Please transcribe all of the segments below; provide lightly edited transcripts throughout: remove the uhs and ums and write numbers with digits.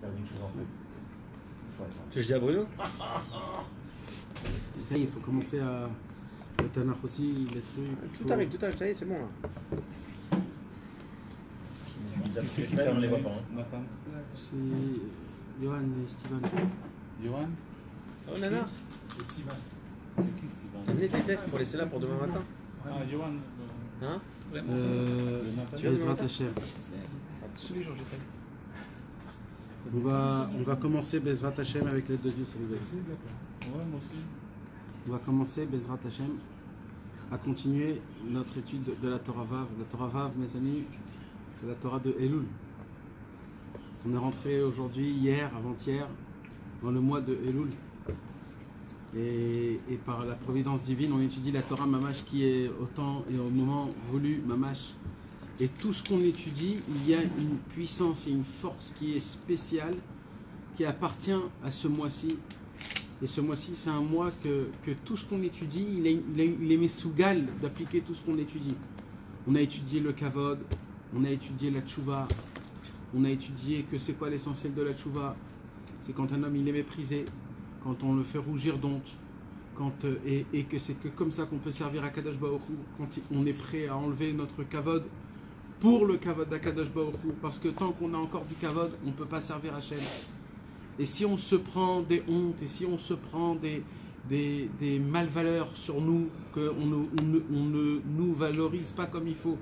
perdu une chose en fait. Tu je dis à Bruno? Il faut commencer à... Le Tanakh aussi, les trucs... Tout arrive, ça y est, c'est bon là. On les voit pas. Nathan. C'est Johan et Steven. Johan. Ça va, Nana? C'est Steven. C'est qui Steven? Amenez tes tests pour laisser là pour demain matin. Ah, Johan. Hein? Bezrat Hashem. Tous les jours, j'essaie. On va commencer Bezrat Hashem avec l'aide de Dieu, s'il vous plaît. Ouais, moi aussi. On va commencer Bezrat Hashem à continuer notre étude de la Torah Vav. La Torah Vav, mes amis, c'est la Torah de Elul. On est rentré aujourd'hui, hier, avant-hier, dans le mois de Elul. Et par la providence divine, on étudie la Torah Mamash qui est au temps et au moment voulu Mamash. Et tout ce qu'on étudie, il y a une puissance et une force qui est spéciale, qui appartient à ce mois-ci. Et ce mois-ci, c'est un mois que tout ce qu'on étudie, il est messougal d'appliquer tout ce qu'on étudie. On a étudié le kavod, on a étudié la tchouva, on a étudié que c'est quoi l'essentiel de la tchouva. C'est quand un homme il est méprisé, quand on le fait rougir d'honte, et que c'est que comme ça qu'on peut servir à Kadosh Baruch Hu, quand on est prêt à enlever notre kavod pour le kavod d'Akadosh Baruch Hu, parce que tant qu'on a encore du kavod, on ne peut pas servir Hachem. Et si on se prend des hontes, et si on se prend des malvaleurs sur nous, qu'on ne nous valorise pas comme il faut,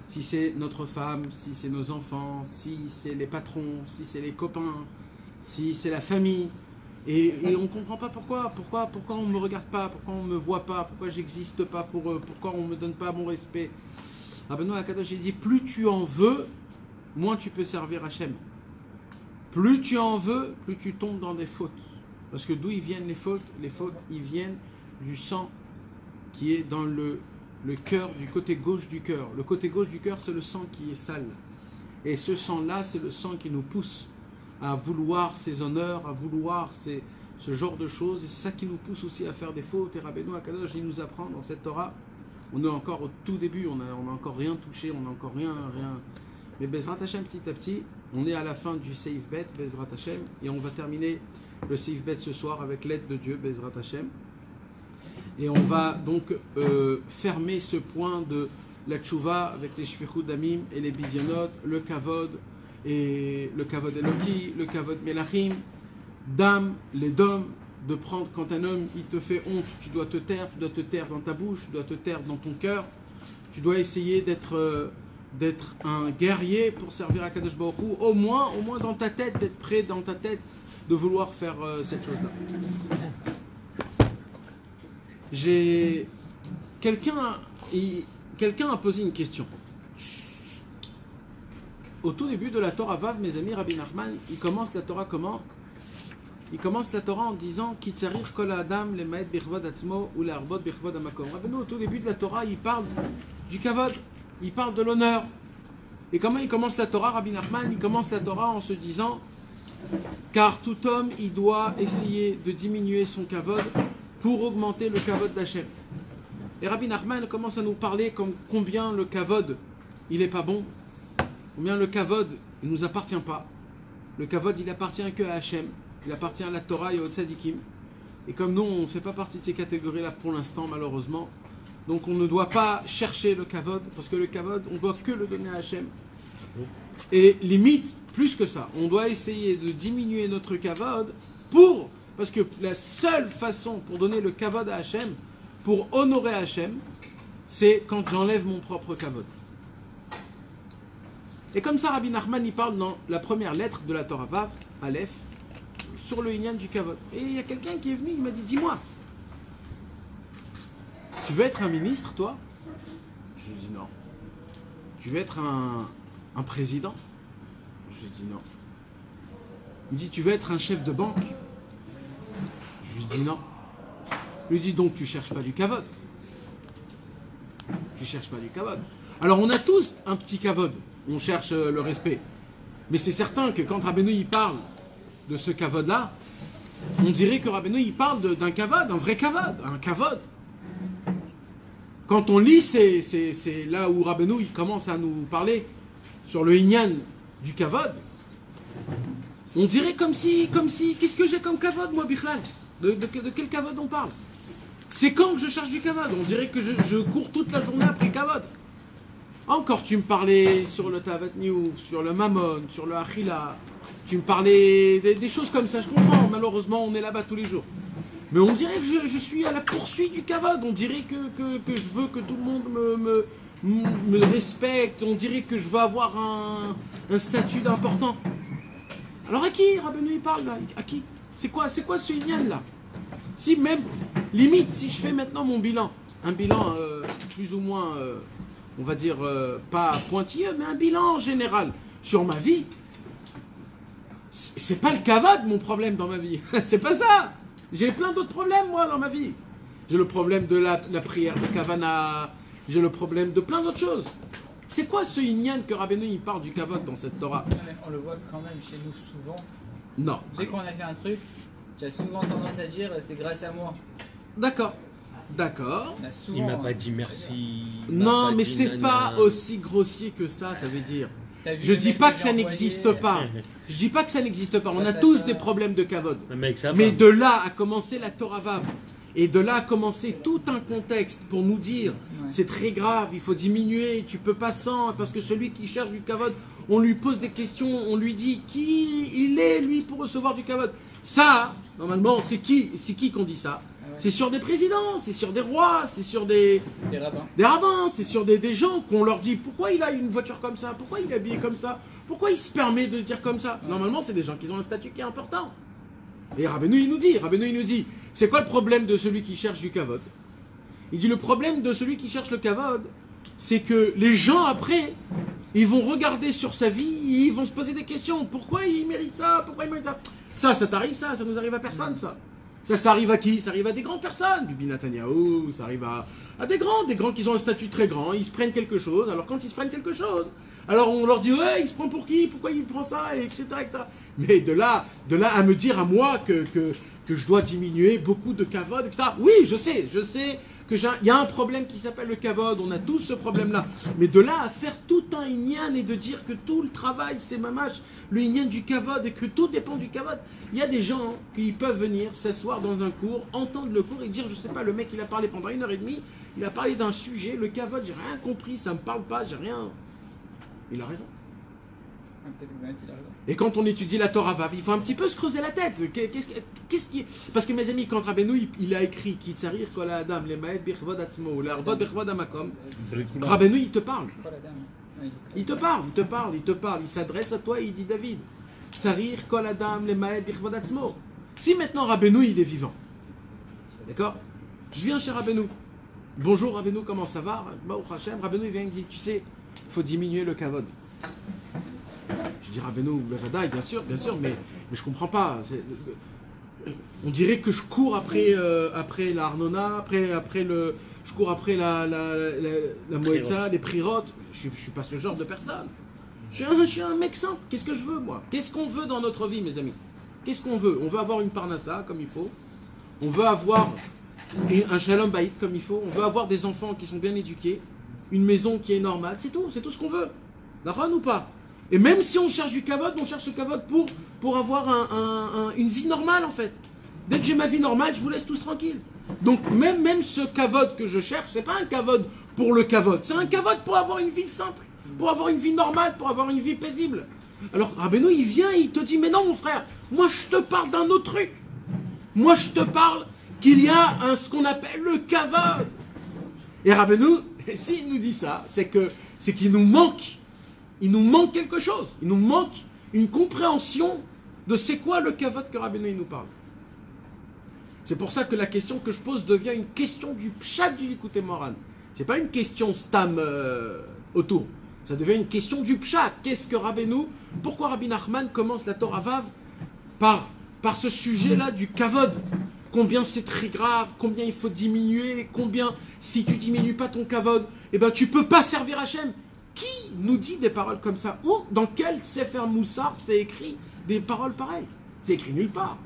si c'est notre femme, si c'est nos enfants, si c'est les patrons, si c'est les copains, si c'est la famille, et on ne comprend pas pourquoi on ne me regarde pas, pourquoi on ne me voit pas, pourquoi j'existe pas pour eux, pourquoi on ne me donne pas mon respect. Rabbeinu Akadosh dit, plus tu en veux, moins tu peux servir Hachem. Plus tu en veux, plus tu tombes dans des fautes. Parce que d'où ils viennent les fautes? Les fautes, ils viennent du sang qui est dans le cœur, du côté gauche du cœur. Le côté gauche du cœur, c'est le sang qui est sale. Et ce sang-là, c'est le sang qui nous pousse à vouloir ces honneurs, à vouloir ce genre de choses. Et c'est ça qui nous pousse aussi à faire des fautes. Et Rabbeinu Akadosh, il nous apprend dans cette Torah, on est encore au tout début, on n'a encore rien touché, on n'a encore rien. Mais Bezrat Hashem, petit à petit, on est à la fin du Seif Bet, Bezrat Hashem, et on va terminer le Seif Bet ce soir avec l'aide de Dieu, Bezrat Hashem. Et on va donc fermer ce point de la tchouva avec les shfichut damim et les bizyonot, le kavod, et le kavod Eloki, le kavod melachim, dam, les dom, de prendre quand un homme il te fait honte, tu dois te taire dans ta bouche, tu dois te taire dans ton cœur, tu dois essayer d'être un guerrier pour servir à Kadosh Baruch Hu, au moins dans ta tête, d'être prêt dans ta tête de vouloir faire cette chose-là. Quelqu'un a posé une question. Au tout début de la Torah Vav, mes amis, Rabbi Nachman, il commence la Torah comment? Il commence la Torah en disant Ki tsarir kol adam lemaet bichvod atzmo ou le'arbot bichvod hamakom. Rabbeinu, au tout début de la Torah, il parle du kavod, il parle de l'honneur. Et comment il commence la Torah, Rabbi Nachman? Il commence la Torah en se disant car tout homme, il doit essayer de diminuer son kavod pour augmenter le kavod d'Hachem. Et Rabbi Nachman commence à nous parler comme combien le kavod, il n'est pas bon, combien le kavod, il ne nous appartient pas. Le kavod, il appartient que à Hachem, il appartient à la Torah et au tzadikim. Et comme nous, on ne fait pas partie de ces catégories-là pour l'instant, malheureusement, donc on ne doit pas chercher le kavod, parce que le kavod, on ne doit que le donner à Hachem. Et limite, plus que ça, on doit essayer de diminuer notre kavod parce que la seule façon pour donner le kavod à Hachem, pour honorer Hachem, c'est quand j'enlève mon propre kavod. Et comme ça, Rabbi Nachman, il parle dans la première lettre de la Torah Vav, Aleph, sur le Inyan du kavod. Et il y a quelqu'un qui est venu, il m'a dit, dis-moi, tu veux être un ministre, toi? Je lui ai dit non. Tu veux être un président? Je lui ai dit non. Il me dit, tu veux être un chef de banque? Je lui ai dit non. Il lui dit, donc tu cherches pas du kavod. Tu cherches pas du kavod. Alors on a tous un petit kavod. On cherche le respect. Mais c'est certain que quand Rabbeinu il parle de ce kavod-là, on dirait que Rabbeinu il parle d'un kavod, un vrai kavod, un kavod. Quand on lit, c'est là où Rabbeinu il commence à nous parler sur le inyan du kavod. On dirait comme si, qu'est-ce que j'ai comme kavod, moi, Bichlal? De quel kavod on parle? C'est quand que je cherche du kavod? On dirait que je cours toute la journée après le kavod. Encore, tu me parlais sur le Tavat News, sur le Mammon, sur le Achila. Tu me parlais des choses comme ça, je comprends. Malheureusement, on est là-bas tous les jours. Mais on dirait que je suis à la poursuite du kavod. On dirait que je veux que tout le monde me respecte. On dirait que je veux avoir un statut d'important. Alors à qui Rabbeinu il parle là? À qui? C'est quoi ce Inyan là? Si même, limite, si je fais maintenant mon bilan, un bilan plus ou moins, on va dire, pas pointilleux, mais un bilan général sur ma vie, c'est pas le kavod mon problème dans ma vie. C'est pas ça. J'ai plein d'autres problèmes moi dans ma vie. J'ai le problème de la prière de Kavana, j'ai le problème de plein d'autres choses. C'est quoi ce Inyan que Rabbeinu il parle du kavod dans cette Torah? On le voit quand même chez nous souvent. Non. Dès qu'on a fait un truc, tu as souvent tendance à dire c'est grâce à moi. D'accord. On a souvent, Il m'a pas dit merci. Non, mais c'est pas aussi grossier que ça veut dire. T'as vu Je le dis mec pas que que j'ai ça envoyé, n'existe pas. Je dis pas que ça n'existe pas. On a ça, tous ça- des problèmes de kavod. Un mec, ça Mais va. de là à commencer la Torah Vav, et de là à commencer tout un contexte pour nous dire Ouais. c'est très grave, il faut diminuer, tu peux pas sans, parce que celui qui cherche du kavod, on lui pose des questions, on lui dit qui il est lui pour recevoir du kavod. Ça, normalement, c'est qui qu'on dit ça? ouais. C'est sur des présidents, c'est sur des rois, c'est sur des Des rabbins. rabbins, c'est sur des gens qu'on leur dit pourquoi il a une voiture comme ça, pourquoi il est habillé comme ça, pourquoi il se permet de dire comme ça. Normalement, c'est des gens qui ont un statut qui est important. Et Rabbeinu il nous dit, c'est quoi le problème de celui qui cherche du kavod? Il dit le problème de celui qui cherche le kavod, c'est que les gens après, ils vont regarder sur sa vie, ils vont se poser des questions. Pourquoi il mérite ça? Pourquoi il mérite ça? Ça t'arrive ça nous arrive à personne ça. Ça arrive à qui? Ça arrive à des grandes personnes, Bibi Netanyahu, ça arrive à des grands qui ont un statut très grand, ils se prennent quelque chose, alors quand ils se prennent quelque chose, alors on leur dit ouais, il se prend pour qui? Pourquoi il prend ça? Etc. etc. Mais de là à me dire à moi que je dois diminuer beaucoup de kavod, etc. Oui, je sais qu'il y a un problème qui s'appelle le kavod, on a tous ce problème-là. Mais de là à faire tout un inyan et de dire que tout le travail c'est mamash, le inyan du kavod et que tout dépend du kavod. Il y a des gens qui peuvent venir s'asseoir dans un cours, entendre le cours et dire, je sais pas, le mec il a parlé pendant 1h30, il a parlé d'un sujet, le kavod, j'ai rien compris, ça me parle pas, j'ai rien. Il a raison. Ah, peut-être que Bennett, il a raison. Et quand on étudie la Torah Vav, il faut un petit peu se creuser la tête. Qu'est-ce qui... Parce que mes amis, quand Rabbeinu il a écrit Kitzarir kol adam le maed birchvod atzmo l'arbod birchvod amakom, Rabbeinu il te parle. Quoi la dame? Ouais, Il te parle. Il s'adresse à toi et il dit David, Kitzarir kol adam le maed birchvod atzmo. Si maintenant Rabbeinu il est vivant, d'accord? Je viens chez Rabbeinu. Bonjour Rabbeinu, comment ça va? Baruch Hashem. Rabbeinu il vient et me dit, tu sais, il faut diminuer le kavod. Je dis Rabbeinu, Bevadaï, bien sûr, mais je comprends pas. On dirait que je cours après la Arnona, je cours après la Moetza, les Prirotes. Je suis pas ce genre de personne. Je suis un mec simple. Qu'est-ce que je veux, moi? Qu'est-ce qu'on veut dans notre vie, mes amis? Qu'est-ce qu'on veut? On veut avoir une parnassa comme il faut. On veut avoir un shalom baït comme il faut. On veut avoir des enfants qui sont bien éduqués. Une maison qui est normale. C'est tout ce qu'on veut. D'accord ou pas? Et même si on cherche du kavod, on cherche le kavod pour avoir une vie normale en fait. Dès que j'ai ma vie normale, je vous laisse tous tranquilles. Donc même ce kavod que je cherche, c'est pas un kavod pour le kavod, c'est un kavod pour avoir une vie simple, pour avoir une vie normale, pour avoir une vie paisible. Alors Rabbeinu il vient, il te dit mais non mon frère, moi je te parle d'un autre truc. Moi je te parle qu'il y a ce qu'on appelle le kavod. Et Rabbeinu, s'il nous dit ça, c'est qu'il nous manque. Il nous manque quelque chose. Il nous manque une compréhension de c'est quoi le kavod que Rabbeinu nous parle. C'est pour ça que la question que je pose devient une question du pshat du Likutei Moharan. C'est pas une question stam autour. Ça devient une question du pshat. Qu'est-ce que Rabbeinu, pourquoi Rabbi Nachman commence la Torah Vav par ce sujet-là du kavod? Combien c'est très grave, combien il faut diminuer, combien si tu diminues pas ton kavod, eh ben tu peux pas servir Hachem. Qui nous dit des paroles comme ça? Ou dans quel Sefer Moussar c'est écrit des paroles pareilles? C'est écrit nulle part.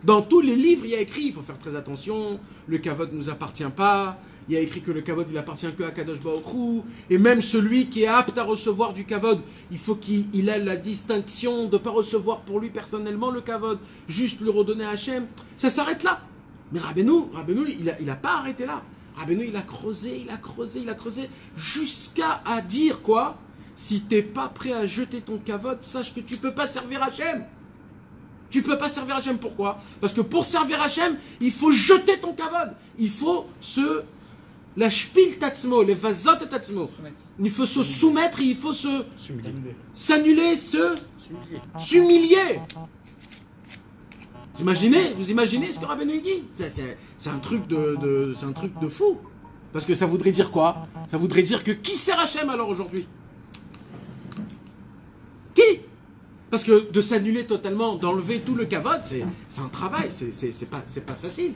Dans tous les livres, il y a écrit, il faut faire très attention, le kavod ne nous appartient pas, il y a écrit que le kavod il appartient que à Kadosh Baruch Hu, et même celui qui est apte à recevoir du kavod, il faut qu'il ait la distinction de ne pas recevoir pour lui personnellement le kavod, juste le redonner à Hachem. Ça s'arrête là. Mais Rabbeinu, il a pas arrêté là. Rabbeinu, il a creusé, jusqu'à à dire quoi? Si t'es pas prêt à jeter ton kavod, sache que tu peux pas servir Hachem. Tu peux pas servir Hachem, pourquoi? Parce que pour servir Hachem, il faut jeter ton kavod. Il faut la shpil tatzmo, les vazot tatzmo. Il faut se soumettre, il faut s'annuler, s'humilier. Vous imaginez ce que Rabbeinu dit? C'est un truc de fou. Parce que ça voudrait dire quoi? Ça voudrait dire que qui sert Hachem alors aujourd'hui? Qui? Parce que de s'annuler totalement, d'enlever tout le kavod, c'est un travail, c'est pas facile.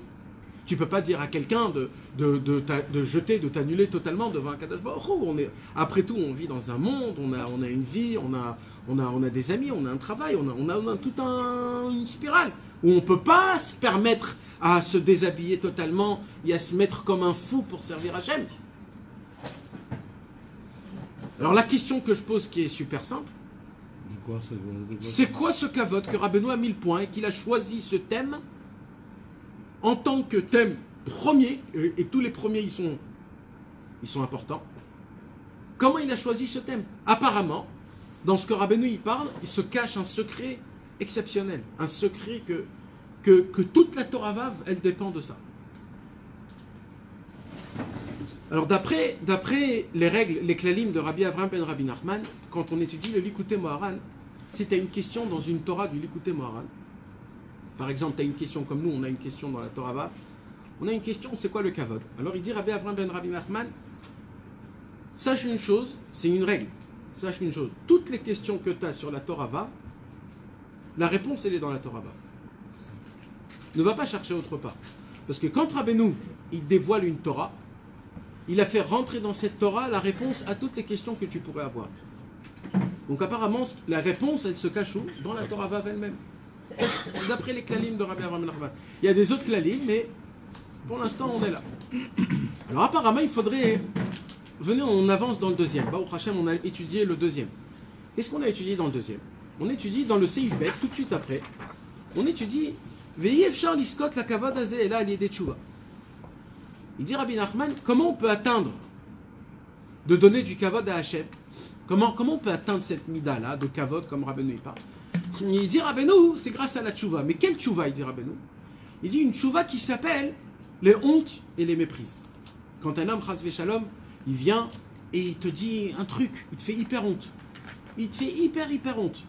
Tu peux pas dire à quelqu'un de jeter, de t'annuler totalement devant un Kadosh Baruch Hu. Après tout, on vit dans un monde, on a une vie, on a des amis, on a un travail, on a toute une spirale où on ne peut pas se permettre à se déshabiller totalement et à se mettre comme un fou pour servir Hachem. Alors la question que je pose qui est super simple, c'est quoi ce kavod que Rabbeinu a mis le point et qu'il a choisi ce thème en tant que thème premier, et tous les premiers ils sont importants. Comment il a choisi ce thème? Apparemment, dans ce que Rabbeinu y parle, il se cache un secret exceptionnel, un secret que toute la Torah Vav, elle dépend de ça. Alors d'après les règles, les klalim de Rabbi Avraham ben Rabbi Nachman, quand on étudie le Likutei Moharan, si tu as une question dans une Torah du Likutei Moharan, par exemple, tu as une question comme nous, on a une question dans la Torah Vav, on a une question, c'est quoi le kavod? Alors il dit Rabbi Avraham ben Rabbi Nachman, sache une chose, c'est une règle, sache une chose, toutes les questions que tu as sur la Torah Vav, la réponse elle est dans la Torah Vav. Ne va pas chercher autre part. Parce que quand Rabbeinu, il dévoile une Torah, il a fait rentrer dans cette Torah la réponse à toutes les questions que tu pourrais avoir. Donc apparemment, la réponse, elle se cache où? Dans la Torah Vav elle-même. C'est d'après les klalim de Rabbi Avraham ben Nachman. Il y a des autres klalim, mais pour l'instant, on est là. Alors apparemment, il faudrait... Venez, on avance dans le deuxième. Baruch Hashem, on a étudié le deuxième. Qu'est-ce qu'on a étudié dans le deuxième? On étudie dans le Seif Bet, tout de suite après. On étudie Veyev Shar Liskot la Kavod Azeh Ela Al Yedei Tshuva. Il dit Rabbi Nachman, comment on peut atteindre de donner du kavod à Hachem? Comment on peut atteindre cette mida-là de kavod comme Rabbeinu y parle? Il dit Rabbeinu, c'est grâce à la tshuva. Mais quelle tshuva, il dit Rabbeinu? Il dit une tshuva qui s'appelle les hontes et les méprises. Quand un homme, chas v'shalom, il vient et il te dit un truc, il te fait hyper honte. Il te fait hyper honte.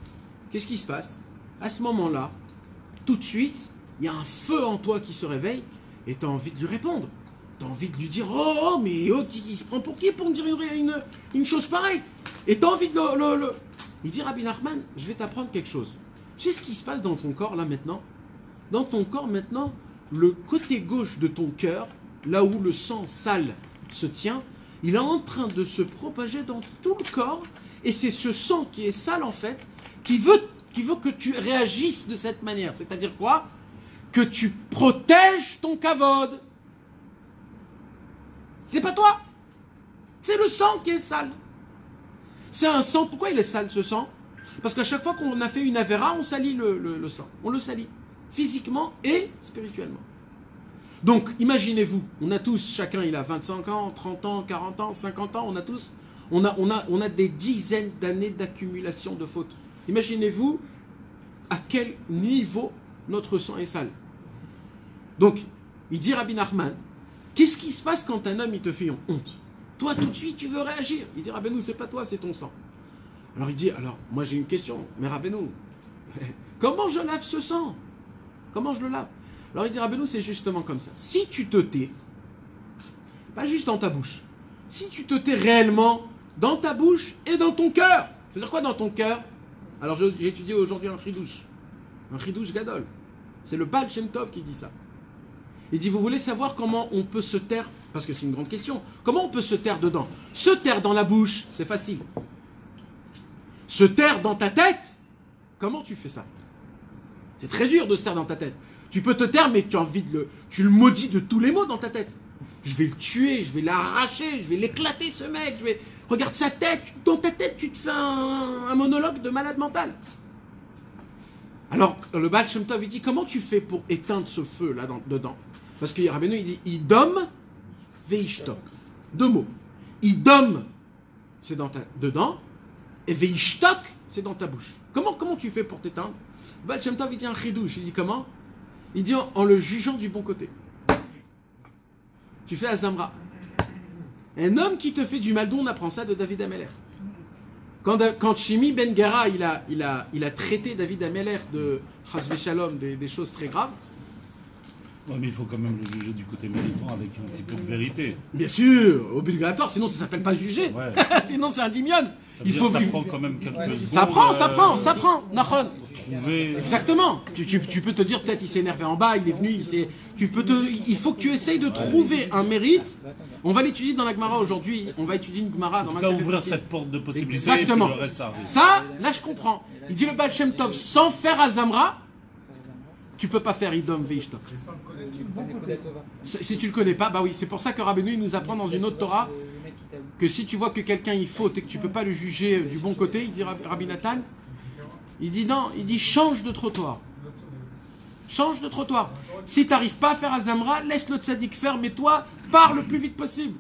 Qu'est-ce qui se passe? À ce moment-là, tout de suite, il y a un feu en toi qui se réveille et tu as envie de lui répondre. Tu as envie de lui dire mais il se prend pour qui pour me dire une chose pareille? Et tu as envie de le... Il dit Rabbi Nachman, je vais t'apprendre quelque chose. Tu sais ce qui se passe dans ton corps là maintenant? Dans ton corps maintenant, le côté gauche de ton cœur, là où le sang sale se tient, il est en train de se propager dans tout le corps. Et c'est ce sang qui est sale en fait, qui veut que tu réagisses de cette manière. C'est-à-dire quoi? Que tu protèges ton kavod. C'est pas toi. C'est le sang qui est sale. C'est un sang. Pourquoi il est sale ce sang? Parce qu'à chaque fois qu'on a fait une avéra, on salit le sang. On le salit. Physiquement et spirituellement. Donc, imaginez-vous, on a tous, chacun il a 25 ans, 30 ans, 40 ans, 50 ans, on a tous, on a des dizaines d'années d'accumulation de fautes. Imaginez-vous à quel niveau notre sang est sale. Donc, il dit Rabbi Nachman, qu'est-ce qui se passe quand un homme il te fait honte? Toi tout de suite tu veux réagir. Il dit Rabbeinu, c'est pas toi, c'est ton sang. Alors il dit, alors moi j'ai une question, mais Rabbeinu, comment je lave ce sang? Comment je le lave? Alors il dit Rabbeinu, c'est justement comme ça. Si tu te tais, pas juste dans ta bouche, si tu te tais réellement dans ta bouche et dans ton cœur, c'est-à-dire quoi dans ton cœur? Alors j'ai étudié aujourd'hui un chidouche gadol. C'est le Baal Shem Tov qui dit ça. Il dit, vous voulez savoir comment on peut se taire? Parce que c'est une grande question. Comment on peut se taire dedans? Se taire dans la bouche, c'est facile. Se taire dans ta tête, comment tu fais ça? C'est très dur de se taire dans ta tête. Tu peux te taire, mais tu as envie tu le maudis de tous les mots dans ta tête. Je vais le tuer, je vais l'arracher, je vais l'éclater ce mec. Regarde sa tête, dans ta tête, tu te fais un monologue de malade mental. Alors, le Baal Shem Tov, il dit, comment tu fais pour éteindre ce feu là dedans? Parce que Rabbeinu, il dit, idom veishtok. 2 mots. Idom, c'est dedans, et veishtok, c'est dans ta bouche. Comment tu fais pour t'éteindre? Le Baal Shem Tov, il dit un chidouche. Il dit comment? Il dit en le jugeant du bon côté. Tu fais Azamra. Un homme qui te fait du mal, d'où on apprend ça de David Ameller. Quand Shimi Ben Gera il a traité David Ameller de Chas Shalom, des choses très graves. Ouais, mais il faut quand même le juger du côté méritant avec un petit peu de vérité. Bien sûr, obligatoire, sinon ça s'appelle pas juger. Ouais. Sinon c'est un dimion. Ça prend quand même quelques secondes. Ça prend. Nachon. Trouver... Exactement. Tu peux te dire peut-être il s'est énervé en bas, il est venu, il faut que tu essayes de trouver un mérite. On va l'étudier dans la Gemara aujourd'hui. On va étudier une Gemara dans ma ouvrir cette porte de possibilités. Exactement. Et puis le reste, ça arrive. Ça, là je comprends. Il dit le Baal Shem Tov sans faire Azamra, tu peux pas faire Idom Veishtok. Si tu le connais pas, bah oui, c'est pour ça que Rabbeinu nous apprend dans une autre Torah que si tu vois que quelqu'un il faute et que tu peux pas le juger du bon côté, il dit Rabbi Nathan, il dit non, il dit change de trottoir. Change de trottoir. Si tu n'arrives pas à faire Azamra, laisse le tzaddik faire, mais toi, pars le plus vite possible.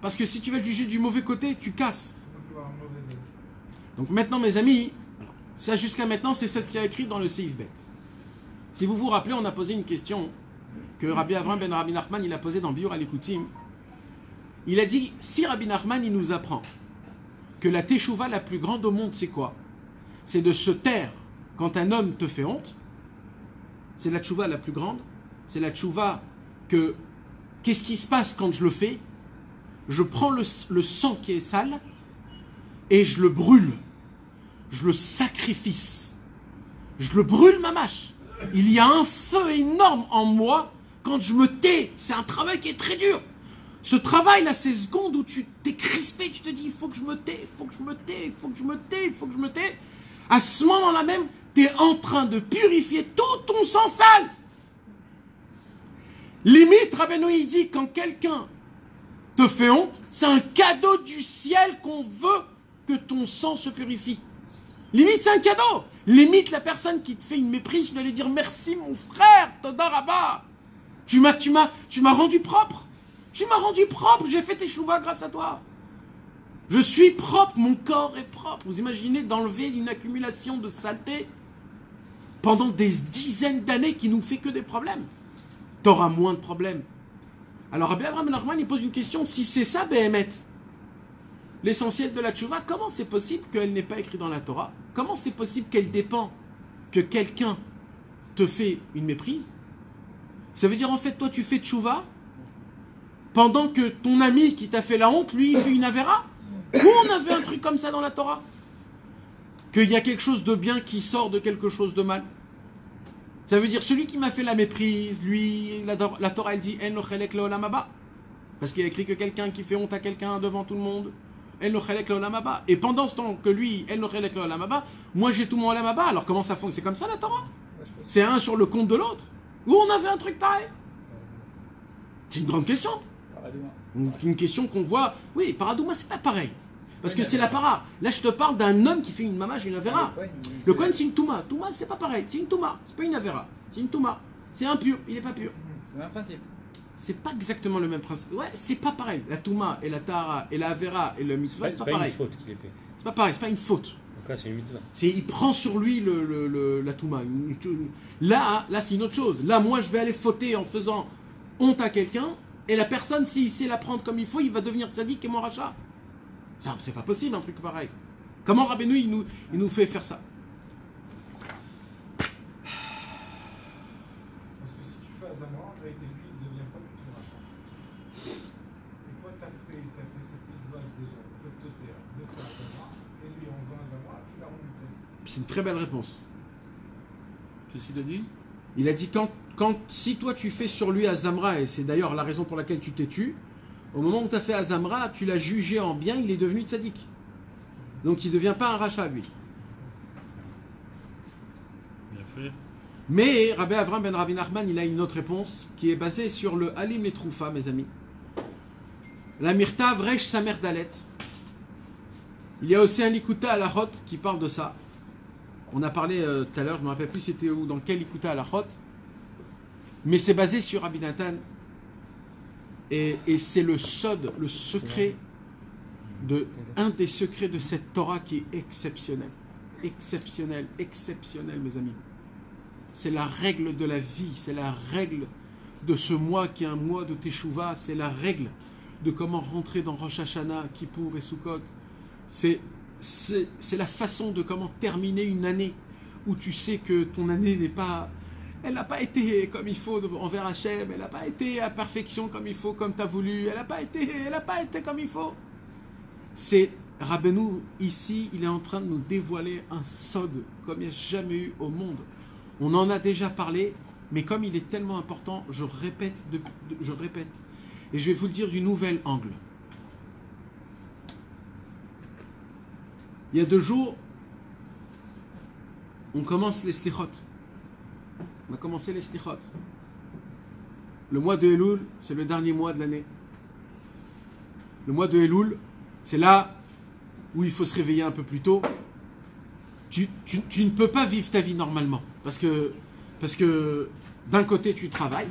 Parce que si tu vas le juger du mauvais côté, tu casses. Donc maintenant, mes amis, ça jusqu'à maintenant, c'est ça ce qu'il y a écrit dans le Seif Bet. Si vous vous rappelez, on a posé une question que Rabbi Avram ben Rabbi Nachman, il a posée dans Biur al-Ikutim. Il a dit, si Rabbi Nachman, il nous apprend que la teshuva la plus grande au monde, c'est quoi? C'est de se taire quand un homme te fait honte. C'est la teshuva la plus grande. C'est la teshuva que, qu'est-ce qui se passe quand je le fais? Je prends le sang qui est sale et je le brûle. Je le sacrifie. Je le brûle, ma mâche. Il y a un feu énorme en moi quand je me tais. C'est un travail qui est très dur. Ce travail-là, ces secondes où tu t'es crispé, tu te dis, il faut que je me tais, il faut que je me tais, il faut que je me tais, il faut que je me tais. À ce moment-là même, tu es en train de purifier tout ton sang sale. Limite, Rabbeinu, il dit, quand quelqu'un te fait honte, c'est un cadeau du ciel qu'on veut que ton sang se purifie. Limite, c'est un cadeau. Limite, la personne qui te fait une méprise, je dois lui dire, merci mon frère, Toda Rabba. Tu m'as rendu propre. Tu m'as rendu propre, j'ai fait tes chouvas grâce à toi. Je suis propre, mon corps est propre. Vous imaginez d'enlever une accumulation de saleté pendant des dizaines d'années qui nous fait que des problèmes. T'auras moins de problèmes. Alors Rabbi Avraham ben Nachman, il pose une question, si c'est ça, Béhémet, l'essentiel de la tchouva, comment c'est possible qu'elle n'est pas écrite dans la Torah? Comment c'est possible qu'elle dépend que quelqu'un te fait une méprise? Ça veut dire en fait, toi tu fais tchouva pendant que ton ami qui t'a fait la honte, lui, il fait une avéra? Où on avait un truc comme ça dans la Torah? Qu'il y a quelque chose de bien qui sort de quelque chose de mal? Ça veut dire celui qui m'a fait la méprise, lui, la Torah elle dit En lo chelek leolam haba. Parce qu'il y a écrit que quelqu'un qui fait honte à quelqu'un devant tout le monde, En lo chelek leolam haba. Et pendant ce temps que lui, En lo chelek leolam haba, moi j'ai tout mon olam haba. Alors comment ça fonctionne? C'est comme ça la Torah? C'est un sur le compte de l'autre? Où on avait un truc pareil? C'est une grande question. Une question qu'on voit. Oui, Paradouma, c'est pas pareil. Parce que c'est la para. Là, je te parle d'un homme qui fait une mamage et une avera. Le Kohen, c'est une touma. Touma, c'est pas pareil. C'est une touma. C'est pas une avera. C'est une touma. C'est impur. Il est pas pur. C'est le même principe. C'est pas exactement le même principe. Ouais, c'est pas pareil. La touma et la tahara et la avera et le mitzvah, c'est pas pareil. C'est pas une faute qu'il fait. C'est pas pareil. C'est pas une faute. Donc là, c'est une mitzvah. Il prend sur lui la touma. Là, c'est une autre chose. Là, moi, je vais aller fauter en faisant honte à quelqu'un. Et la personne, s'il sait la prendre comme il faut, il va devenir tzaddik et mon rachat. C'est pas possible un truc pareil. Comment Rabbeinu il nous fait faire ça? Parce que si tu fais Azamra, en réalité, lui, il ne devient pas du tout rachat. Et toi, tu as fait cette mitzvah déjà, de te taire, de faire Azamra, et lui, en faisant Azamra, tu l'as rendu tzaddik. C'est une très belle réponse. Qu'est-ce qu'il a dit? Il a dit si toi tu fais sur lui Azamra, et c'est d'ailleurs la raison pour laquelle tu t'es tué, au moment où tu as fait Azamra, tu l'as jugé en bien, il est devenu tzaddik. Donc il ne devient pas un rachat, lui. Bien fait. Mais Rabbi Avram ben Rabbi Nachman, il a une autre réponse qui est basée sur le Halim et Troufa, mes amis. La Mirta Vresh Samer Dalet. Il y a aussi un Likuta Halachot qui parle de ça. On a parlé tout à l'heure, je ne me rappelle plus c'était où, dans quel Likuta Halachot. Mais c'est basé sur Rabbi Nathan. Et c'est le sod, le secret, un des secrets de cette Torah qui est exceptionnel. Exceptionnel, exceptionnel, mes amis. C'est la règle de la vie, c'est la règle de ce mois qui est un mois de Teshuvah, c'est la règle de comment rentrer dans Rosh Hashanah, Kippour et Sukkot. C'est la façon de comment terminer une année où tu sais que ton année n'est pas... Elle n'a pas été comme il faut envers Hachem, elle n'a pas été à perfection comme il faut, comme tu as voulu, elle n'a pas été comme il faut. C'est Rabbeinu, ici, il est en train de nous dévoiler un sod comme il n'y a jamais eu au monde. On en a déjà parlé, mais comme il est tellement important, je répète. Et je vais vous le dire du nouvel angle. Il y a 2 jours, on commence les slichot. On a commencé les slichot. Le mois de Elul, c'est le dernier mois de l'année. Le mois de Elul, c'est là où il faut se réveiller un peu plus tôt. Tu ne peux pas vivre ta vie normalement. Parce que d'un côté, tu travailles,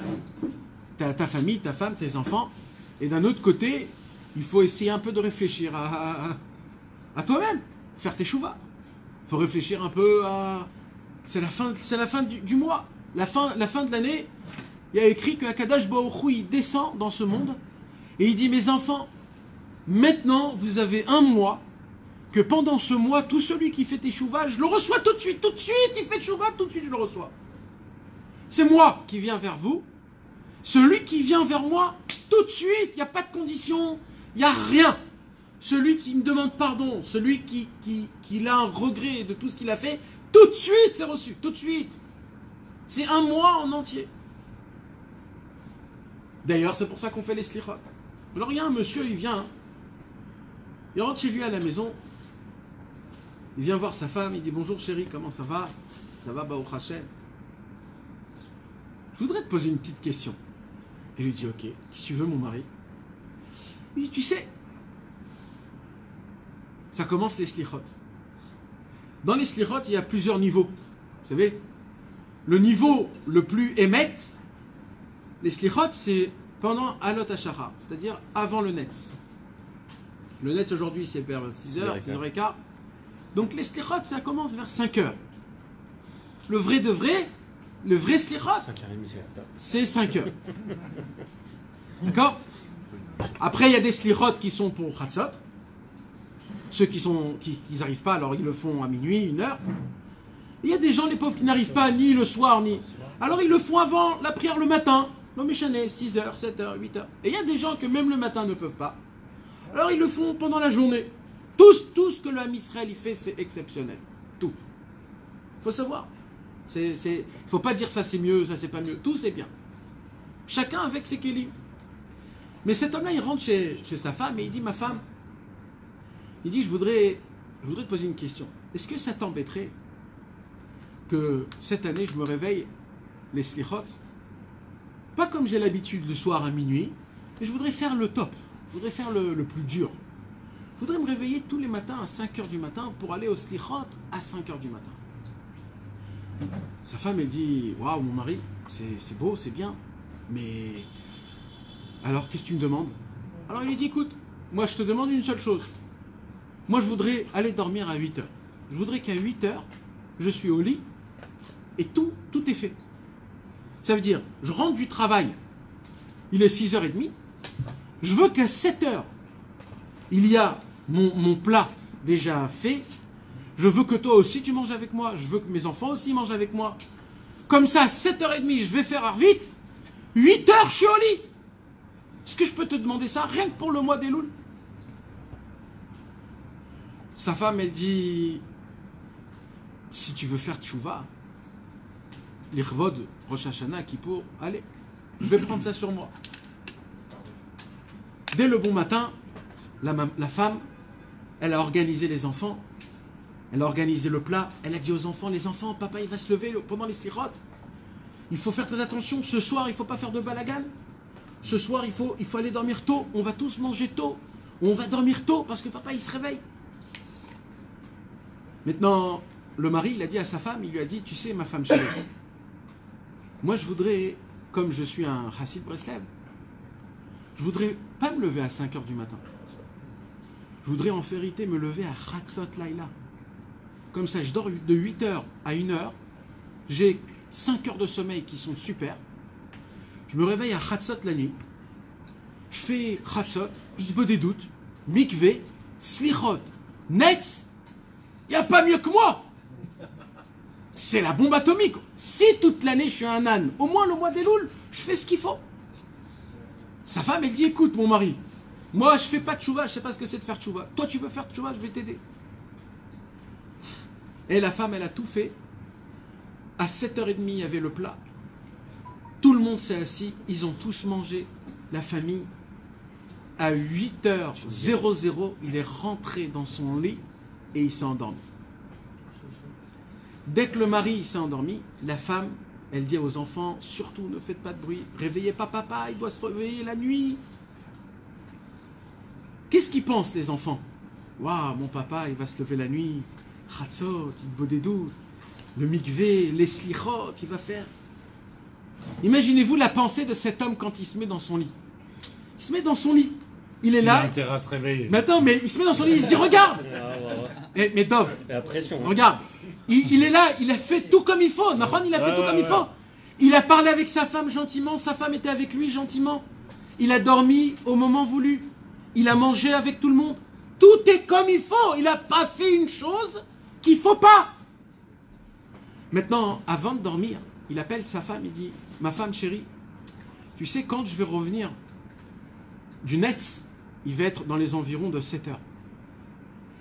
tu as ta famille, ta femme, tes enfants. Et d'un autre côté, il faut essayer un peu de réfléchir à toi-même. Faire tes chouvas. Il faut réfléchir un peu à... C'est la fin du mois. La fin de l'année, il y a écrit que Akadosh Baruch Hu, il descend dans ce monde et il dit, mes enfants, maintenant vous avez un mois, que pendant ce mois, tout celui qui fait teshuva, je le reçois tout de suite, il fait teshuva, tout de suite je le reçois. C'est moi qui viens vers vous, celui qui vient vers moi, tout de suite, il n'y a pas de condition, il n'y a rien. Celui qui me demande pardon, celui qui a un regret de tout ce qu'il a fait, tout de suite c'est reçu, tout de suite. C'est un mois en entier. D'ailleurs, c'est pour ça qu'on fait les slichot. Alors il y a un monsieur, il vient, il rentre chez lui à la maison, il vient voir sa femme, il dit bonjour chérie, comment ça va? Ça va, Baruch Hashem. Je voudrais te poser une petite question. Il lui dit ok, si tu veux mon mari. Il dit tu sais, ça commence les slichot. Dans les slichot, il y a plusieurs niveaux. Vous savez, le niveau le plus émet, les slichot, c'est pendant Alot Hashara, c'est-à-dire avant le Netz. Le Netz aujourd'hui, c'est vers 6h, 6h15. Donc les slichot, ça commence vers 5h. Le vrai slichot, c'est 5h. D'accord? Après, il y a des slichot qui sont pour Chatzot. Ceux qui n'arrivent pas, alors ils le font à minuit, 1h. Il y a des gens, les pauvres, qui n'arrivent pas ni le soir, ni... Alors ils le font avant la prière le matin. Non mais 6h, 7h, 8h. Et il y a des gens que même le matin ne peuvent pas. Alors ils le font pendant la journée. Tout ce que le Ham Israël il fait, c'est exceptionnel. Tout. Il faut savoir. Il ne faut pas dire ça c'est mieux, ça c'est pas mieux. Tout c'est bien. Chacun avec ses kélim. Mais cet homme-là, il rentre chez sa femme et il dit, ma femme, il dit, je voudrais te poser une question. Est-ce que ça t'embêterait que cette année, je me réveille les slichot, pas comme j'ai l'habitude le soir à minuit, mais je voudrais faire le top. Je voudrais faire le plus dur. Je voudrais me réveiller tous les matins à 5h du matin pour aller au slichot à 5h du matin. Sa femme, elle dit, waouh, mon mari, c'est beau, c'est bien, mais alors qu'est-ce que tu me demandes? Alors il lui dit, écoute, moi je te demande une seule chose. Moi je voudrais aller dormir à 8h. Je voudrais qu'à 8h, je suis au lit et tout est fait. Ça veut dire, je rentre du travail, il est 6h30, je veux qu'à 7h, il y a mon plat déjà fait, je veux que toi aussi tu manges avec moi, je veux que mes enfants aussi mangent avec moi. Comme ça, 7h30, je vais faire Arvit, 8h, je suis au lit. Est-ce que je peux te demander ça, rien que pour le mois d'Elul? Sa femme, elle dit, si tu veux faire tchouva, l'Irvod, Rosh Hashanah, Kippour, allez, je vais prendre ça sur moi. Dès le bon matin, la femme, elle a organisé les enfants, elle a organisé le plat, elle a dit aux enfants, les enfants, papa il va se lever pendant les slichot. Il faut faire très attention, ce soir il ne faut pas faire de balagan. Ce soir, il faut aller dormir tôt. On va tous manger tôt. On va dormir tôt parce que papa, il se réveille. Maintenant, le mari, il a dit à sa femme, il lui a dit, tu sais, ma femme chérie, moi, je voudrais, comme je suis un chassid Breslev, je voudrais pas me lever à 5 heures du matin. Je voudrais en vérité me lever à Chatzot Laila. Comme ça, je dors de 8 heures à 1 heure. J'ai 5 heures de sommeil qui sont super. Je me réveille à Chatzot la nuit. Je fais Chatzot, je dis pas des doutes. Mikvé, Slichot, Netz. Il n'y a pas mieux que moi. C'est la bombe atomique. Si toute l'année je suis un âne, au moins le mois des Louls, je fais ce qu'il faut. Sa femme, elle dit, écoute mon mari, moi je fais pas de tchouva, je sais pas ce que c'est de faire tchouva. Toi tu veux faire tchouva, je vais t'aider. Et la femme, elle a tout fait. À 7h30, il y avait le plat. Tout le monde s'est assis, ils ont tous mangé, la famille. À 8h00, il est rentré dans son lit et il s'est endormi. Dès que le mari s'est endormi, la femme, elle dit aux enfants, surtout ne faites pas de bruit, réveillez pas papa, il doit se réveiller la nuit. Qu'est-ce qu'ils pensent les enfants? Waouh, mon papa, il va se lever la nuit, Chatzot, il boit des doutes, le mikvé, les slichot, il va faire. Imaginez-vous la pensée de cet homme quand il se met dans son lit. Il se met dans son lit, il est là. Il a intérêt à se réveiller. Mais attends, mais il se met dans son lit, il se dit, regarde. Mais Dov, La pression. Hein. regarde. Il est là, il a fait tout comme il faut. Nahon, il a fait tout comme il faut. Il a parlé avec sa femme gentiment, sa femme était avec lui gentiment. Il a dormi au moment voulu. Il a mangé avec tout le monde. Tout est comme il faut. Il n'a pas fait une chose qu'il ne faut pas. Maintenant, avant de dormir, il appelle sa femme, il dit, ma femme chérie, tu sais, quand je vais revenir du Netz, il va être dans les environs de 7 heures.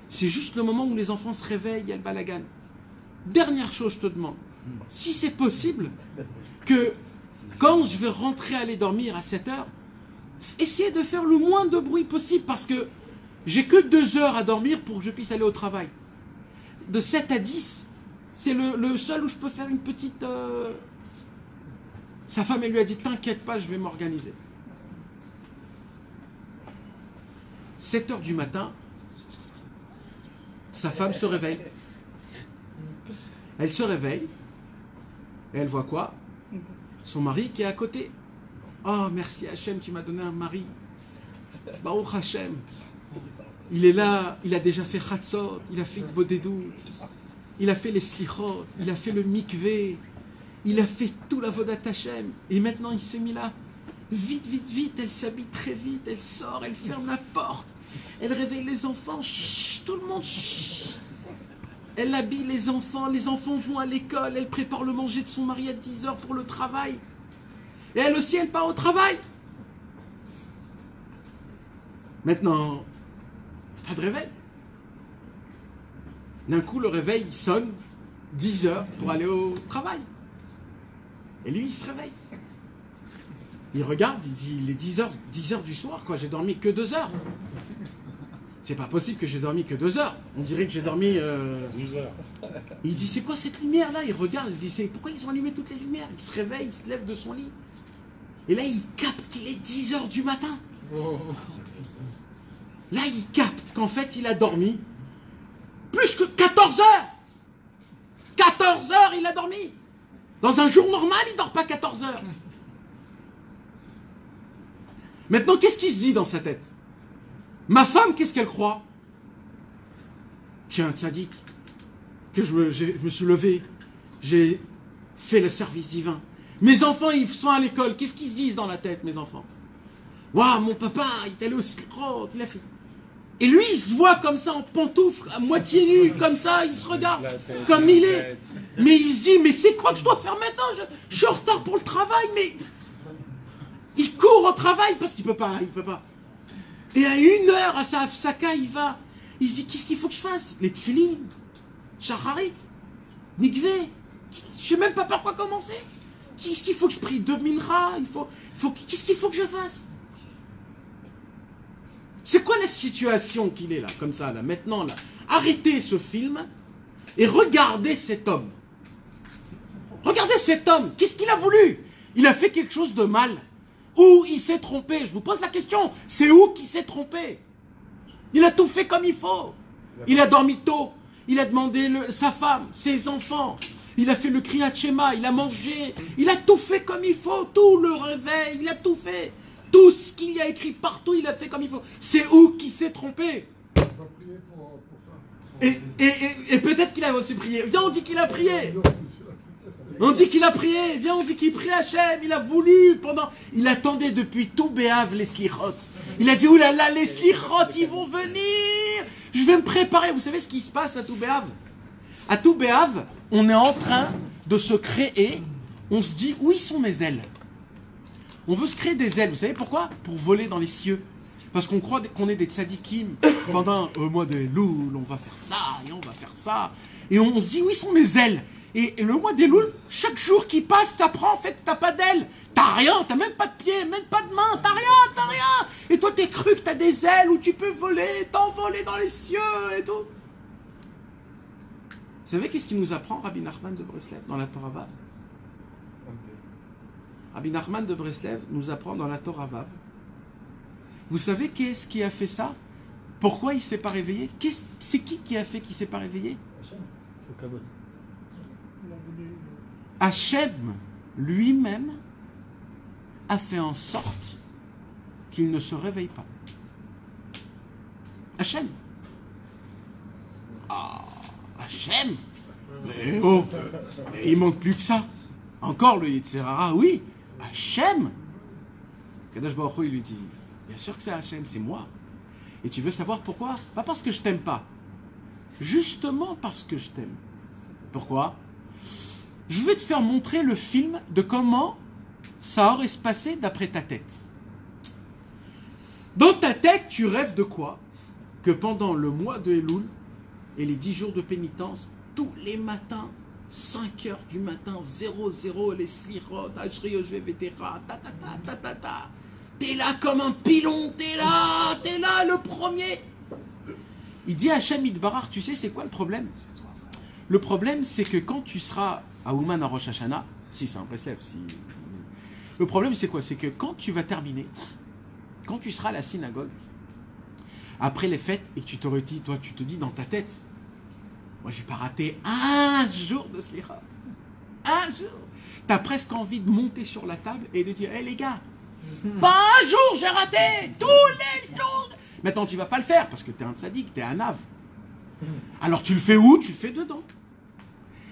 C'est juste le moment où les enfants se réveillent, il y a le balagan. Dernière chose, je te demande, si c'est possible que quand je vais rentrer aller dormir à 7 heures, essayez de faire le moins de bruit possible parce que j'ai que 2 heures à dormir pour que je puisse aller au travail. De 7 à 10, c'est le seul où je peux faire une petite... Sa femme, elle lui a dit, t'inquiète pas, je vais m'organiser. 7 heures du matin, sa femme se réveille. Elle se réveille. Et elle voit quoi? Son mari qui est à côté. Oh, merci Hachem, tu m'as donné un mari. Baruch Hachem. Il est là, il a déjà fait Chatzot, il a fait Bodedou, il a fait les Slichot, il a fait le Mikvé, il a fait tout la Vodat Hachem. Et maintenant, il s'est mis là. Vite, vite, vite, elle s'habille très vite, elle sort, elle ferme la porte, elle réveille les enfants, chut, tout le monde, chut. Elle habille les enfants vont à l'école, elle prépare le manger de son mari à 10 heures pour le travail. Et elle aussi, elle part au travail. Maintenant, pas de réveil. D'un coup, le réveil il sonne, 10 heures pour aller au travail. Et lui, il se réveille. Il regarde, il dit, il est 10 heures du soir, quoi, j'ai dormi que 2 heures. C'est pas possible que j'ai dormi que 2 heures. On dirait que j'ai dormi... 12 heures. Il dit, c'est quoi cette lumière-là? Il regarde, il dit, pourquoi ils ont allumé toutes les lumières? Il se réveille, il se lève de son lit. Et là, il capte qu'il est 10 heures du matin. Là, il capte qu'en fait, il a dormi plus que 14 heures. 14 heures, il a dormi. Dans un jour normal, il ne dort pas 14 heures. Maintenant, qu'est-ce qu'il se dit dans sa tête? Ma femme, qu'est-ce qu'elle croit? Tiens, tzaddik, que je me suis levé, j'ai fait le service divin. Mes enfants, ils sont à l'école. Qu'est-ce qu'ils se disent dans la tête, mes enfants? Waouh, mon papa, il est allé au slichot, il a fait... Et lui, il se voit comme ça, en pantoufle, à moitié nu, comme ça, il se regarde, comme il est. Mais il se dit, mais c'est quoi que je dois faire maintenant? Je suis en retard pour le travail, mais... Il court au travail parce qu'il peut pas, Et à 1 heure, à sa hafsaka, il va. Il se dit, qu'est-ce qu'il faut que je fasse? Les tefilin, shacharit, mikvé. Je sais même pas par quoi commencer. Qu'est-ce qu'il faut que je prie? 2 mincha, qu'est-ce qu'il faut que je fasse? C'est quoi la situation qu'il est là, comme ça, là, maintenant, là? Arrêtez ce film et regardez cet homme. Regardez cet homme, qu'est-ce qu'il a voulu? Il a fait quelque chose de mal. Où il s'est trompé? Je vous pose la question. C'est où qu'il s'est trompé? Il a tout fait comme il faut. Il a dormi tôt. Il a demandé sa femme, ses enfants. Il a fait le Kriyat Shema. Il a mangé. Il a tout fait comme il faut. Tout le réveil. Il a tout fait. Tout ce qu'il y a écrit partout, il a fait comme il faut. C'est où qu'il s'est trompé? On va prier pour ça. Et peut-être qu'il a aussi prié. Viens, on dit qu'il a prié. On dit qu'il a prié. Viens, on dit qu'il prie Hachem. Il a voulu pendant... Il attendait depuis tout Béhav les slichot. Il a dit, oulala, les slichot, ils vont venir. Je vais me préparer. Vous savez ce qui se passe à tout Béhav? À tout Béhav, on est en train de se créer. On se dit, où sont mes ailes? On veut se créer des ailes. Vous savez pourquoi? Pour voler dans les cieux. Parce qu'on croit qu'on est des tzadikim. Pendant le mois de Elul, on va faire ça et on va faire ça. Et on se dit, où sont mes ailes? Et le mois d'Elul, chaque jour qui passe, tu apprends en fait que tu n'as pas d'ailes. T'as rien, t'as même pas de pieds, même pas de main, t'as rien. Et toi, t'es cru que t'as des ailes où tu peux voler, t'envoler dans les cieux et tout. Vous savez qu'est-ce qu'il nous apprend Rabbi Nachman de Breslev dans la Torah Vav? Rabbi Nachman de Breslev nous apprend dans la Torah Vav. Vous savez qu'est-ce qui a fait ça? Pourquoi il ne s'est pas réveillé? C'est qui a fait qu'il ne s'est pas réveillé? Hachem lui-même a fait en sorte qu'il ne se réveille pas. Hachem. Ah, Hachem. Mais oh, mais il manque plus que ça. Encore le Yetzirara, oui. Hachem. Kadosh Baruch Hu, il lui dit, bien sûr que c'est Hachem, c'est moi. Et tu veux savoir pourquoi? Pas parce que je t'aime pas. Justement parce que je t'aime. Pourquoi? Je vais te faire montrer le film de comment ça aurait se passé d'après ta tête. Dans ta tête, tu rêves de quoi? Que pendant le mois de Elul et les 10 jours de pénitence, tous les matins, 5 heures du matin, 00, les slirot, Ashri, Yoshve, Vetera, ta. T'es là comme un pilon, t'es là, le premier. Il dit à Hachem Idbarar, tu sais c'est quoi le problème? Le problème c'est que quand tu seras à Ouman à Rosh Hashanah, si c'est un Breslev, si... Le problème c'est quoi? C'est que quand tu vas terminer, quand tu seras à la synagogue, après les fêtes, et que tu t'aurais dit, toi tu te dis dans ta tête, moi j'ai pas raté un jour de Slichot. Un jour. T'as presque envie de monter sur la table et de dire, hé les gars, pas un jour j'ai raté, tous les jours. Maintenant tu vas pas le faire parce que t'es un tzaddik, t'es un ave. Alors tu le fais où? Tu le fais dedans.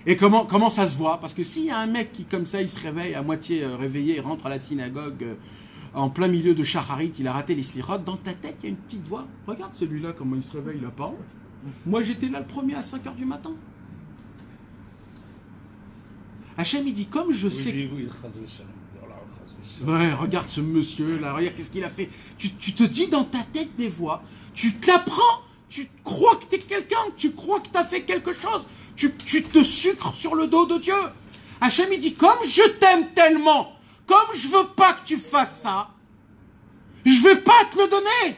Et comment ça se voit? Parce que s'il y a un mec qui comme ça, il se réveille à moitié réveillé, il rentre à la synagogue en plein milieu de Shacharit, il a raté les slichot, dans ta tête il y a une petite voix. Regarde celui-là comment il se réveille, il a pas honte. Moi j'étais là le premier à 5 h du matin. Hachem il dit comme je sais. Ouais, regarde ce monsieur là, regarde qu'est-ce qu'il a fait. Tu te dis dans ta tête des voix, tu te l'apprends, tu crois que tu es quelqu'un, tu crois que tu as fait quelque chose, tu te sucres sur le dos de Dieu. Hachem il dit comme je t'aime tellement, comme je veux pas que tu fasses ça, je vais pas te le donner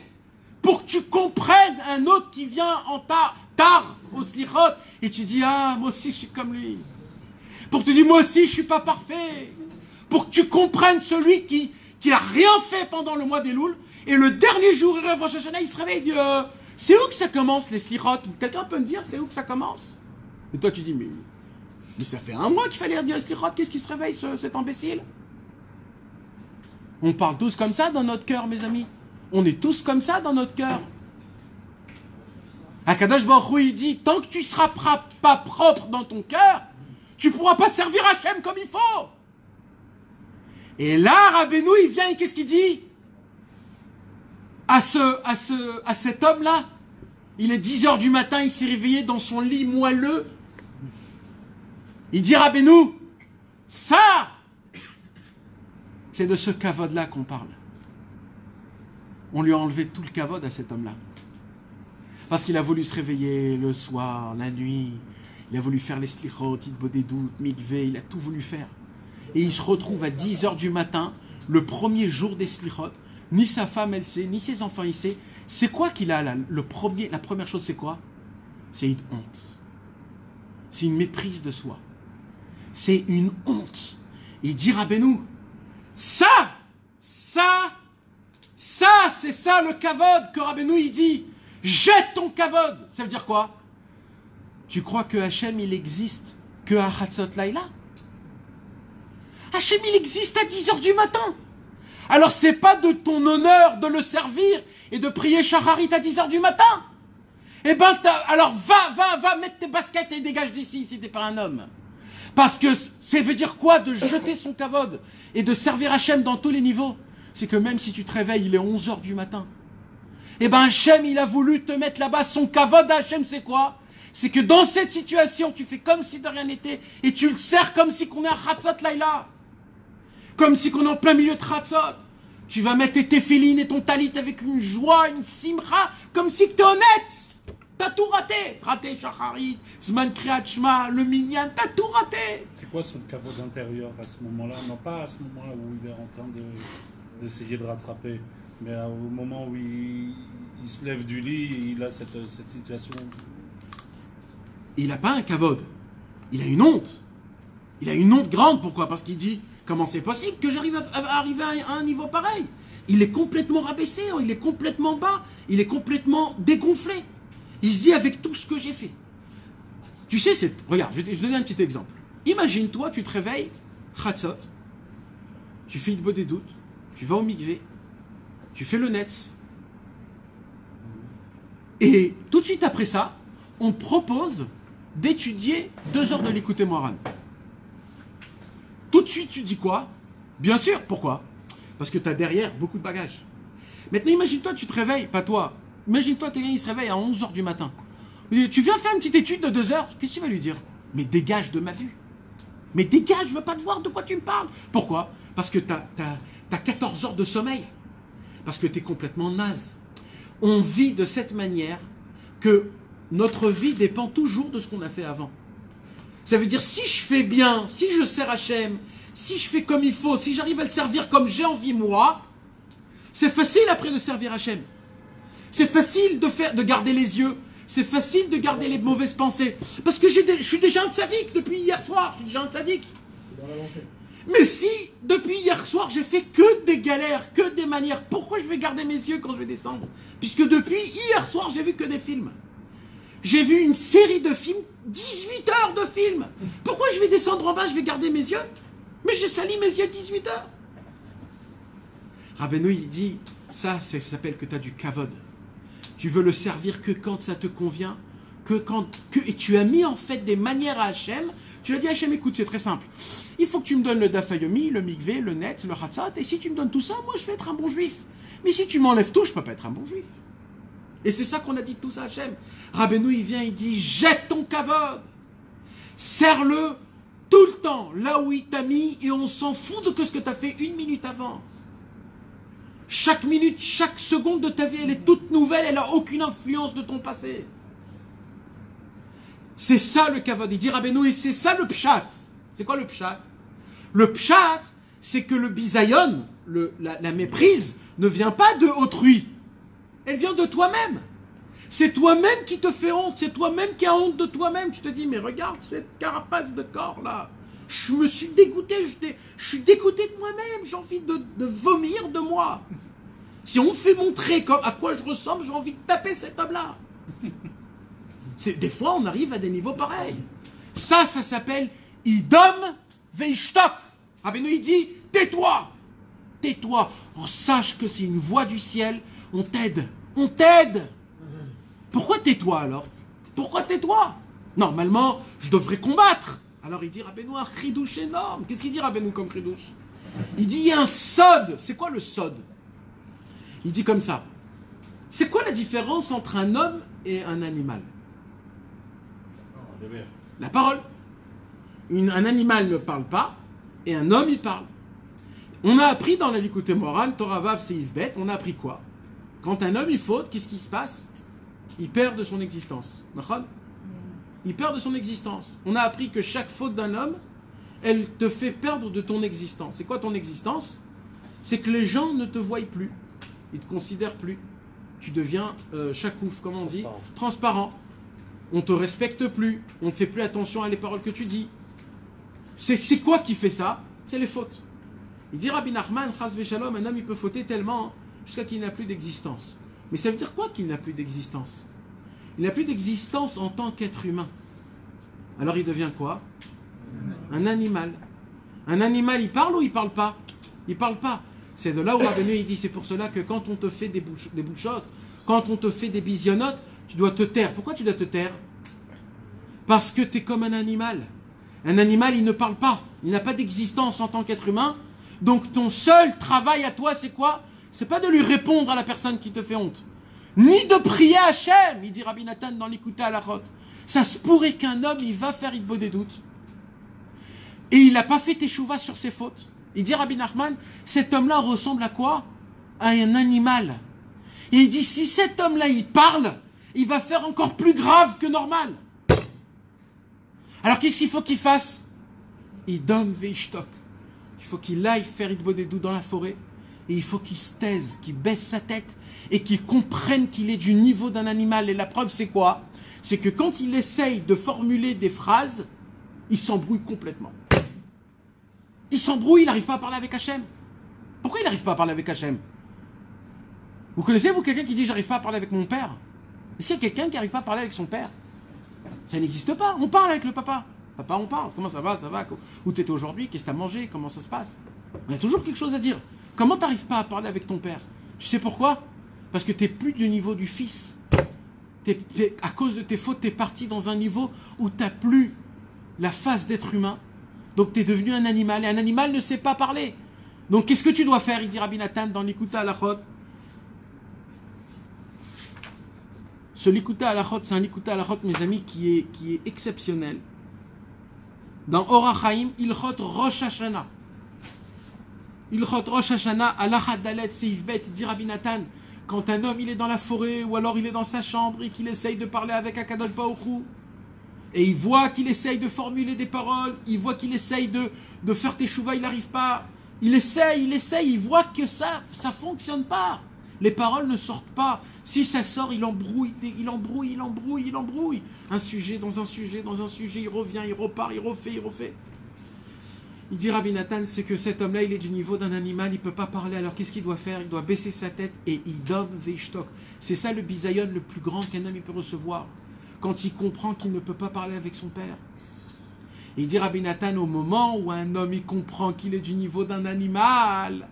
pour que tu comprennes un autre qui vient en tard au slichot et tu dis ah moi aussi je suis comme lui. Pour que tu dis moi aussi je suis pas parfait. Pour que tu comprennes celui qui a rien fait pendant le mois d'Elul, et le dernier jour, Rosh Hashanah, il se réveille et dit c'est où que ça commence les slichot? Quelqu'un peut me dire c'est où que ça commence? Et toi tu dis mais ça fait un mois qu'il fallait dire les slichot, qu'est-ce qui se réveille cet imbécile? On parle tous comme ça dans notre cœur, mes amis. On est tous comme ça dans notre cœur. Akadosh Baruch Hu, il dit tant que tu seras pas propre dans ton cœur, tu pourras pas servir Hachem comme il faut. Et là, Rabbeinu, il vient et qu'est-ce qu'il dit à cet homme-là? Il est 10 h du matin, il s'est réveillé dans son lit moelleux. Il dit Rabbeinu, ça, c'est de ce kavod-là qu'on parle. On lui a enlevé tout le kavod à cet homme-là. Parce qu'il a voulu se réveiller le soir, la nuit. Il a voulu faire les slichot, itbodedut, mikvé, il a tout voulu faire. Et il se retrouve à 10 h du matin, le premier jour des slichot. Ni sa femme, elle sait, ni ses enfants, il sait. C'est quoi qu'il a là? La première chose, c'est quoi? C'est une honte. C'est une méprise de soi. C'est une honte. Il dit Rabbeinu, ça, c'est ça le kavod que Rabbeinu il dit. Jette ton kavod. Ça veut dire quoi? Tu crois que Hachem il existe que à Chatzot Laïla? Hachem il existe à 10h du matin. Alors c'est pas de ton honneur de le servir et de prier Shacharit à 10h du matin. Eh ben alors va mettre tes baskets et dégage d'ici si t'es pas un homme. Parce que ça veut dire quoi de jeter son kavod et de servir Hachem dans tous les niveaux? C'est que même si tu te réveilles, il est 11h du matin. Eh ben Hachem, il a voulu te mettre là-bas. Son kavod à Hachem, c'est quoi? C'est que dans cette situation, tu fais comme si de rien n'était et tu le sers comme si qu'on est à Chatzot Laïla. Comme si qu'on est en plein milieu de Chatzot. Tu vas mettre tes téphilines et ton talit avec une joie, une simcha, comme si tu es honnête. T'as tout raté. Raté Shacharit, Zman Kriyat Shema, le Minyan, t'as tout raté. C'est quoi son kavod intérieur à ce moment-là? Non, pas à ce moment-là où il est en train d'essayer de rattraper, mais au moment où il se lève du lit, il a cette situation. Il n'a pas un kavod. Il a une honte. Il a une honte grande. Pourquoi? Parce qu'il dit, comment c'est possible que j'arrive à arriver à un niveau pareil? Il est complètement rabaissé, il est complètement bas, il est complètement dégonflé. Il se dit avec tout ce que j'ai fait. Tu sais, regarde, je vais te donner un petit exemple. Imagine-toi, tu te réveilles, Chatzot, tu fais une des doutes, tu vas au mikvé, tu fais le netz. Et tout de suite après ça, on te propose d'étudier 2 heures de l'écouter Moharan. Tout de suite, tu dis quoi? Bien sûr, pourquoi? Parce que tu as derrière beaucoup de bagages. Maintenant, imagine-toi, tu te réveilles, pas toi. Imagine-toi, quelqu'un il se réveille à 11h du matin. Tu viens faire une petite étude de 2 heures, qu'est-ce que tu vas lui dire? Mais dégage de ma vue. Mais dégage, je veux pas te voir de quoi tu me parles. Pourquoi? Parce que tu as 14 heures de sommeil. Parce que tu es complètement naze. On vit de cette manière que notre vie dépend toujours de ce qu'on a fait avant. Ça veut dire, si je fais bien, si je sers Hachem, si je fais comme il faut, si j'arrive à le servir comme j'ai envie moi, c'est facile après de servir Hachem. C'est facile de garder les yeux. C'est facile de garder les mauvaises pensées. Parce que je suis déjà un tzaddik depuis hier soir. Je suis déjà un tzaddik. Mais si, depuis hier soir, j'ai fait que des galères, que des manières, pourquoi je vais garder mes yeux quand je vais descendre? Puisque depuis hier soir, j'ai vu que des films. J'ai vu une série de films, 18 heures de films. Pourquoi je vais descendre en bas, je vais garder mes yeux? Mais j'ai sali mes yeux 18 heures. Rabbeinu, il dit, ça s'appelle que tu as du kavod. Tu veux le servir que quand ça te convient, et tu as mis en fait des manières à Hachem. Tu lui as dit, Hachem, écoute, c'est très simple. Il faut que tu me donnes le daf yomi, le mikvé, le netz, le chatzot, et si tu me donnes tout ça, moi je vais être un bon juif. Mais si tu m'enlèves tout, je ne peux pas être un bon juif. Et c'est ça qu'on a dit de tout ça à Hachem. Rabbeinu, il vient, il dit, jette ton kavod. Serre-le tout le temps, là où il t'a mis, et on s'en fout de ce que tu as fait 1 minute avant. Chaque minute, chaque seconde de ta vie, elle est toute nouvelle, elle n'a aucune influence de ton passé. C'est ça le kavod. Il dit Rabbeinu, et c'est ça le pshat. C'est quoi le pshat? Le pshat, c'est que le bisayon, la méprise, ne vient pas de autrui. Elle vient de toi-même. C'est toi-même qui te fait honte. C'est toi-même qui as honte de toi-même. Tu te dis, mais regarde cette carapace de corps là. Je me suis dégoûté. Je suis dégoûté de moi-même. J'ai envie de vomir de moi. Si on me fait montrer à quoi je ressemble, j'ai envie de taper cet homme-là. Des fois, on arrive à des niveaux pareils. Ça s'appelle Idom Veishtok. Rabbeinu, il dit, tais-toi. Tais-toi. Oh, sache que c'est une voix du ciel. On t'aide. On t'aide. Pourquoi tais-toi alors? Pourquoi tais-toi? Normalement, je devrais combattre. Alors il dit Rabbeinu un chidouche énorme. Qu'est-ce qu'il dit Rabbeinu comme chidouche? Il dit il y a un sod. C'est quoi le sod? Il dit comme ça. C'est quoi la différence entre un homme et un animal? La parole. Un animal ne parle pas et un homme il parle. On a appris dans la Likutei Moharan, Torah Vav Seif Bet, on a appris quoi? Quand un homme il faute, qu'est-ce qui se passe? Il perd de son existence. Il perd de son existence. On a appris que chaque faute d'un homme, elle te fait perdre de ton existence. C'est quoi ton existence? C'est que les gens ne te voient plus. Ils ne te considèrent plus. Tu deviens chakouf, comment on dit? Transparent. On ne te respecte plus. On ne fait plus attention à les paroles que tu dis. C'est quoi qui fait ça? C'est les fautes. Il dit Rabbi Nachman, Chas Veshalom, un homme il peut fauter tellement jusqu'à qu'il n'a plus d'existence. Mais ça veut dire quoi qu'il n'a plus d'existence? Il n'a plus d'existence en tant qu'être humain. Alors il devient quoi? Un animal. Un animal, il parle ou il parle pas? Il parle pas. C'est de là où Rabbeinu il dit, c'est pour cela que quand on te fait des bouchottes, quand on te fait des bisionnottes, tu dois te taire. Pourquoi tu dois te taire? Parce que tu es comme un animal. Un animal, il ne parle pas. Il n'a pas d'existence en tant qu'être humain. Donc ton seul travail à toi, c'est quoi? C'est pas de lui répondre à la personne qui te fait honte. Ni de prier à Hachem, il dit Rabbi Nathan dans l'Ikuta Halachot. Ça se pourrait qu'un homme, il va faire Hitbo des doutes. Et il n'a pas fait teshuva sur ses fautes. Il dit Rabbi Nachman, cet homme-là ressemble à quoi? À un animal. Et il dit, si cet homme-là, il parle, il va faire encore plus grave que normal. Alors qu'est-ce qu'il faut qu'il fasse? Idom veishtok. Il faut qu'il aille faire Hitbo des doutes dans la forêt. Et il faut qu'il se taise, qu'il baisse sa tête et qu'il comprenne qu'il est du niveau d'un animal. Et la preuve, c'est quoi? C'est que quand il essaye de formuler des phrases, il s'embrouille complètement. Il s'embrouille, il n'arrive pas à parler avec Hachem. Pourquoi il n'arrive pas à parler avec Hachem? Vous connaissez, vous, quelqu'un qui dit « j'arrive pas à parler avec mon père » Est-ce qu'il y a quelqu'un qui n'arrive pas à parler avec son père? Ça n'existe pas. On parle avec le papa. Papa, on parle. Comment ça va? Ça va? Où t'étais aujourd'hui? Qu'est-ce que t'as mangé? Comment ça se passe? On a toujours quelque chose à dire. Comment t'arrives pas à parler avec ton père? Tu sais pourquoi? Parce que t'es plus du niveau du fils. À cause de tes fautes, t'es parti dans un niveau où t'as plus la face d'être humain. Donc t'es devenu un animal. Et un animal ne sait pas parler. Donc qu'est-ce que tu dois faire? Il dit Rabbi Nathan dans l'Ikuta Halachot. Ce l'Ikuta Halachot, c'est un l'Ikuta Halachot, mes amis, qui est exceptionnel. Dans Orach Chaim, Ilchot Rosh Hashanah. Ilchot Rosh Hashanah, Halachat Dalet Seif Bet, dit Rabbi Nathan, quand un homme il est dans la forêt ou alors il est dans sa chambre et qu'il essaye de parler avec Akadosh Baruch Hu, et il voit qu'il essaye de formuler des paroles, il voit qu'il essaye de faire teshuva, il n'arrive pas, il essaye, il voit que ça fonctionne pas. Les paroles ne sortent pas. Si ça sort, il embrouille. Un sujet dans un sujet, il revient, il repart, il refait. Il dit Rabbi Nathan, c'est que cet homme-là, il est du niveau d'un animal, il ne peut pas parler. Alors qu'est-ce qu'il doit faire? Il doit baisser sa tête et idom veishtok. C'est ça le bisayon le plus grand qu'un homme il peut recevoir. Quand il comprend qu'il ne peut pas parler avec son père. Il dit Rabbi Nathan, au moment où un homme il comprend qu'il est du niveau d'un animal.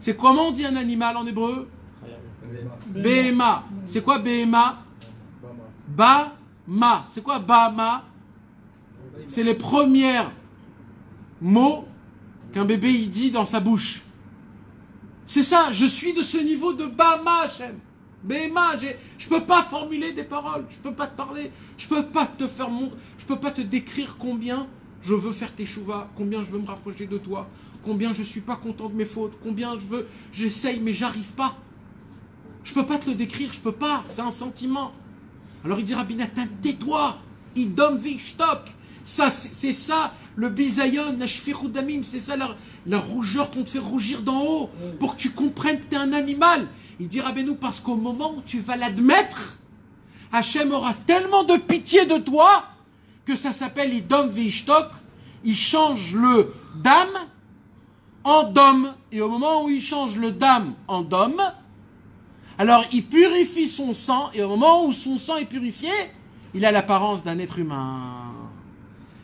C'est comment on dit un animal en hébreu? Behema. C'est quoi Behema? Ba-ma. C'est quoi Ba-ma? C'est les premières mots qu'un bébé il dit dans sa bouche. C'est ça, je suis de ce niveau de Ba-ma, Hachem. Behema, je peux pas formuler des paroles, je peux pas te parler, je peux pas te faire je peux pas te décrire combien je veux faire teshuva, combien je veux me rapprocher de toi, combien je suis pas content de mes fautes, combien j'essaye mais j'arrive pas. Je peux pas te le décrire, je peux pas, c'est un sentiment. Alors il dit Rabbi Nathan, tais-toi, idom vishtok. Ça, c'est ça, le bisayon, la shfichut damim, c'est ça la rougeur qu'on te fait rougir d'en haut, pour que tu comprennes que tu es un animal. Il dit Rabbeinu, parce qu'au moment où tu vas l'admettre, Hachem aura tellement de pitié de toi, que ça s'appelle idom vishtok, il change le dam en dom. Et au moment où il change le dam en dom, alors il purifie son sang, et au moment où son sang est purifié, il a l'apparence d'un être humain.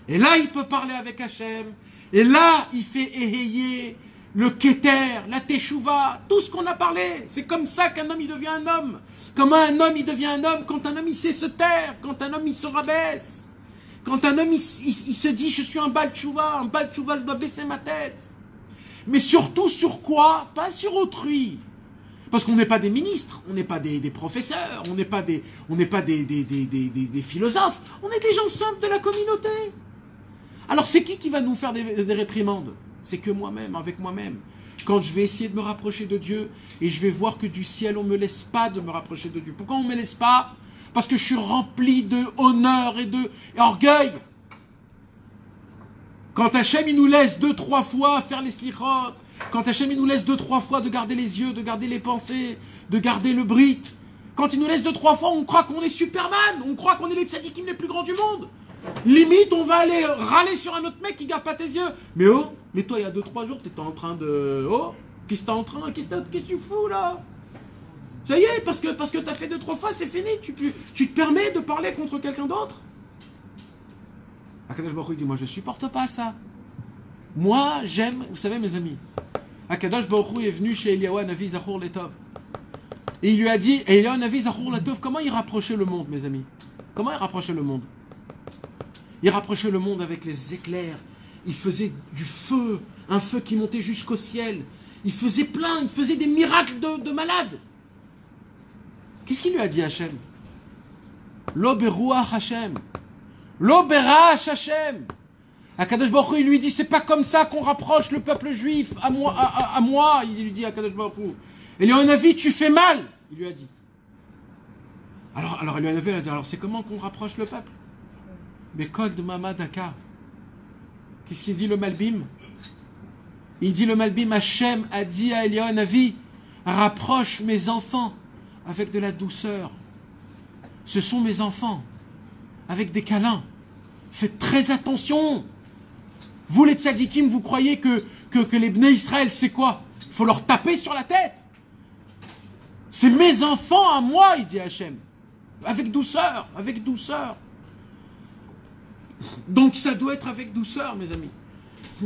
Et là, il peut parler avec Hachem. Et là, il fait éhayer le keter, la teshuva, tout ce qu'on a parlé. C'est comme ça qu'un homme, il devient un homme. Comment un homme, il devient un homme? Quand un homme, il sait se taire. Quand un homme, il se rabaisse. Quand un homme, il se dit, je suis un bal teshuva, je dois baisser ma tête. Mais surtout, sur quoi? Pas sur autrui. Parce qu'on n'est pas des ministres, on n'est pas des professeurs, on n'est pas des philosophes. On est des gens simples de la communauté. Alors c'est qui va nous faire des réprimandes? C'est que moi-même, avec moi-même. Quand je vais essayer de me rapprocher de Dieu, et je vais voir que du ciel, on ne me laisse pas de me rapprocher de Dieu. Pourquoi on ne me laisse pas? Parce que je suis rempli de honneur et d'orgueil. Quand Hachem, il nous laisse 2-3 fois faire les slichot, quand Hachem, il nous laisse 2-3 fois de garder les yeux, de garder les pensées, de garder le brit, quand il nous laisse 2-3 fois, on croit qu'on est Superman, on croit qu'on est les tzadikim les plus grands du monde. Limite, on va aller râler sur un autre mec qui garde pas tes yeux. Mais toi, il y a 2-3 jours, tu étais en train de... Qu'est-ce que tu fous là? Ça y est, parce que tu as fait 2-3 fois, c'est fini. Tu te permets de parler contre quelqu'un d'autre? Akadosh Baruch Hu dit, moi je supporte pas ça. Moi j'aime, vous savez mes amis, Akadosh Baruch Hu est venu chez Eliyahu Hanavi Zachor Letov. Et il lui a dit, et Eliyahu Hanavi Zachor Letov, comment il rapprochait le monde mes amis? Comment il rapprochait le monde? Il rapprochait le monde avec les éclairs. Il faisait du feu, un feu qui montait jusqu'au ciel. Il faisait il faisait des miracles de malade. Qu'est-ce qu'il lui a dit Hachem? Lo beruach Hachem. Lo berach Hachem. Akadosh Baruch Hu, il lui dit, c'est pas comme ça qu'on rapproche le peuple juif à moi. Il lui dit à Akadosh Baruch Hu. Eliyahu Hanavi, tu fais mal. Il lui a dit. Alors Eliyahu Hanavi a dit, alors c'est comment qu'on rapproche le peuple? Mais Kol de Mama Daka. Qu'est-ce qu'il dit le Malbim? Il dit le Malbim, Hachem a dit à Eliyahu Hanavi, rapproche mes enfants avec de la douceur. Ce sont mes enfants, avec des câlins. Faites très attention. Vous les tzadikim, vous croyez que les Bnei Israël, c'est quoi? Il faut leur taper sur la tête. C'est mes enfants à moi, il dit Hachem. Avec douceur, avec douceur. Donc ça doit être avec douceur, mes amis.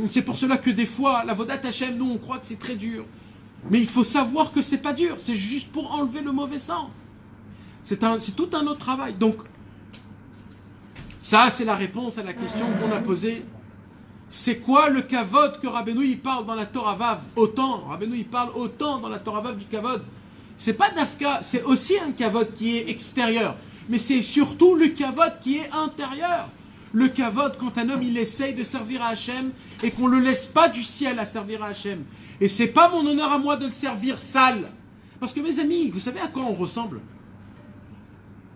C'est pour cela que des fois, la Vodat Hachem, nous on croit que c'est très dur. Mais il faut savoir que c'est pas dur, c'est juste pour enlever le mauvais sang. C'est tout un autre travail. Donc, ça c'est la réponse à la question qu'on a posée. C'est quoi le kavod que Rabbeinu il parle dans la Torah Vav? Autant, Rabbeinu il parle autant dans la Torah Vav du kavod. C'est pas d'Afka, c'est aussi un kavod qui est extérieur. Mais c'est surtout le kavod qui est intérieur. Le kavod, quand un homme il essaye de servir à Hachem et qu'on ne le laisse pas du ciel à servir à Hachem. Et c'est pas mon honneur à moi de le servir sale. Parce que mes amis, vous savez à quoi on ressemble?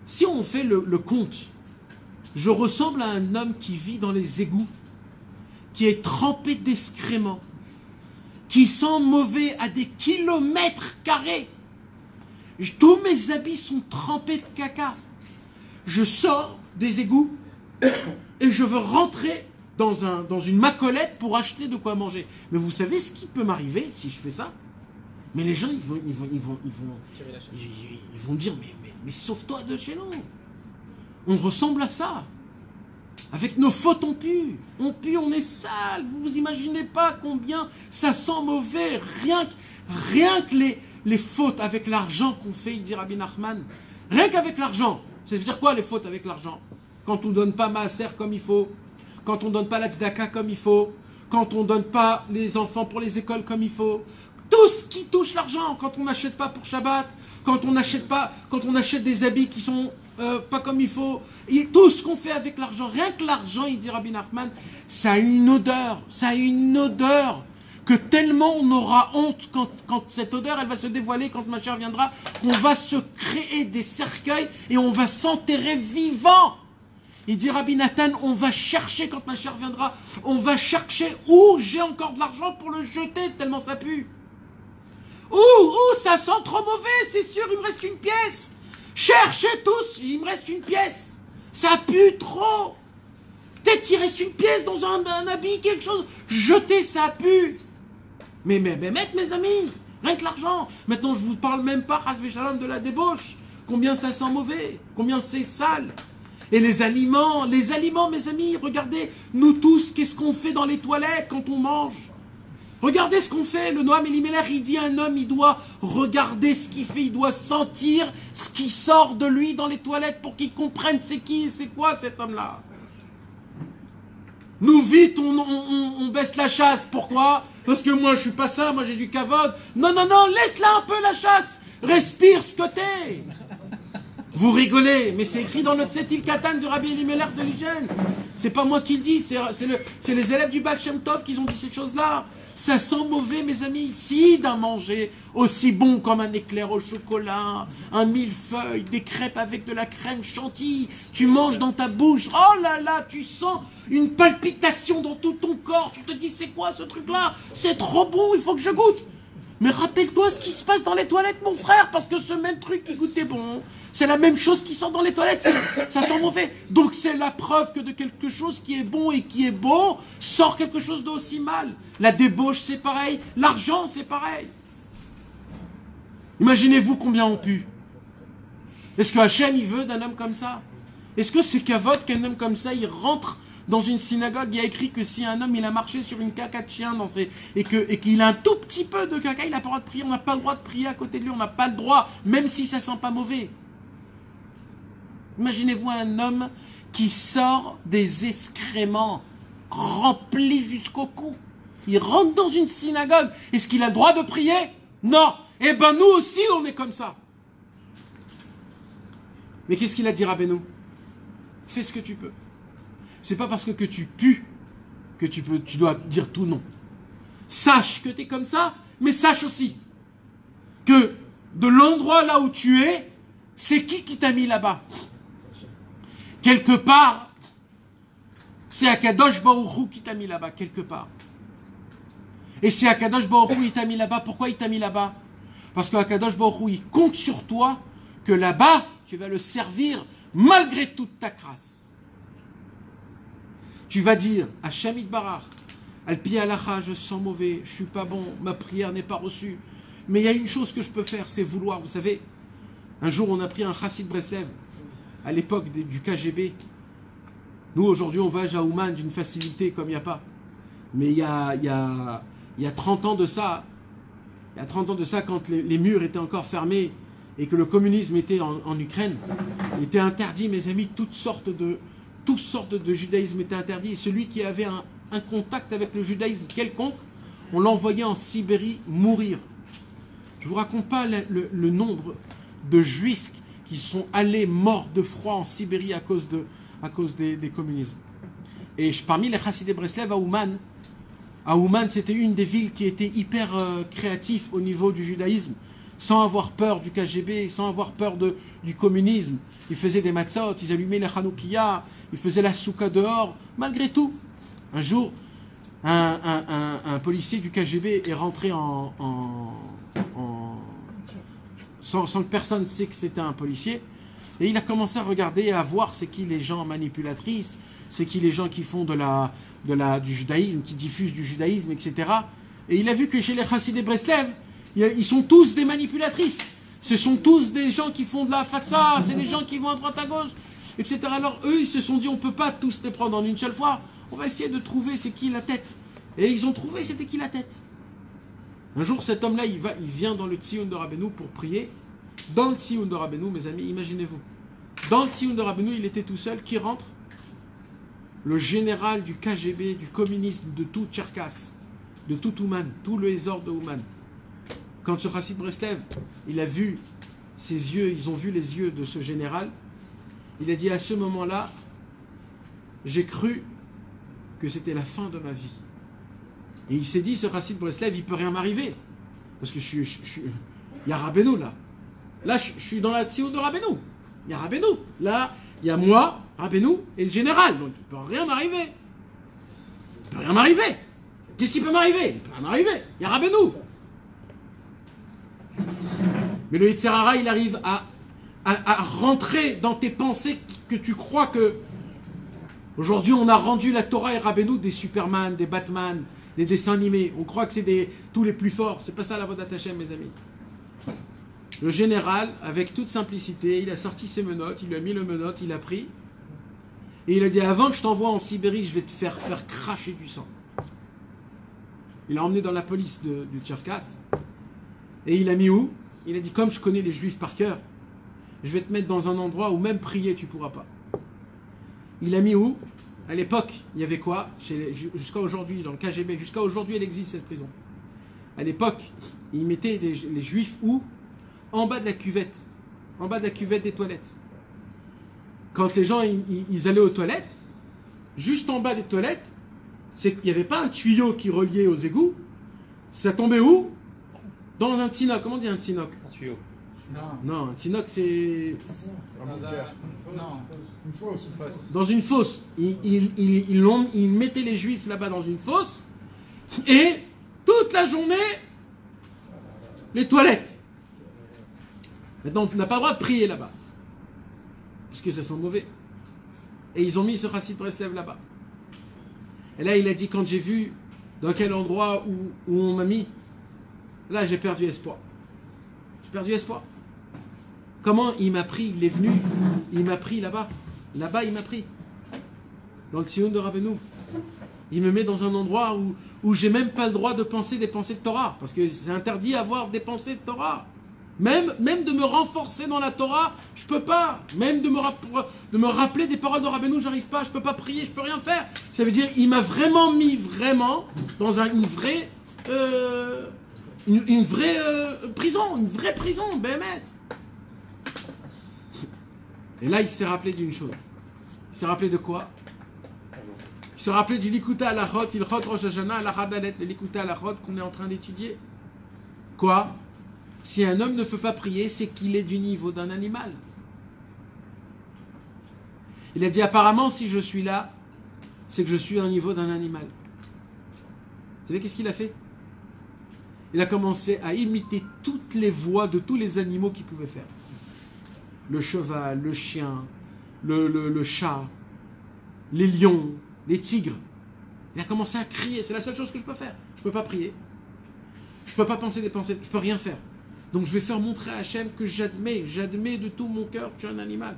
Si on fait le compte, je ressemble à un homme qui vit dans les égouts, qui est trempé d'excréments, qui sent mauvais à des kilomètres carrés. Tous mes habits sont trempés de caca. Je sors des égouts et je veux rentrer dans une macolette pour acheter de quoi manger. Mais vous savez ce qui peut m'arriver si je fais ça? Mais les gens, ils vont dire, mais sauve-toi de chez nous. On ressemble à ça. Avec nos fautes, on pue, on est sale. Vous vous imaginez pas combien ça sent mauvais. Rien que les fautes avec l'argent qu'on fait, il dit Rabbi Nachman. Rien qu'avec l'argent. Ça veut dire quoi les fautes avec l'argent? Quand on ne donne pas maaser comme il faut, quand on ne donne pas la tzedaka comme il faut, quand on ne donne pas les enfants pour les écoles comme il faut, tout ce qui touche l'argent, quand on n'achète pas pour Shabbat, quand on achète des habits qui sont pas comme il faut, et tout ce qu'on fait avec l'argent, rien que l'argent, il dit Rabbi Nachman, ça a une odeur, que tellement on aura honte quand cette odeur, elle va se dévoiler, quand ma chère viendra, qu'on va se créer des cercueils et on va s'enterrer vivant. Il dit Rabbi Nathan, on va chercher, quand ma chère viendra, on va chercher où j'ai encore de l'argent pour le jeter, tellement ça pue. Ouh, ça sent trop mauvais, c'est sûr, il me reste une pièce. Cherchez tous, il me reste une pièce. Ça pue trop. Peut-être il reste une pièce dans un habit, quelque chose. Jetez, ça pue. Mais mes amis, rien que l'argent. Maintenant, je vous parle même pas, Chasvé Shalom, de la débauche. Combien ça sent mauvais, combien c'est sale. Et les aliments, mes amis, regardez, nous tous, qu'est-ce qu'on fait dans les toilettes quand on mange? Regardez ce qu'on fait. Le Noam Elimelech, il dit un homme, il doit regarder ce qu'il fait, il doit sentir ce qui sort de lui dans les toilettes pour qu'il comprenne c'est qui, c'est quoi cet homme-là. Nous vite, on baisse la chasse. Pourquoi? Parce que moi je suis pas ça, moi j'ai du kavod. Non, laisse-la un peu la chasse. Respire ce côté. Vous rigolez, mais c'est écrit dans le Tsetil Katan du Rabbi Elimelech de l'Hygiène. C'est pas moi qui le dis, c'est les élèves du Baal Shem Tov qui ont dit ces choses-là. Ça sent mauvais, mes amis. Si d'un manger aussi bon comme un éclair au chocolat, un millefeuille, des crêpes avec de la crème chantilly, tu manges dans ta bouche, oh là là, tu sens une palpitation dans tout ton corps. Tu te dis, c'est quoi ce truc-là? C'est trop bon, il faut que je goûte. Mais rappelle-toi ce qui se passe dans les toilettes, mon frère, parce que ce même truc qui goûtait bon, c'est la même chose qui sort dans les toilettes, ça sent mauvais. Donc c'est la preuve que de quelque chose qui est bon et qui est beau, sort quelque chose d'aussi mal. La débauche, c'est pareil. L'argent, c'est pareil. Imaginez-vous combien on pue. Est-ce que Hachem, il veut d'un homme comme ça? Est-ce que c'est kavod qu'un homme comme ça, il rentre dans une synagogue, il y a écrit que si un homme il a marché sur une caca de chien et qu'il a un tout petit peu de caca, il n'a pas le droit de prier, on n'a pas le droit de prier à côté de lui, on n'a pas le droit, même si ça sent pas mauvais. Imaginez-vous un homme qui sort des excréments remplis jusqu'au cou. Il rentre dans une synagogue. Est-ce qu'il a le droit de prier? Non. Eh ben nous aussi on est comme ça. Mais qu'est-ce qu'il a dit Rabbeinu? Fais ce que tu peux. C'est pas parce que tu pues que tu dois dire tout non. Sache que tu es comme ça, mais sache aussi que de l'endroit là où tu es, c'est qui t'a mis là-bas? Quelque part, c'est Akadosh Baruch Hu qui t'a mis là-bas, quelque part. Et c'est Akadosh Baruch Hu, il t'a mis là-bas. Pourquoi il t'a mis là-bas? Parce que Akadosh Baruch Hu, il compte sur toi que là-bas, tu vas le servir malgré toute ta crasse. Tu vas dire à Shamit Barar, Al-Pi Alacha, je sens mauvais, je suis pas bon, ma prière n'est pas reçue. Mais il y a une chose que je peux faire, c'est vouloir. Vous savez, un jour on a pris un Chassid Breslev, à l'époque du KGB. Nous aujourd'hui on va à Jaouman d'une facilité comme il n'y a pas. Mais il y a 30 ans de ça, quand les murs étaient encore fermés et que le communisme était en Ukraine, il était interdit, mes amis, toutes sortes de judaïsme étaient interdits. Et celui qui avait un contact avec le judaïsme quelconque, on l'envoyait en Sibérie mourir. Je ne vous raconte pas le nombre de juifs qui sont allés morts de froid en Sibérie à cause des communismes. Et parmi les Chassidé Breslev, à Ouman, c'était une des villes qui était hyper créative au niveau du judaïsme, sans avoir peur du KGB, sans avoir peur du communisme. Ils faisaient des matzot, ils allumaient les Hanoukia, ils faisaient la souka dehors, malgré tout. Un jour, un policier du KGB est rentré sans que personne ne sait que c'était un policier, et il a commencé à regarder et à voir c'est qui les gens manipulatrices, c'est qui les gens qui font du judaïsme, qui diffusent du judaïsme, etc. Et il a vu que chez les Chassidé Breslev, ils sont tous des manipulatrices. Ce sont tous des gens qui font de la fatsa, c'est des gens qui vont à droite à gauche, etc. Alors eux, ils se sont dit, on ne peut pas tous les prendre en une seule fois, on va essayer de trouver c'est qui la tête. Et ils ont trouvé c'était qui la tête. Un jour, cet homme-là, il vient dans le Tsioun de Rabbeinu pour prier. Dans le Tsioun de Rabbeinu, mes amis, imaginez-vous. Dans le Tsioun de Rabbeinu, il était tout seul. Qui rentre? Le général du KGB, du communisme, de tout Tcherkass, de tout Ouman, tout le Hezor de Ouman. Quand ce Chassid Breslev, il a vu ses yeux, ils ont vu les yeux de ce général, il a dit à ce moment-là, j'ai cru que c'était la fin de ma vie. Et il s'est dit, ce Chassid Breslev, il peut rien m'arriver. Parce que il y a Rabbeinu là. Là, je suis dans la Tsioun de Rabbeinu. Il y a Rabbeinu. Là, il y a moi, Rabbeinu et le général. Donc, il ne peut rien m'arriver. Il ne peut rien m'arriver. Qu'est-ce qui peut m'arriver? Il ne peut rien m'arriver. Il y a Rabbeinu. Mais le Yetzer Hara, il arrive à rentrer dans tes pensées que tu crois que aujourd'hui on a rendu la Torah et Rabbeinu des Superman, des Batman, des dessins animés. On croit que c'est tous les plus forts. C'est pas ça la Avodat Hashem, mes amis. Le général, avec toute simplicité, il a sorti ses menottes, il lui a mis le menotte, il a pris et il a dit, avant que je t'envoie en Sibérie, je vais te faire cracher du sang. Il l'a emmené dans la police du Tcherkass. Et il a mis où? Il a dit, comme je connais les juifs par cœur, je vais te mettre dans un endroit où même prier tu ne pourras pas. Il a mis où? À l'époque, il y avait quoi? Jusqu'à aujourd'hui, dans le KGB, jusqu'à aujourd'hui, elle existe cette prison. À l'époque, il mettait les juifs où? En bas de la cuvette. En bas de la cuvette des toilettes. Quand les gens ils allaient aux toilettes, juste en bas des toilettes, il n'y avait pas un tuyau qui reliait aux égouts. Ça tombait où? Dans un tsinok. Comment on dit un tsinok? Un tuyau. Non, un tsinok c'est... Une fosse. Dans une fosse. Ils mettaient les juifs là-bas dans une fosse. Et toute la journée, les toilettes. Maintenant, on n'a pas le droit de prier là-bas. Parce que ça sent mauvais. Et ils ont mis ce Chassid Breslev là-bas. Et là, il a dit, quand j'ai vu dans quel endroit où on m'a mis, là, j'ai perdu espoir. J'ai perdu espoir. Comment il m'a pris? Il est venu, il m'a pris là-bas. Là-bas, il m'a pris. Dans le Sion de Rabbeinu. Il me met dans un endroit où j'ai même pas le droit de penser des pensées de Torah. Parce que c'est interdit d'avoir des pensées de Torah. Même de me renforcer dans la Torah, je peux pas. Même de me rappeler des paroles de Rabbeinu, j'arrive pas. Je peux pas prier, je peux rien faire. Ça veut dire, il m'a vraiment mis dans une vraie prison, Béhémet. Et là, il s'est rappelé d'une chose. Il s'est rappelé de quoi? Il s'est rappelé du Likuta Alachot, Ilchot Rosh Hashanah, Alachadalet, le Likuta Alachot qu'on est en train d'étudier. Quoi? Si un homme ne peut pas prier, c'est qu'il est du niveau d'un animal. Il a dit apparemment, si je suis là, c'est que je suis au niveau d'un animal. Vous savez qu'est-ce qu'il a fait? Il a commencé à imiter toutes les voix de tous les animaux qu'il pouvait faire. Le cheval, le chien, le chat, les lions, les tigres. Il a commencé à crier. C'est la seule chose que je peux faire. Je ne peux pas prier. Je ne peux pas penser des pensées. Je ne peux rien faire. Donc je vais faire montrer à Hachem que j'admets de tout mon cœur que tu es un animal.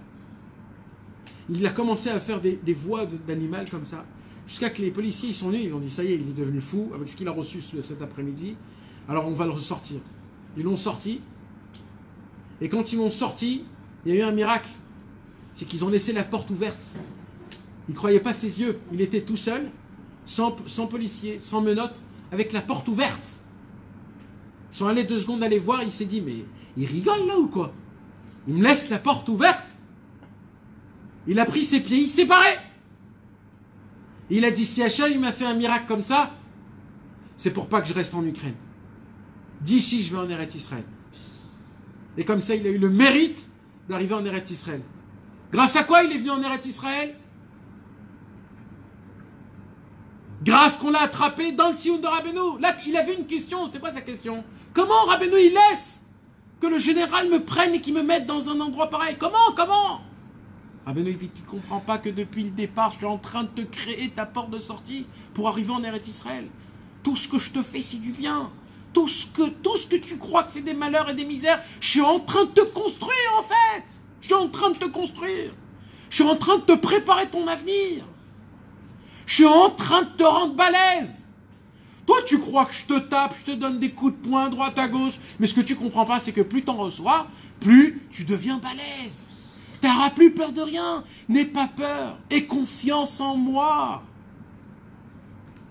Il a commencé à faire des voix d'animal comme ça. Jusqu'à que les policiers ils sont venus, ils ont dit ça y est, il est devenu fou avec ce qu'il a reçu cet après-midi. Alors on va le ressortir. Ils l'ont sorti. Et quand ils l'ont sorti, il y a eu un miracle. C'est qu'ils ont laissé la porte ouverte. Il ne croyait pas ses yeux. Il était tout seul, sans policier, sans menottes, avec la porte ouverte. Ils sont allés 2 secondes aller voir, il s'est dit, mais il rigole là ou quoi? Il me laisse la porte ouverte. Il a pris ses pieds, il s'est barré. Il a dit, si Hachem il m'a fait un miracle comme ça, c'est pour pas que je reste en Ukraine. D'ici, je vais en Eretz Israël. Et comme ça, il a eu le mérite d'arriver en Eretz Israël. Grâce à quoi il est venu en Eretz Israël? Grâce qu'on l'a attrapé dans le Sion de Rabbeinu. Là, il avait une question. C'était quoi sa question? Comment Rabbeinu il laisse que le général me prenne et qu'il me mette dans un endroit pareil? Comment Rabbeinu il dit, tu ne comprends pas que depuis le départ, je suis en train de te créer ta porte de sortie pour arriver en Eretz Israël. Tout ce que je te fais, c'est du bien. Tout ce que tu crois que c'est des malheurs et des misères, je suis en train de te construire en fait. Je suis en train de te construire. Je suis en train de te préparer ton avenir. Je suis en train de te rendre balèze. Toi, tu crois que je te tape, je te donne des coups de poing à droite, à gauche. Mais ce que tu comprends pas, c'est que plus tu en reçois, plus tu deviens balèze. Tu n'auras plus peur de rien. N'aie pas peur. Aie confiance en moi.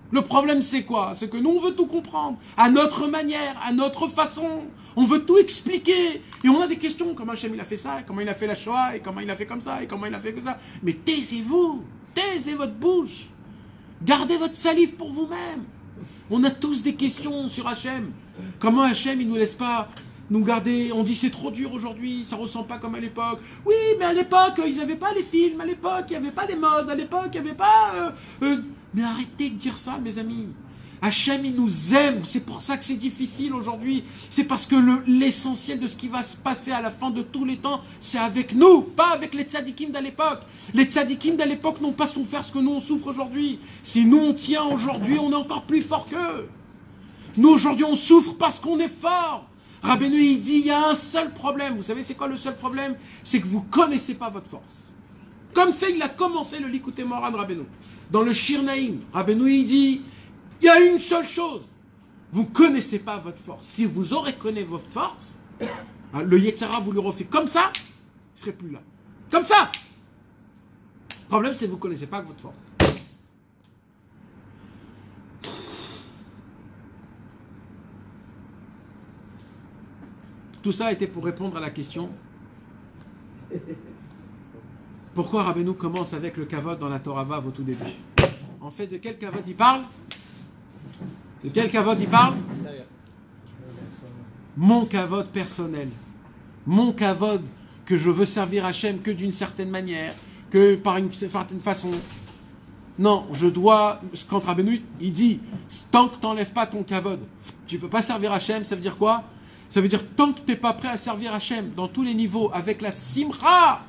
Le problème, c'est quoi? C'est que nous, on veut tout comprendre. À notre manière, à notre façon. On veut tout expliquer. Et on a des questions. Comment Hachem, il a fait ça? Comment il a fait la Shoah? Et comment il a fait comme ça? Et comment il a fait comme ça? Mais taisez-vous. Taisez votre bouche. Gardez votre salive pour vous-même. On a tous des questions sur Hachem. Comment Hachem, il ne nous laisse pas nous garder? On dit c'est trop dur aujourd'hui, ça ne ressent pas comme à l'époque. Oui, mais à l'époque, ils n'avaient pas les films. À l'époque, il n'y avait pas les modes. À l'époque, il n'y avait pas... Mais arrêtez de dire ça, mes amis. Hachem, il nous aime. C'est pour ça que c'est difficile aujourd'hui. C'est parce que l'essentiel de ce qui va se passer à la fin de tous les temps, c'est avec nous, pas avec les tzadikim d'à l'époque. Les tzadikim d'à l'époque n'ont pas souffert ce que nous, on souffre aujourd'hui. Si nous, on tient aujourd'hui, on est encore plus fort qu'eux. Nous, aujourd'hui, on souffre parce qu'on est fort. Rabbeinu, il dit, il y a un seul problème. Vous savez, c'est quoi le seul problème? C'est que vous ne connaissez pas votre force. Comme ça, il a commencé le Likutei Moharan de Rabbeinu. Dans le Shir Naim, Rabbeinu, il dit, il y a une seule chose. Vous ne connaissez pas votre force. Si vous aurez connu votre force, le Yetzer Hara vous le refait comme ça, il ne serait plus là. Comme ça. Le problème, c'est que vous ne connaissez pas votre force. Tout ça a été pour répondre à la question pourquoi Rabbeinu commence avec le kavod dans la Torah Vav au tout début. En fait, de quel kavod il parle? De quel kavod il parle? Mon kavod personnel. Mon kavod que je veux servir Hachem que d'une certaine manière, que par une certaine façon. Non, je dois, quand Rabbeinu, il dit, tant que tu n'enlèves pas ton kavod, tu ne peux pas servir Hachem, ça veut dire quoi? Ça veut dire tant que tu n'es pas prêt à servir Hachem dans tous les niveaux avec la simra,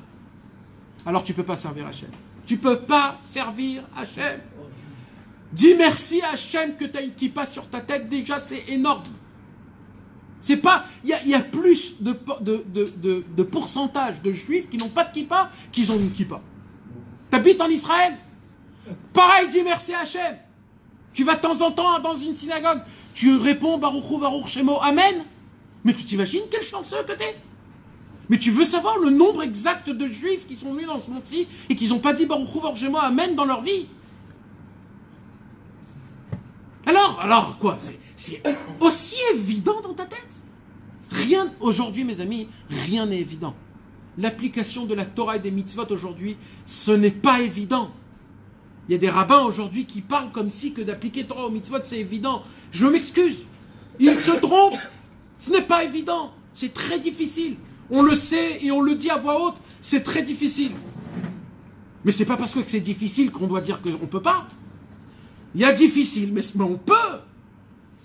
alors tu ne peux pas servir Hachem. Tu ne peux pas servir Hachem. Dis merci à Hachem que tu as une kippa sur ta tête, déjà c'est énorme. C'est pas, il y a plus de pourcentage de juifs qui n'ont pas de kippa qu'ils ont une kippa. Tu habites en Israël? Pareil, dis merci à Hachem. Tu vas de temps en temps dans une synagogue, tu réponds Baruchou, Baruch Shemo, Amen. Mais tu t'imagines quel chanceux que t'es? Mais tu veux savoir le nombre exact de juifs qui sont venus dans ce monde-ci et qui n'ont pas dit Baruchou, Baruch Shemo, Amen dans leur vie? Alors quoi? C'est aussi évident dans ta tête? Rien, aujourd'hui mes amis, rien n'est évident. L'application de la Torah et des mitzvot aujourd'hui, ce n'est pas évident. Il y a des rabbins aujourd'hui qui parlent comme si que d'appliquer Torah aux mitzvot c'est évident. Je m'excuse. Ils se trompent. Ce n'est pas évident. C'est très difficile. On le sait et on le dit à voix haute. C'est très difficile. Mais c'est pas parce que c'est difficile qu'on doit dire qu'on ne peut pas. Il y a difficile, mais on peut.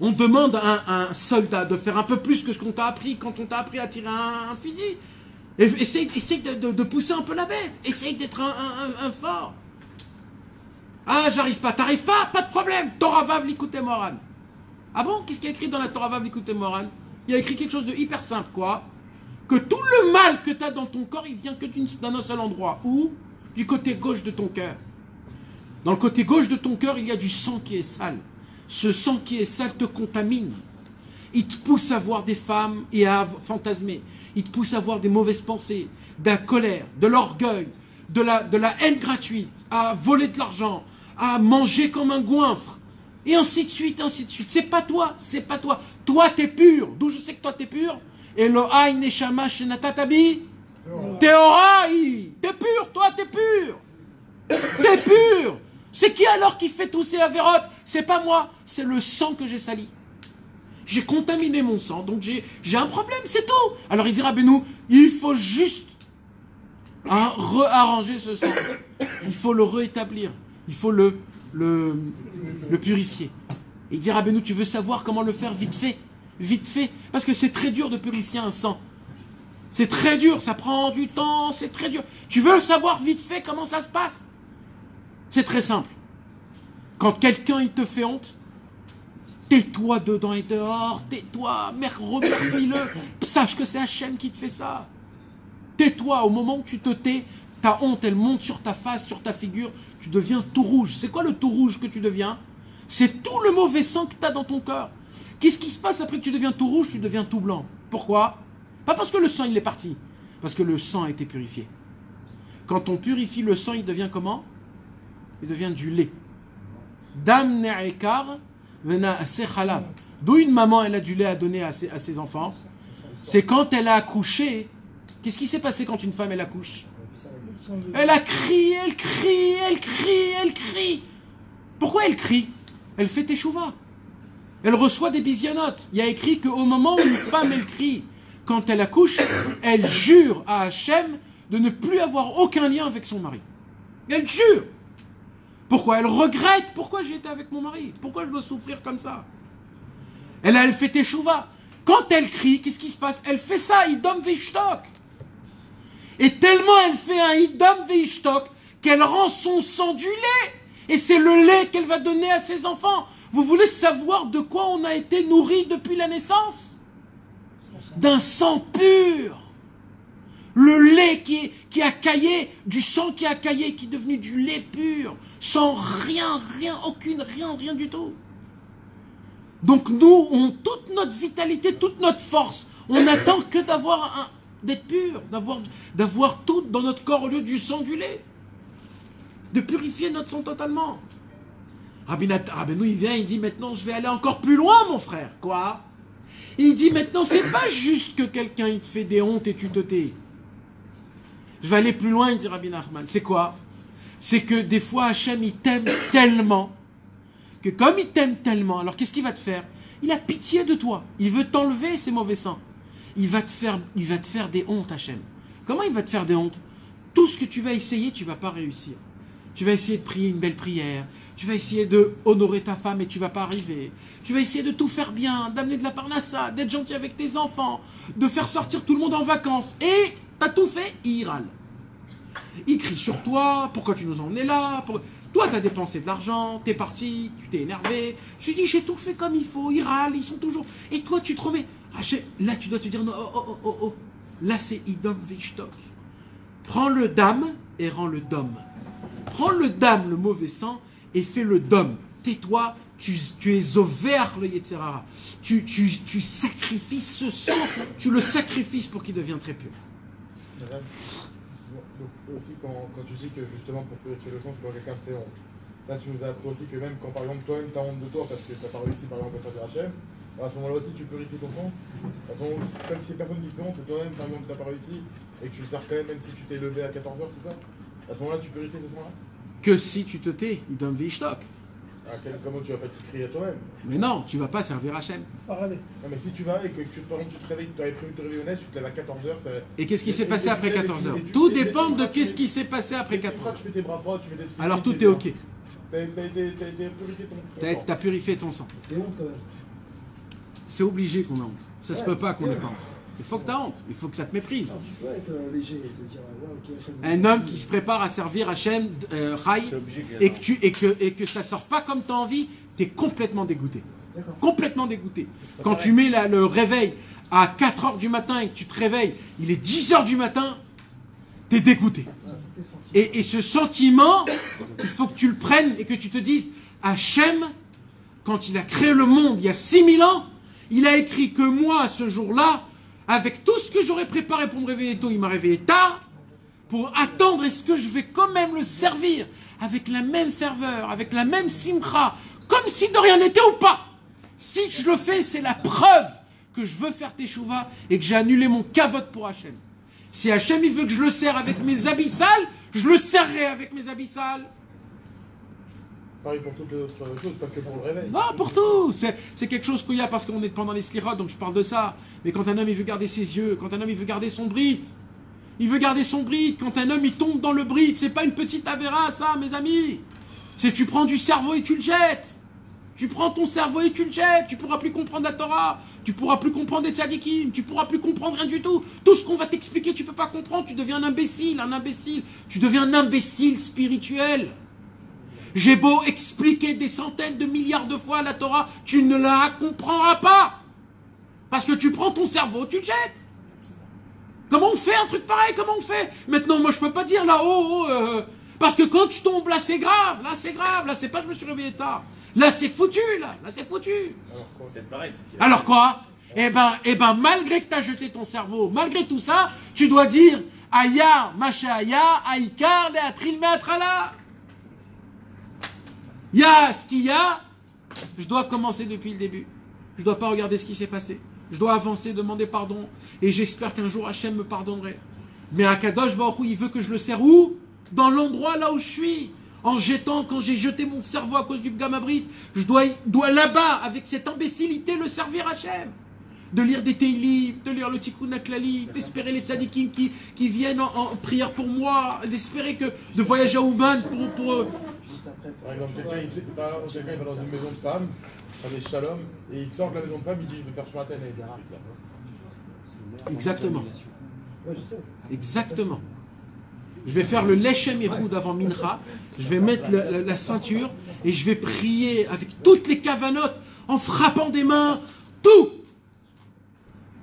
On demande à un soldat de faire un peu plus que ce qu'on t'a appris quand on t'a appris à tirer un fusil. Essaye de pousser un peu la bête. Essaye d'être un fort. Ah, j'arrive pas. T'arrives pas? Pas de problème. Torah Vav Likutei Moharan. Ah bon? Qu'est-ce qu'il y a écrit dans la Torah Vav Likutei Moharan? Il y a écrit quelque chose de hyper simple, quoi. Que tout le mal que tu as dans ton corps, il vient que d'un seul endroit. Où? Du côté gauche de ton cœur. Dans le côté gauche de ton cœur, il y a du sang qui est sale. Ce sang qui est sale te contamine. Il te pousse à voir des femmes et à fantasmer. Il te pousse à voir des mauvaises pensées, de la colère, de l'orgueil, de la haine gratuite, à voler de l'argent, à manger comme un goinfre, et ainsi de suite, ainsi de suite. C'est pas toi, c'est pas toi. Toi, t'es pur. D'où je sais que toi, t'es pur? Elohai neshama shenatatabi teorai. T'es pur, toi, t'es pur. T'es pur. C'est qui alors qui fait tous ces avérotes? C'est pas moi, c'est le sang que j'ai sali. J'ai contaminé mon sang, donc j'ai un problème, c'est tout. Alors il dira, Benou, il faut juste réarranger ce sang. Il faut le rétablir. Il faut le purifier. Il dira, Benou, tu veux savoir comment le faire? Vite fait. Vite fait. Parce que c'est très dur de purifier un sang. C'est très dur, ça prend du temps, c'est très dur. Tu veux savoir vite fait comment ça se passe? C'est très simple. Quand quelqu'un il te fait honte, tais-toi dedans et dehors, tais-toi, remercie-le, sache que c'est Hachem qui te fait ça. Tais-toi, au moment où tu te tais, ta honte elle monte sur ta face, sur ta figure, tu deviens tout rouge. C'est quoi le tout rouge que tu deviens? C'est tout le mauvais sang que tu as dans ton corps. Qu'est-ce qui se passe après que tu deviens tout rouge, tu deviens tout blanc? Pourquoi? Pas parce que le sang il est parti, parce que le sang a été purifié. Quand on purifie le sang, il devient comment? Il devient du lait. Dam ne'ekar vena sechalav. D'où une maman, elle a du lait à donner à ses enfants. C'est quand elle a accouché. Qu'est-ce qui s'est passé quand une femme, elle accouche? Elle a crié, elle crie, elle crie, elle crie. Pourquoi elle crie? Elle fait teshuva. Elle reçoit des bisionotes. Il y a écrit qu'au moment où une femme, elle crie, quand elle accouche, elle jure à Hachem de ne plus avoir aucun lien avec son mari. Elle jure. Pourquoi? Elle regrette. Pourquoi j'ai été avec mon mari? Pourquoi je dois souffrir comme ça? Elle fait teshuva. Quand elle crie, qu'est-ce qui se passe? Elle fait ça, idom veishtok. Et tellement elle fait un idom veishtok qu'elle rend son sang du lait. Et c'est le lait qu'elle va donner à ses enfants. Vous voulez savoir de quoi on a été nourri depuis la naissance? D'un sang pur. Le lait qui a caillé, du sang qui a caillé, qui est devenu du lait pur, sans rien du tout. Donc nous, toute notre vitalité, toute notre force, on n'attend que d'être pur, d'avoir tout dans notre corps au lieu du sang du lait. De purifier notre sang totalement. Rabbeinu, il vient, il dit maintenant je vais aller encore plus loin, mon frère. Quoi? Il dit maintenant, c'est pas juste que quelqu'un il te fait des hontes et tu te tais. Je vais aller plus loin, il dit Rabbi Nachman. C'est quoi? C'est que des fois, Hachem, il t'aime tellement, que comme il t'aime tellement, alors qu'est-ce qu'il va te faire? Il a pitié de toi. Il veut t'enlever ces mauvais sangs. Il va te faire des hontes, Hachem. Comment il va te faire des hontes? Tout ce que tu vas essayer, tu ne vas pas réussir. Tu vas essayer de prier une belle prière. Tu vas essayer de honorer ta femme et tu vas pas arriver. Tu vas essayer de tout faire bien, d'amener de la parnassa, d'être gentil avec tes enfants, de faire sortir tout le monde en vacances. Et t'as tout fait, il râle. Il crie sur toi, pourquoi tu nous emmenais là? Toi, tu as dépensé de l'argent, t'es parti, tu t'es énervé. Je lui dis, j'ai tout fait comme il faut, ils râlent, ils sont toujours... Et toi, tu te remets. Là, tu dois te dire, non, oh. Là, c'est Idom Vishtok. Prends le dame et rends le dom. Prends le dame, le mauvais sang, et fais le dom. Tais-toi, tu es au vert, le Yetzirara. Tu sacrifies ce sang, tu le sacrifies pour qu'il devienne très pur. Donc aussi quand tu dis que justement pour purifier le sang c'est quand quelqu'un te fait honte. Là tu nous as appris aussi que même quand par exemple toi-même t'as honte de toi parce que t'as pas réussi par exemple à faire des Hachem, à ce moment-là aussi tu purifies ton sang. À ce moment même si personne qui te fait honte et toi-même par exemple t'as pas réussi et que tu le sers quand même si tu t'es levé à 14h tout ça, à ce moment-là tu purifies ce sang-là. Que si tu te tais, il donne Vishtok. Comment tu vas pas te crier à toi-même? Mais non, tu vas pas servir Hachem. Non mais si tu vas et que par exemple tu te réveilles, tu avais prévu de te réveiller au Nest, tu te lèves à 14h. Et qu'est-ce qui s'est passé après 14h? Tout dépend de qu'est-ce qui s'est passé après 14h. Tu fais tes bras froids, tu fais tes... Alors tout est ok. T'as purifié ton sang. T'as purifié ton sang. T'es honte quand même. C'est obligé qu'on a honte. Ça se peut pas qu'on ait pas honte. Il faut que tu as honte. Il faut que ça te méprise. Alors, tu peux être léger et te dire, ouais, ok, Hachem, Un homme qui se prépare à servir Hachem, Chai, et que ça sort pas comme tu as envie, tu es complètement dégoûté. D'accord. Complètement dégoûté. Quand tu mets le réveil à 4h du matin et que tu te réveilles, il est 10h du matin, tu es dégoûté. Ah, faut que t'aies senti. Et ce sentiment, il faut que tu le prennes et que tu te dises, Hachem, quand il a créé le monde il y a 6000 ans, il a écrit que moi, ce jour-là, avec tout ce que j'aurais préparé pour me réveiller tôt, il m'a réveillé tard, pour attendre, est-ce que je vais quand même le servir avec la même ferveur, avec la même simcha, comme si de rien n'était ou pas. Si je le fais, c'est la preuve que je veux faire teshuva et que j'ai annulé mon kavod pour Hachem. Si Hachem il veut que je le sers avec mes habits sales, je le serrai avec mes habits sales. Pareil pour toutes les autres choses, pas que pour le réveil. Non, pour tout. C'est quelque chose qu'il y a parce qu'on est pendant les slirot, donc je parle de ça. Mais quand un homme il veut garder ses yeux, quand un homme il veut garder son bride, il veut garder son bride. Quand un homme il tombe dans le bride, c'est pas une petite avéra, ça, mes amis. C'est tu prends du cerveau et tu le jettes. Tu prends ton cerveau et tu le jettes. Tu pourras plus comprendre la Torah. Tu pourras plus comprendre les tzadikim. Tu pourras plus comprendre rien du tout. Tout ce qu'on va t'expliquer, tu peux pas comprendre. Tu deviens un imbécile, Tu deviens un imbécile spirituel. J'ai beau expliquer des centaines de milliards de fois la Torah, tu ne la comprendras pas. Parce que tu prends ton cerveau, tu le jettes. Comment on fait un truc pareil? Comment on fait? Maintenant, moi, je peux pas dire là, parce que quand je tombe, là, c'est grave. Là, c'est pas je me suis réveillé tard. Là, c'est foutu, là, c'est foutu. Alors quoi? C'est pareil. Alors quoi? Eh ben, malgré que tu as jeté ton cerveau, malgré tout ça, tu dois dire Aya, Macha Aya, Aïkar, Léatril, Meatrala. Il y a ce qu'il y a, je dois commencer depuis le début. Je ne dois pas regarder ce qui s'est passé. Je dois avancer, demander pardon. Et j'espère qu'un jour Hachem me pardonnerait. Mais Akadosh Baruch Hu, il veut que je le serre où? Dans l'endroit là où je suis. En jetant, quand j'ai jeté mon cerveau à cause du Gamabrit, je dois là-bas, avec cette imbécilité, le servir Hachem. De lire des Teilim, de lire le Tikkun HaKlali, d'espérer les tzadikim qui viennent en prière pour moi, d'espérer que de voyager à Ouman pour Par exemple, quelqu'un il va dans une maison de femme, faire des shalom, et il sort de la maison de femme, il dit je vais faire ce matin. Exactement. Ouais, je sais. Exactement. Je vais faire le Lechem Echoud avant Mincha, je vais mettre la ceinture et je vais prier avec toutes les kavanotes en frappant des mains, tout.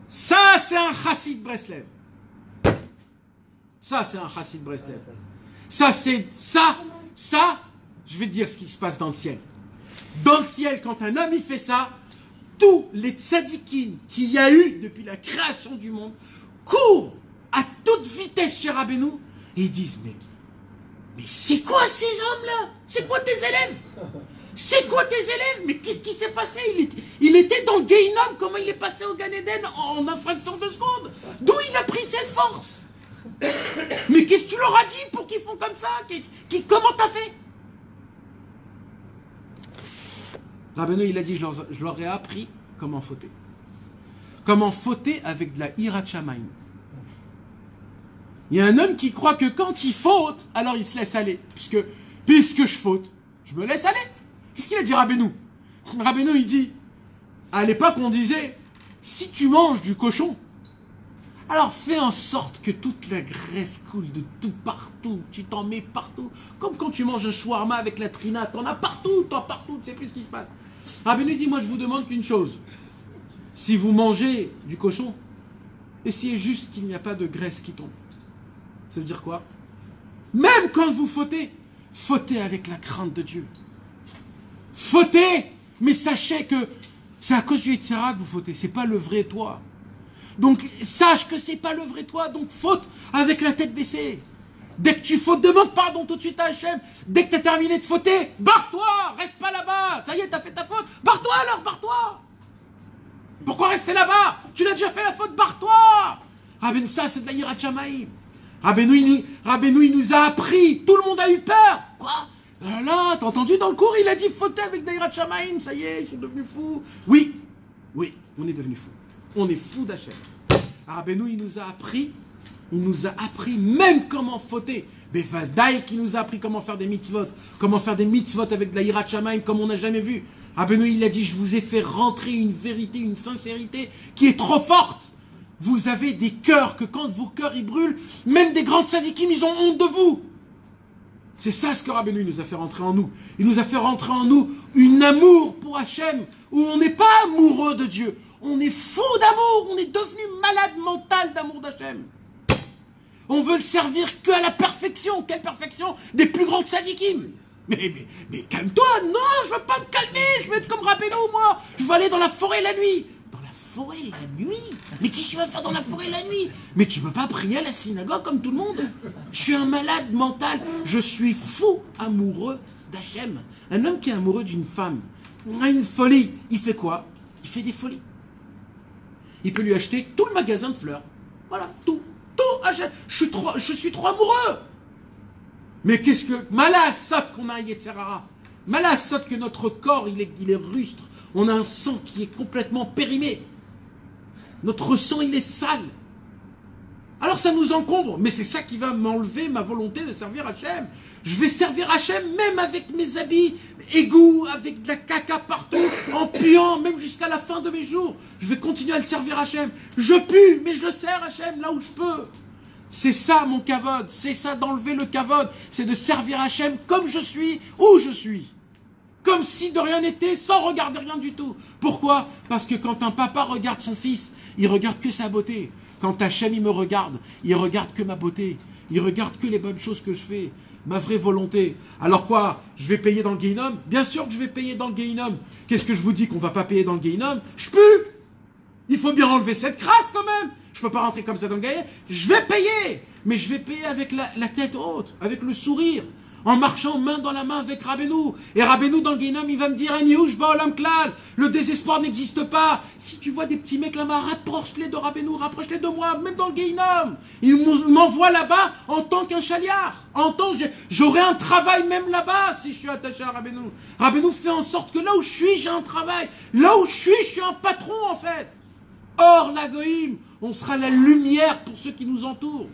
Ça, c'est un chassid Breslev. Ça, c'est un chassid Breslev. Ça, je vais te dire ce qui se passe dans le ciel. Dans le ciel, quand un homme il fait ça, tous les tzadikim qu'il y a eu depuis la création du monde courent à toute vitesse chez Rabbeinu et ils disent mais c'est quoi ces hommes-là? C'est quoi tes élèves? C'est quoi tes élèves? Mais qu'est-ce qui s'est passé? Il était dans le Gehinnom, comment il est passé au Gan Eden en un fraction de seconde? D'où il a pris cette force? Mais qu'est-ce que tu leur as dit pour qu'ils font comme ça? Comment t'as fait? Rabbeinu, il a dit, je leur ai appris comment fauter. Comment fauter avec de la hirat shamayim. Il y a un homme qui croit que quand il faute, alors il se laisse aller. Puisque puisque je faute, je me laisse aller. Qu'est-ce qu'il a dit Rabbeinu? Rabbeinu, il dit, à l'époque, on disait, si tu manges du cochon, alors fais en sorte que toute la graisse coule de tout partout, tu t'en mets partout. Comme quand tu manges un shawarma avec la trina, t'en as partout, tu sais plus ce qui se passe. Rabbeinu dit, moi je vous demande qu'une chose. Si vous mangez du cochon, essayez juste qu'il n'y a pas de graisse qui tombe. Ça veut dire quoi? Même quand vous fautez, fautez avec la crainte de Dieu. Fautez, mais sachez que c'est à cause du Yetzirah que vous fautez, c'est pas le vrai toi. Donc sache que c'est pas le vrai toi, donc faute avec la tête baissée. Dès que tu fautes, demande pardon tout de suite à Hachem. Dès que tu as terminé de fauter, barre-toi, reste pas là-bas. Ça y est, t'as fait ta faute, barre-toi alors, barre-toi. Pourquoi rester là-bas? Tu l'as déjà fait la faute, barre-toi. Rabbeinu, ça c'est de la Yirat Shamayim. Rabbeinu, il nous a appris, tout le monde a eu peur. Quoi? Là, t'as entendu dans le cours, il a dit fautez avec la Yirat Shamayim, ça y est, ils sont devenus fous. Oui, on est devenus fous. On est fous d'Hachem. Rabbeinu, il nous a appris même comment fauter. Bevadaï qui nous a appris comment faire des mitzvot avec de la Yirat Shamayim comme on n'a jamais vu. Rabbeinu, il a dit, je vous ai fait rentrer une vérité, une sincérité qui est trop forte. Vous avez des cœurs que quand vos cœurs ils brûlent, même des grands tzadikim, ils ont honte de vous. C'est ça ce que Rabbeinu nous a fait rentrer en nous. Il nous a fait rentrer en nous un amour pour Hachem, où on n'est pas amoureux de Dieu. On est fou d'amour, on est devenu malade mental d'amour d'Hachem. On veut le servir que à la perfection. Quelle perfection? Des plus grands tzadikim. Mais calme-toi, non, je veux pas me calmer, je veux être comme Rabbeinu, moi. Je veux aller dans la forêt la nuit. Dans la forêt la nuit? Mais qu'est-ce que tu vas faire dans la forêt la nuit? Mais tu peux pas prier à la synagogue comme tout le monde. Je suis un malade mental, je suis fou amoureux d'Hachem. Un homme qui est amoureux d'une femme a une folie, il fait quoi? Il fait des folies. Il peut lui acheter tout le magasin de fleurs. Voilà, tout. Hachem. Je suis trop amoureux. Mais qu'est-ce que... Malassot qu'on a un Yetzirah. Malassot que notre corps, il est rustre. On a un sang qui est complètement périmé. Notre sang, il est sale. Alors ça nous encombre. Mais c'est ça qui va m'enlever ma volonté de servir Hachem. Je vais servir Hachem même avec mes habits égouts, avec de la caca partout, en puant, même jusqu'à la fin de mes jours. Je vais continuer à le servir Hachem. Je pue, mais je le sers Hachem là où je peux. C'est ça mon kavod, c'est ça d'enlever le kavod, c'est de servir Hachem comme je suis, où je suis. Comme si de rien n'était, sans regarder rien du tout. Pourquoi? Parce que quand un papa regarde son fils, il regarde que sa beauté. Quand Hachem il me regarde, il regarde que ma beauté. Il regarde que les bonnes choses que je fais, ma vraie volonté. Alors quoi? Je vais payer dans le Gehinnom? Bien sûr que je vais payer dans le Gehinnom. Qu'est-ce que je vous dis qu'on va pas payer dans le Gehinnom? Je pue. Il faut bien enlever cette crasse quand même. Je peux pas rentrer comme ça dans le Gehinnom. Je vais payer. Mais je vais payer avec la tête haute, avec le sourire, en marchant main dans la main avec Rabbeinu. Et Rabbeinu dans le Gehinnom, il va me dire Aniouch Ba'olam Klal, le désespoir n'existe pas. Si tu vois des petits mecs là-bas, rapproche-les de Rabbeinu, rapproche-les de moi, même dans le Gehinnom. Il m'envoie là-bas en tant qu'un chaliard. J'aurai un travail même là-bas si je suis attaché à Rabbeinu. Rabbeinu fait en sorte que là où je suis, j'ai un travail. Là où je suis un patron en fait. Or, la Goïm, on sera la lumière pour ceux qui nous entourent.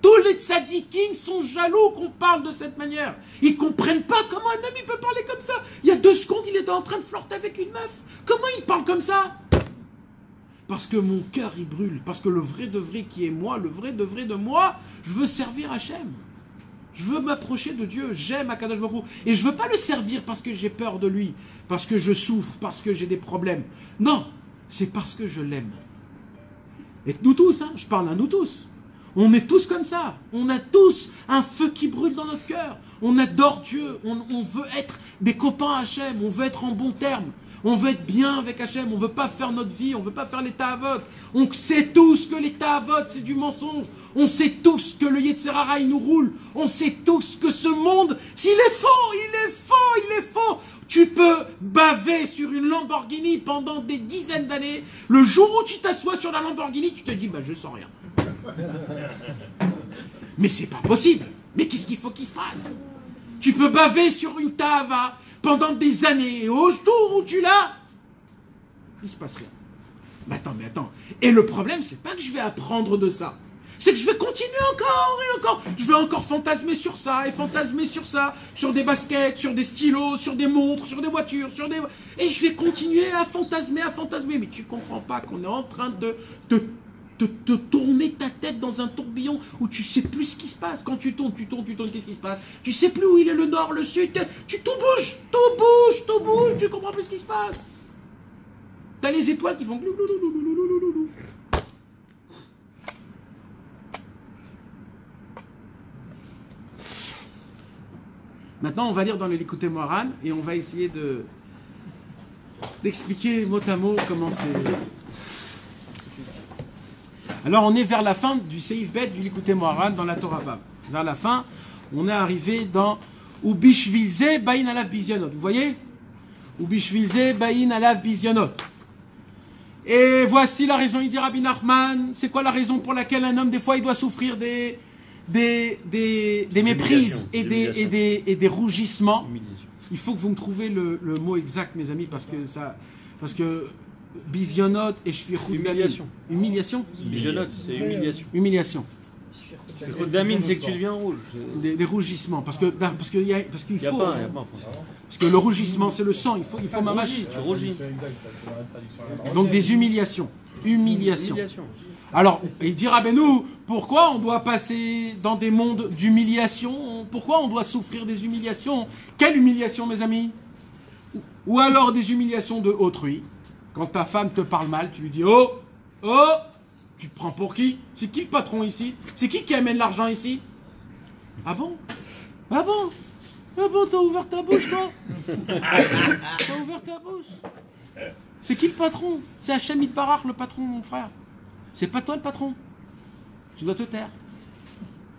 Tous les tzadikim sont jaloux qu'on parle de cette manière. Ils comprennent pas comment un homme il peut parler comme ça. Il y a 2 secondes, il était en train de flirter avec une meuf. Comment il parle comme ça? Parce que mon cœur il brûle. Parce que le vrai de vrai qui est moi, le vrai de moi, je veux servir Hachem. Je veux m'approcher de Dieu. J'aime Akadosh Baruch Hu. Et je veux pas le servir parce que j'ai peur de lui, parce que je souffre, parce que j'ai des problèmes. Non, c'est parce que je l'aime. Et nous tous, hein, je parle à nous tous. On est tous comme ça. On a tous un feu qui brûle dans notre cœur. On adore Dieu. On veut être des copains à Hachem. On veut être en bon terme. On veut être bien avec Hachem. On veut pas faire notre vie. On veut pas faire les ta'avot. On sait tous que les ta'avot, c'est du mensonge. On sait tous que le Yetzirah, il nous roule. On sait tous que ce monde, s'il est faux, il est faux, il est faux. Tu peux baver sur une Lamborghini pendant des dizaines d'années. Le jour où tu t'assois sur la Lamborghini, tu te dis, bah je sens rien. Mais c'est pas possible. Mais qu'est-ce qu'il faut qu'il se passe? Tu peux baver sur une tava pendant des années et au jour où tu l'as, il se passe rien. Mais attends. Et le problème, c'est pas que je vais apprendre de ça. c'est que je vais continuer encore et encore. Je vais encore fantasmer sur ça et fantasmer sur ça, sur des baskets, sur des stylos, sur des montres, sur des voitures, et je vais continuer à fantasmer. Mais tu comprends pas qu'on est en train de te tourner ta tête dans un tourbillon où tu sais plus ce qui se passe. Quand tu tournes, qu'est-ce qui se passe? Tu sais plus où il est le nord, le sud, tu tout bouge, tu comprends plus ce qui se passe. T'as les étoiles qui font gloulouloulouloulouloulou. Maintenant, on va lire dans le Likutei Moharan et on va essayer d'expliquer mot à mot comment c'est. Alors, on est vers la fin du Seif Bet du Likutei Moharan dans la Torah Vav. Vers la fin, on est arrivé dans Ubishvilze Bain Alav Bizionot. Vous voyez? Ubishvilze Bain Alav Bizionot. Et voici la raison, il dit Rabbi Nachman. C'est quoi la raison pour laquelle un homme, des fois, il doit souffrir des méprises et des rougissements? Il faut que vous me trouviez le mot exact, mes amis, parce que Bizionot et Shfichut Damin. Humiliation. Bizionot, c'est humiliation. Humiliation. Shfichut Damin, c'est que tu deviens rouge. Des rougissements, parce qu'il faut. Il n'y a pas en français. Parce que le rougissement, c'est le sang. Il faut mamache. Rougis. Donc des humiliations. Humiliation. Alors, il dira, ben nous, pourquoi on doit passer dans des mondes d'humiliation? Pourquoi on doit souffrir des humiliations? Quelle humiliation, mes amis? Ou alors des humiliations de autrui. Quand ta femme te parle mal, tu lui dis, oh, tu te prends pour qui? C'est qui le patron ici? C'est qui amène l'argent ici? Ah bon? T'as ouvert ta bouche, toi? T'as ouvert ta bouche? C'est qui le patron? C'est Hachem Itbarach, le patron, mon frère. C'est pas toi le patron. Tu dois te taire.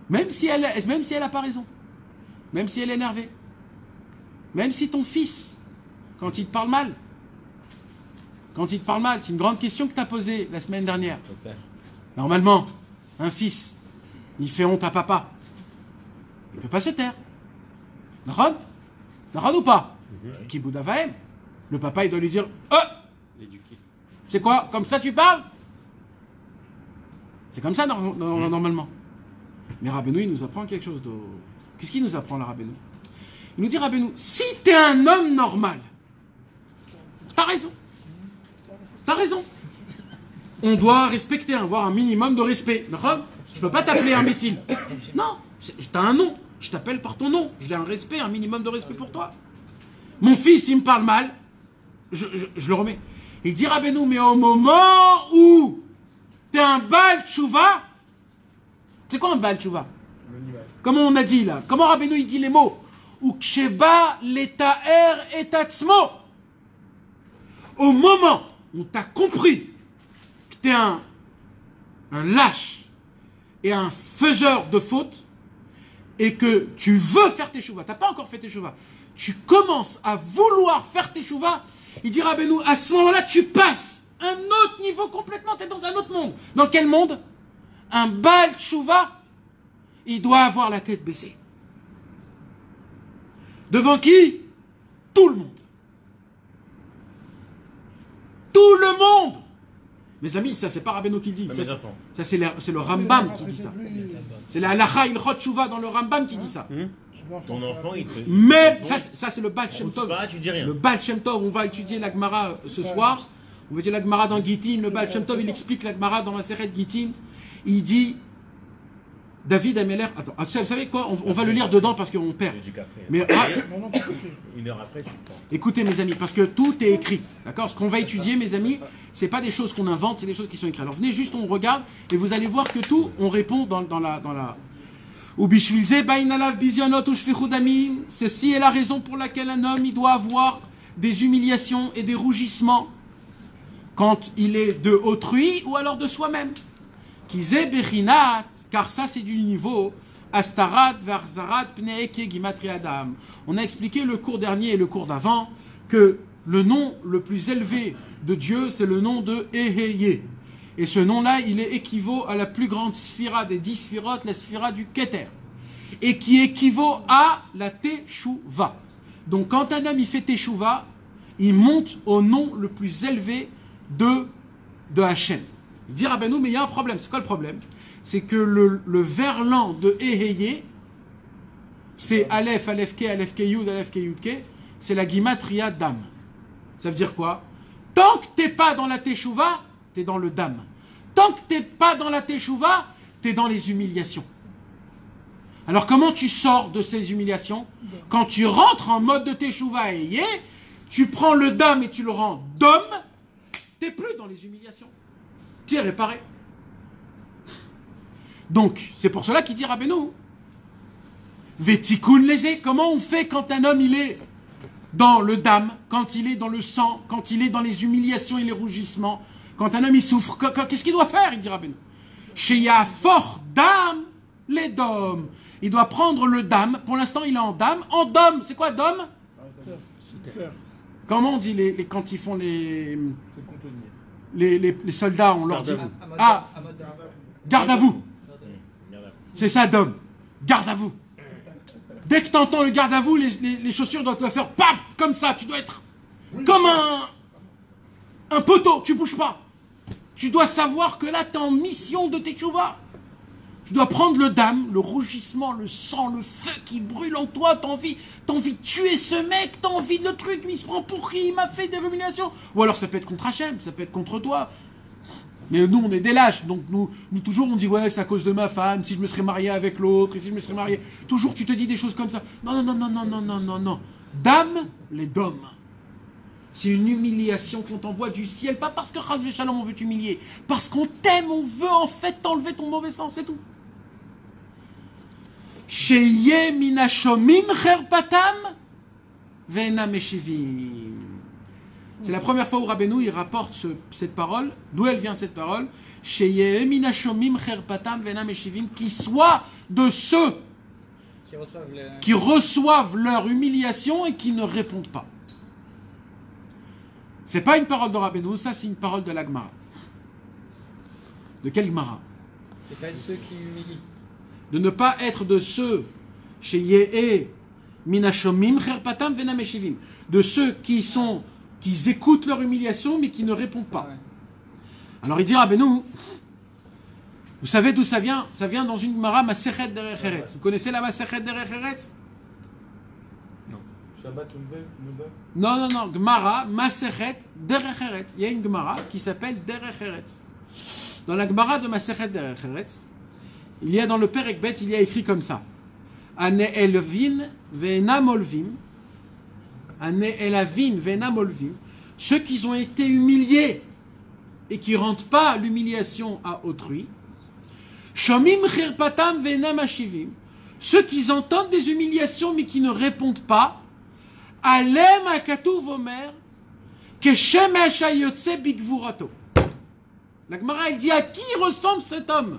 Même si elle a pas raison. Même si elle est énervée. Même si ton fils, quand il te parle mal, c'est une grande question que tu as posée la semaine dernière. Normalement, un fils, il fait honte à papa. Il ne peut pas se taire. Nahon ou pas? Kibud Avaim. Le papa, il doit lui dire, c'est quoi? Comme ça tu parles? C'est comme ça normalement. Mais Rabbeinu, il nous apprend quelque chose d'autre. Qu'est-ce qu'il nous apprend, là, Rabbeinu? Il nous dit, Rabbeinu, si tu es un homme normal, t'as raison. On doit respecter, avoir un minimum de respect. Je peux pas t'appeler imbécile. Non, t'as un nom. Je t'appelle par ton nom. J'ai un respect, un minimum de respect pour toi. Mon fils, il me parle mal. Je le remets. Il dit, Rabbeinu, mais au moment où t'es un Baal Tshuva, c'est quoi un Baal Tshuva? Comment on a dit là? Comment Rabbeinu il dit les mots? Ou Ksheba letaer et atzmo. Au moment où t'as compris que t'es un lâche et un faiseur de fautes et que tu veux faire tes chouvas, t'as pas encore fait tes chouvas, tu commences à vouloir faire tes chouvas, il dit Rabbeinu, à ce moment-là tu passes un autre niveau complètement, tu es dans un autre monde. Dans quel monde? Un Baal Tshuva, il doit avoir la tête baissée. Devant qui? Tout le monde. Tout le monde. Mes amis, ça c'est pas Rabbeinu qui dit. Ça c'est le Rambam qui dit ça. C'est la Halacha Ilchot Tshuva dans le Rambam qui dit ça. Ton enfant, il te... Mais ça c'est le Baal Shem Tov. Tu dis rien. Le Baal Shem Tov, on va étudier la Gemara ce soir. On va étudier la Gemara dans Gittin. Le Baal Shem Tov, il explique la Gemara dans la Maseret Gittin. Il dit, David Améler... Attends, vous savez quoi? On va le lire dedans parce qu'on perd. Mais une heure après, tu prends. Écoutez mes amis, parce que tout est écrit. D'accord? Ce qu'on va étudier, mes amis, c'est pas des choses qu'on invente, c'est des choses qui sont écrites. Alors venez juste, on regarde, et vous allez voir que tout, on répond dans la... Ceci est la raison pour laquelle un homme, il doit avoir des humiliations et des rougissements quand il est de autrui ou alors de soi-même. Car ça c'est du niveau Astarat Varzarat Pneeke Gimatri Adam. On a expliqué le cours dernier et le cours d'avant que le nom le plus élevé de Dieu c'est le nom de Eheye. Et ce nom-là, il est équivaut à la plus grande sphira des 10 sphirotes, la sphira du Keter. Et qui équivaut à la Teshuvah. Donc quand un homme il fait Teshuvah, il monte au nom le plus élevé de Hachem. Il dit Rabbeinu, mais il y a un problème. C'est quoi le problème? C'est que le verlan de Eheye, c'est Aleph, Aleph Ke, Aleph Ke Yud, Aleph Ke Yud Ke, c'est la Gimatria Dam. Ça veut dire quoi? Tant que t'es pas dans la Teshuvah, t'es dans le Dam. Tant que t'es pas dans la Teshuvah, t'es dans les humiliations. Alors comment tu sors de ces humiliations? Quand tu rentres en mode de Teshuvah Eheye, tu prends le Dam et tu le rends Dom, t'es plus dans les humiliations. Tu es réparé. Donc, c'est pour cela qu'il dit Rabbeinu. Vetikun leze. Comment on fait quand un homme il est dans le dam, quand il est dans le sang, quand il est dans les humiliations et les rougissements, quand un homme il souffre, qu'est-ce qu'il doit faire? Il dit Rabbeinu. Sheya fort dam les dom. Il doit prendre le dam. Pour l'instant, il est en dam. En dom, c'est quoi dom? Comment on dit quand ils font les soldats, on leur dit garde à vous. C'est ça, Dom. Garde à vous. Dès que tu entends le garde à vous, les chaussures doivent te faire pap, comme ça. Tu dois être comme un poteau. Tu bouges pas. Tu dois savoir que là, tu es en mission de Teshuvah. Tu dois prendre le dam, le rougissement, le sang, le feu qui brûle en toi. T'as envie de tuer ce mec, t'as envie de le truc, mais il se prend pour qui? Il m'a fait des ruminations. Ou alors ça peut être contre Hachem, ça peut être contre toi. Mais nous, on est des lâches, donc nous toujours on dit ouais, c'est à cause de ma femme, si je me serais marié avec l'autre, et si je me serais marié. Toujours tu te dis des choses comme ça. Non. Dame, les dômes. C'est une humiliation qu'on t'envoie du ciel, pas parce que Chas v'Shalom on veut t'humilier, parce qu'on t'aime, on veut en fait t'enlever ton mauvais sens, c'est tout. Sheye minashomim cherpatam ve'ena meshivim. C'est la première fois où Rabbeinu il rapporte cette parole. D'où elle vient cette parole? Sheye minashomim cherpatam ve'ena meshivim, qui soit de ceux qui reçoivent leur humiliation et qui ne répondent pas. C'est pas une parole de Rabbeinu, ça c'est une parole de la Gemara. De quelle Gemara? C'est pas de ceux qui humilient. De ne pas être de ceux chez Yehe minashomim cherpatam vena meshivim, de ceux qui écoutent leur humiliation mais qui ne répondent pas. Ouais. Alors il dit Rabbeinu, vous savez d'où ça vient? Ça vient dans une Gemara Masechet Derech Eretz. Vous connaissez la Masechet Derech Eretz? Non. Gemara, Masechet, Derech Eretz. Il y a une Gemara qui s'appelle Derech Eretz. Dans la Gemara de Masechet Derech Eretz, il y a dans le Perek Bet, il y a écrit comme ça. Ane elvin ve'ena molvim. Ane elavin ve'ena molvim. Ceux qui ont été humiliés et qui ne rendent pas l'humiliation à autrui. Shomim chirpatam ve'ena mashivim. Ceux qui entendent des humiliations mais qui ne répondent pas. Alem akatuv omer keshem hashayotse bigvurato. La Gemara elle dit à qui ressemble cet homme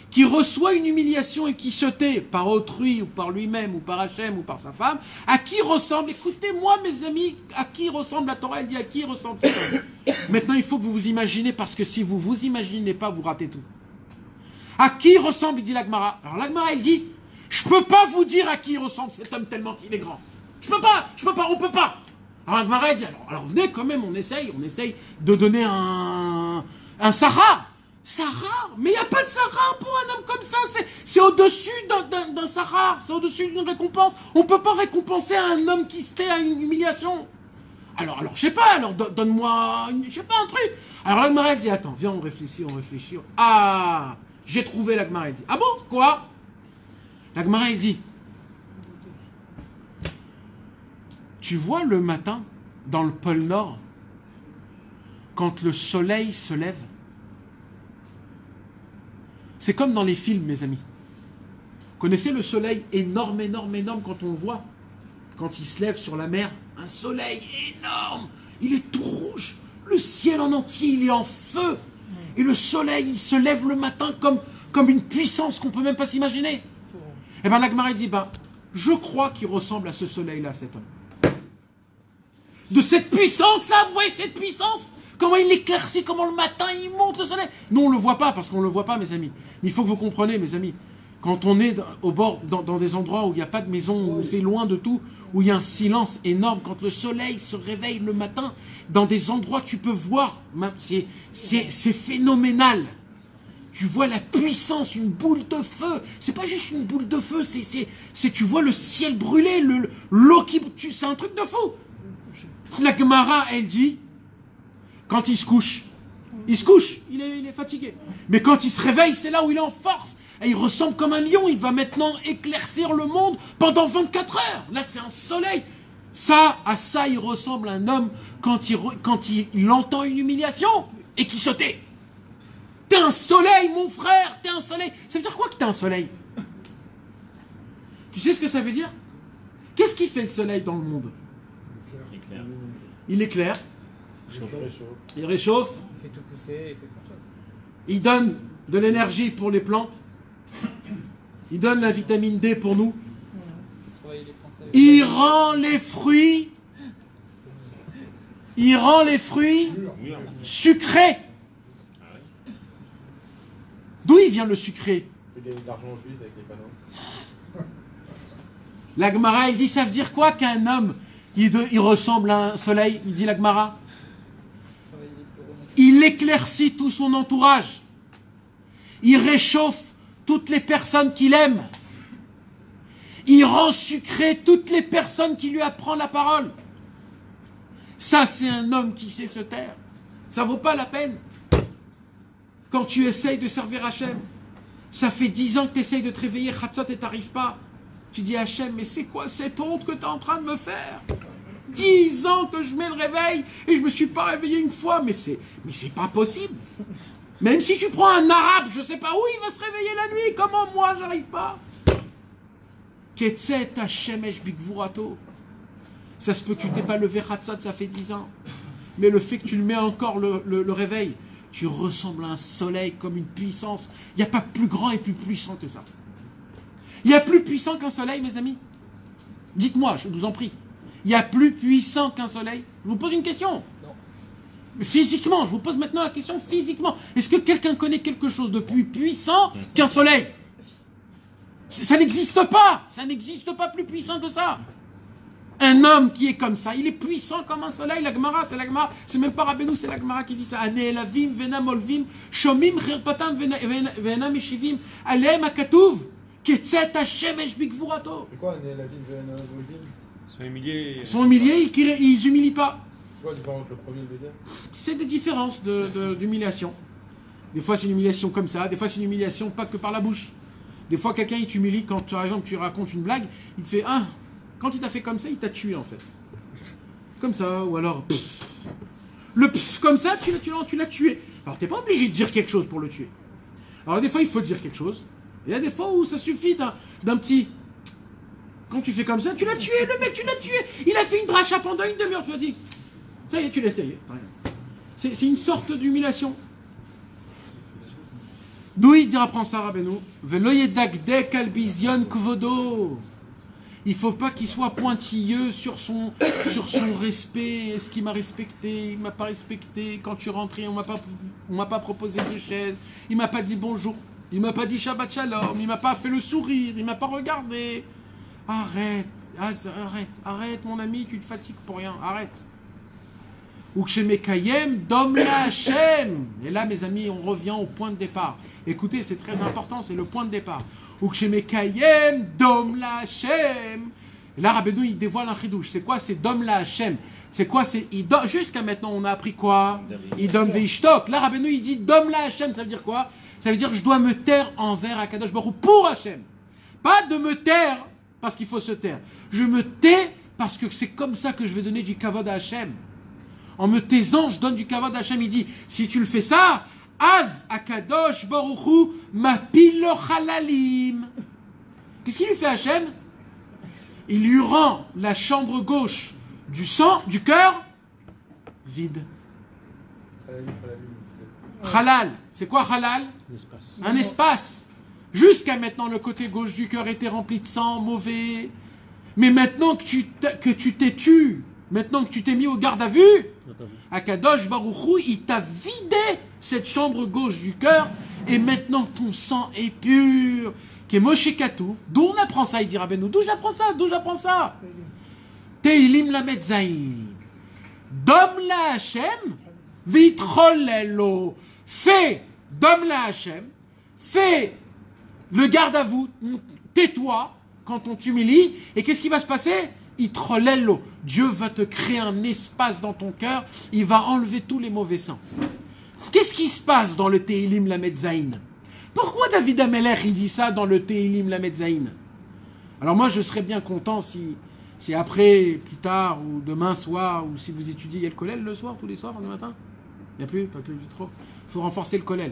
qui reçoit une humiliation et qui se tait par autrui ou par lui-même ou par Hachem ou par sa femme. À qui ressemble? Écoutez-moi mes amis, à qui ressemble la Torah? Elle dit à qui ressemble cet homme. Maintenant il faut que vous vous imaginez, parce que si vous vous imaginez pas, vous ratez tout. À qui ressemble? Il dit la Gemara. Alors la Gemara elle dit, je peux pas vous dire à qui ressemble cet homme tellement qu'il est grand. Je peux pas, on peut pas. Alors Agmara dit, alors venez quand même, on essaye de donner un Sahara. Sahara, mais il n'y a pas de Sahara pour un homme comme ça, c'est au-dessus d'un Sahara, c'est au-dessus d'une récompense. On ne peut pas récompenser un homme qui se tait à une humiliation. Alors je sais pas, donne-moi, je sais pas, un truc. Alors l'Agmara dit, attends, viens, on réfléchit. Ah, j'ai trouvé l'Agmara dit. Ah bon, quoi? L'Agmara dit, tu vois le matin, dans le pôle Nord, quand le soleil se lève, c'est comme dans les films, mes amis. Vous connaissez le soleil énorme quand on le voit? Quand il se lève sur la mer, un soleil énorme, il est tout rouge, le ciel en entier, il est en feu. Et le soleil, il se lève le matin comme une puissance qu'on ne peut même pas s'imaginer. Et bien la Gemara dit, je crois qu'il ressemble à ce soleil-là, cet homme. De cette puissance-là, vous voyez cette puissance? Comment il éclaircit, comment le matin il monte le soleil. Nous on ne le voit pas, parce qu'on ne le voit pas, mes amis. Il faut que vous compreniez, mes amis, Quand on est au bord, dans des endroits où il n'y a pas de maison, où c'est loin de tout, où il y a un silence énorme, quand le soleil se réveille le matin, dans des endroits tu peux voir, c'est phénoménal. Tu vois la puissance, une boule de feu. C'est pas juste une boule de feu, tu vois le ciel brûler, l'eau qui... C'est un truc de fou. La Gemara, elle dit, quand il se couche, il est fatigué. Mais quand il se réveille, c'est là où il est en force. Et il ressemble comme un lion, il va maintenant éclaircir le monde pendant 24 heures. Là, c'est un soleil. À ça, il ressemble à un homme quand il entend une humiliation et qui se tait. T'es un soleil, mon frère, t'es un soleil. Ça veut dire quoi que t'es un soleil? Tu sais ce que ça veut dire? Qu'est-ce qui fait le soleil dans le monde? Il éclaire. Il réchauffe. Il fait tout pousser, il fait plein de choses. Il donne de l'énergie pour les plantes. Il donne la vitamine D pour nous. Il rend les fruits. Sucrés. D'où il vient le sucré? Il fait gagner de l'argent juif avec les panneaux. La Gemara, il dit, ça veut dire quoi qu'un homme, il ressemble à un soleil? Il dit la Gemara. Il éclaircit tout son entourage. Il réchauffe toutes les personnes qu'il aime. Il rend sucré toutes les personnes qui lui apprennent la parole. Ça, c'est un homme qui sait se taire. Ça vaut pas la peine. Quand tu essayes de servir Hachem, ça fait 10 ans que tu essayes de te réveiller, Khatsat, et t'arrives pas. Tu dis à Hachem, mais c'est quoi cette honte que tu es en train de me faire? 10 ans que je mets le réveil et je me suis pas réveillé une fois. Mais c'est pas possible. Même si tu prends un arabe, je sais pas où il va se réveiller la nuit. Comment moi, j'arrive pas? Ketzet Hachem esh bigvurato. Ça se peut que tu t'es pas levé Khatsat, ça fait 10 ans. Mais le fait que tu le mets encore le réveil, tu ressembles à un soleil comme une puissance. Il n'y a pas plus grand et plus puissant que ça. Il y a plus puissant qu'un soleil, mes amis? Dites-moi, je vous en prie. Il y a plus puissant qu'un soleil? Je vous pose une question. Non. Physiquement, je vous pose maintenant la question physiquement. Est-ce que quelqu'un connaît quelque chose de plus puissant qu'un soleil? Ça n'existe pas. Ça n'existe pas plus puissant que ça. Un homme qui est comme ça, il est puissant comme un soleil. La Gemara, c'est la Gemara, c'est même pas Rabbeinu, c'est la Gemara qui dit ça. Aneelavim vena molvim, shomim chirpatam vena meshivim, aleem akatuv, ketzet Hashem esh bigvurato. C'est quoi Aneelavim vena molvim? Ils sont humiliés, ils humilient pas. C'est quoi la différence entre le premier et le deuxième? C'est des différences d'humiliation. Des fois, c'est une humiliation comme ça, des fois, c'est une humiliation pas que par la bouche. Des fois, quelqu'un, il t'humilie quand, par exemple, tu racontes une blague, il te fait « Ah !» Quand il t'a fait comme ça, il t'a tué en fait. Comme ça, ou alors pff. Le pff comme ça, tu l'as tué. Alors t'es pas obligé de dire quelque chose pour le tuer. Alors des fois, il faut dire quelque chose. Il y a des fois où ça suffit d'un petit... Quand tu fais comme ça, tu l'as tué, le mec, tu l'as tué. Il a fait une dracha pendant une demi-heure, tu as dit. Ça y est, tu l'as taillé. C'est une sorte d'humiliation. D'où il dira, prends ça, Rabbeinu. Velo yedagdek albizion kvodo. Il ne faut pas qu'il soit pointilleux sur son respect. Est-ce qu'il m'a respecté? Il ne m'a pas respecté. Quand je suis rentré, on m'a pas proposé de chaise. Il ne m'a pas dit bonjour. Il ne m'a pas dit Shabbat Shalom. Il ne m'a pas fait le sourire. Il ne m'a pas regardé. Arrête, mon ami, tu te fatigues pour rien. Arrête. Ukshemekayem dom la Hashem. Et là, mes amis, on revient au point de départ. Écoutez, c'est très important, c'est le point de départ. Ukshemekayem dom la Hashem. Et là, Rabbeinu, il dévoile un chidouche. C'est quoi? C'est dom la Hashem. C'est quoi? C'est jusqu'à maintenant, on a appris quoi? Idom veishtok. Là, Rabbeinu, il dit dom la Hashem. Ça veut dire quoi? Ça veut dire que je dois me taire envers Akadosh Baruch Hu pour Hashem. Pas de me taire parce qu'il faut se taire. Je me tais parce que c'est comme ça que je vais donner du kavod à Hashem. En me taisant, je donne du kavod à Hashem. Il dit, si tu le fais ça, Az Akadosh Baruch Hu mapil lo chalalim. Qu'est-ce qu'il lui fait Hashem? Il lui rend la chambre gauche du sang, du cœur, vide. Halal. C'est quoi halal? Un espace. Jusqu'à maintenant, le côté gauche du cœur était rempli de sang, mauvais. Mais maintenant que tu t'es tué, maintenant que tu t'es mis au garde à vue, Akadosh Baruch Hu, il t'a vidé cette chambre gauche du cœur, et maintenant ton sang est pur. Qui est Moshe Katouf. D'où on apprend ça, il dit Rabbeinu. D'où j'apprends ça Teilim Lamed Zayin. Dom la Hashem, vitrolelo. Fais, dom la Hashem, fais le garde à vous, tais-toi quand on t'humilie, et qu'est-ce qui va se passer? Itrolelo. Dieu va te créer un espace dans ton cœur, il va enlever tous les mauvais sangs. Qu'est-ce qui se passe dans le Teilim Lamed Zayin? Pourquoi David Amelech il dit ça dans le Teilim Lamed Zayin? Alors moi je serais bien content si après, plus tard, ou demain soir, ou si vous étudiez, il y a le kollel le soir, tous les soirs, le matin? Il n'y a plus, pas plus trop. Il faut renforcer le kollel.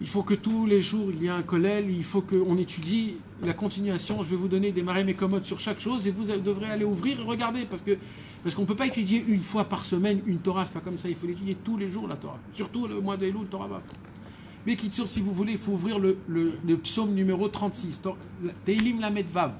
Il faut que tous les jours il y ait un kollel, il faut qu'on étudie la continuation. Je vais vous donner des marèmes et commodes sur chaque chose et vous devrez aller ouvrir et regarder parce qu'on ne peut pas étudier une fois par semaine une Torah, c'est pas comme ça, il faut l'étudier tous les jours la Torah. Surtout le mois de Elul, Torah va. Mais Kitsur, si vous voulez, il faut ouvrir le psaume numéro 36, Teilim Lamed Vav.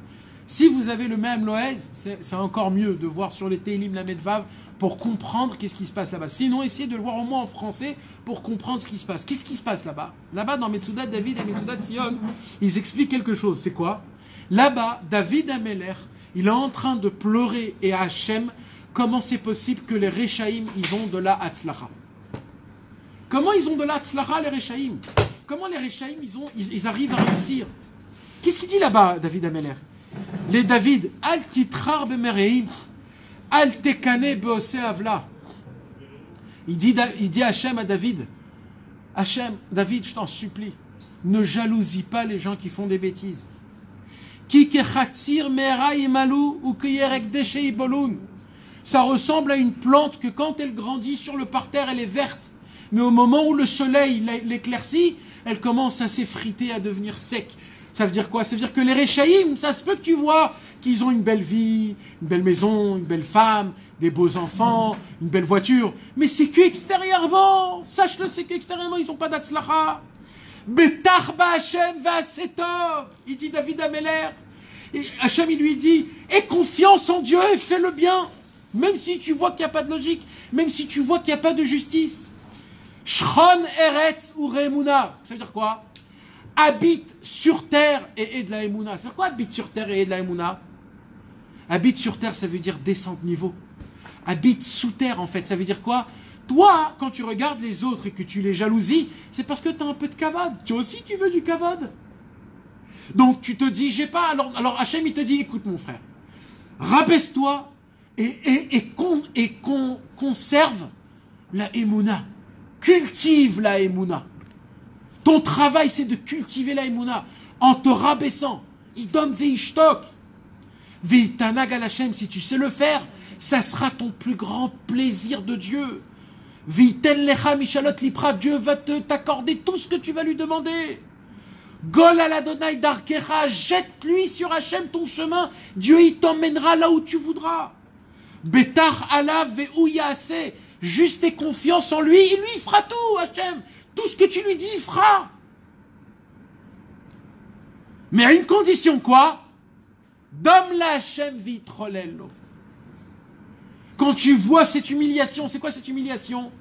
Si vous avez le même Loez, c'est encore mieux de voir sur les Teilim Lamed Vav pour comprendre qu'est-ce qui se passe là-bas. Sinon, essayez de le voir au moins en français pour comprendre ce qui se passe. Qu'est-ce qui se passe là-bas? Là-bas, dans Metsudat David et Metsudat Sion, ils expliquent quelque chose. C'est quoi? Là-bas, David Amelech, il est en train de pleurer et à Hachem, comment c'est possible que les Rechaïm, ils ont de la Hatzlacha? Comment ils ont de la Hatzlacha, les Rechaïm? Comment les Rechaïm, ils arrivent à réussir? Qu'est-ce qu'il dit là-bas, David Amelech? Les David, al titrar bemereim, al tekane beose avla. Il dit Hachem à David, Hachem, David, je t'en supplie, ne jalousie pas les gens qui font des bêtises. Ki kechatzir mera imalu ou kiyerek deshe ibolun. Ça ressemble à une plante que quand elle grandit sur le parterre, elle est verte. Mais au moment où le soleil l'éclaircit, elle commence à s'effriter, à devenir sec. Ça veut dire quoi? Ça veut dire que les Rechaïm, ça se peut que tu vois qu'ils ont une belle vie, une belle maison, une belle femme, des beaux enfants, une belle voiture. Mais c'est qu'extérieurement, sache-le, c'est qu'extérieurement, ils n'ont pas d'Atzlacha. Betach ba Hashem va'asetov. Il dit David Amelech. Hashem, il lui dit, aie confiance en Dieu et fais le bien. Même si tu vois qu'il n'y a pas de logique, même si tu vois qu'il n'y a pas de justice. Shron eretz ou re'emuna. Ça veut dire quoi? Habite sur terre et aie de la émouna. C'est quoi habite sur terre et aie de la émouna? Habite sur terre, ça veut dire descendre niveau. Habite sous terre, en fait, ça veut dire quoi? Toi, quand tu regardes les autres et que tu les jalousies, c'est parce que tu as un peu de kavod. Toi aussi, tu veux du kavod. Donc, tu te dis, j'ai pas. Alors Hachem, il te dit, écoute, mon frère, rabaisse-toi et conserve la émouna. Cultive la émouna. Ton travail, c'est de cultiver la émouna en te rabaissant. Idom veishtok. Veitanag al Hashem, si tu sais le faire, ça sera ton plus grand plaisir de Dieu. Veiten lecha mishalot lipra, Dieu va t'accorder tout ce que tu vas lui demander. Gol al Adonai darkecha, jette-lui sur Hashem ton chemin. Dieu, il t'emmènera là où tu voudras. Betar alav ve'u yaaseh, juste et confiance en lui, il lui fera tout, Hashem. Tout ce que tu lui dis, il fera. Mais à une condition, quoi? Dom la Hashem vitrolello. Quand tu vois cette humiliation, c'est quoi cette humiliation?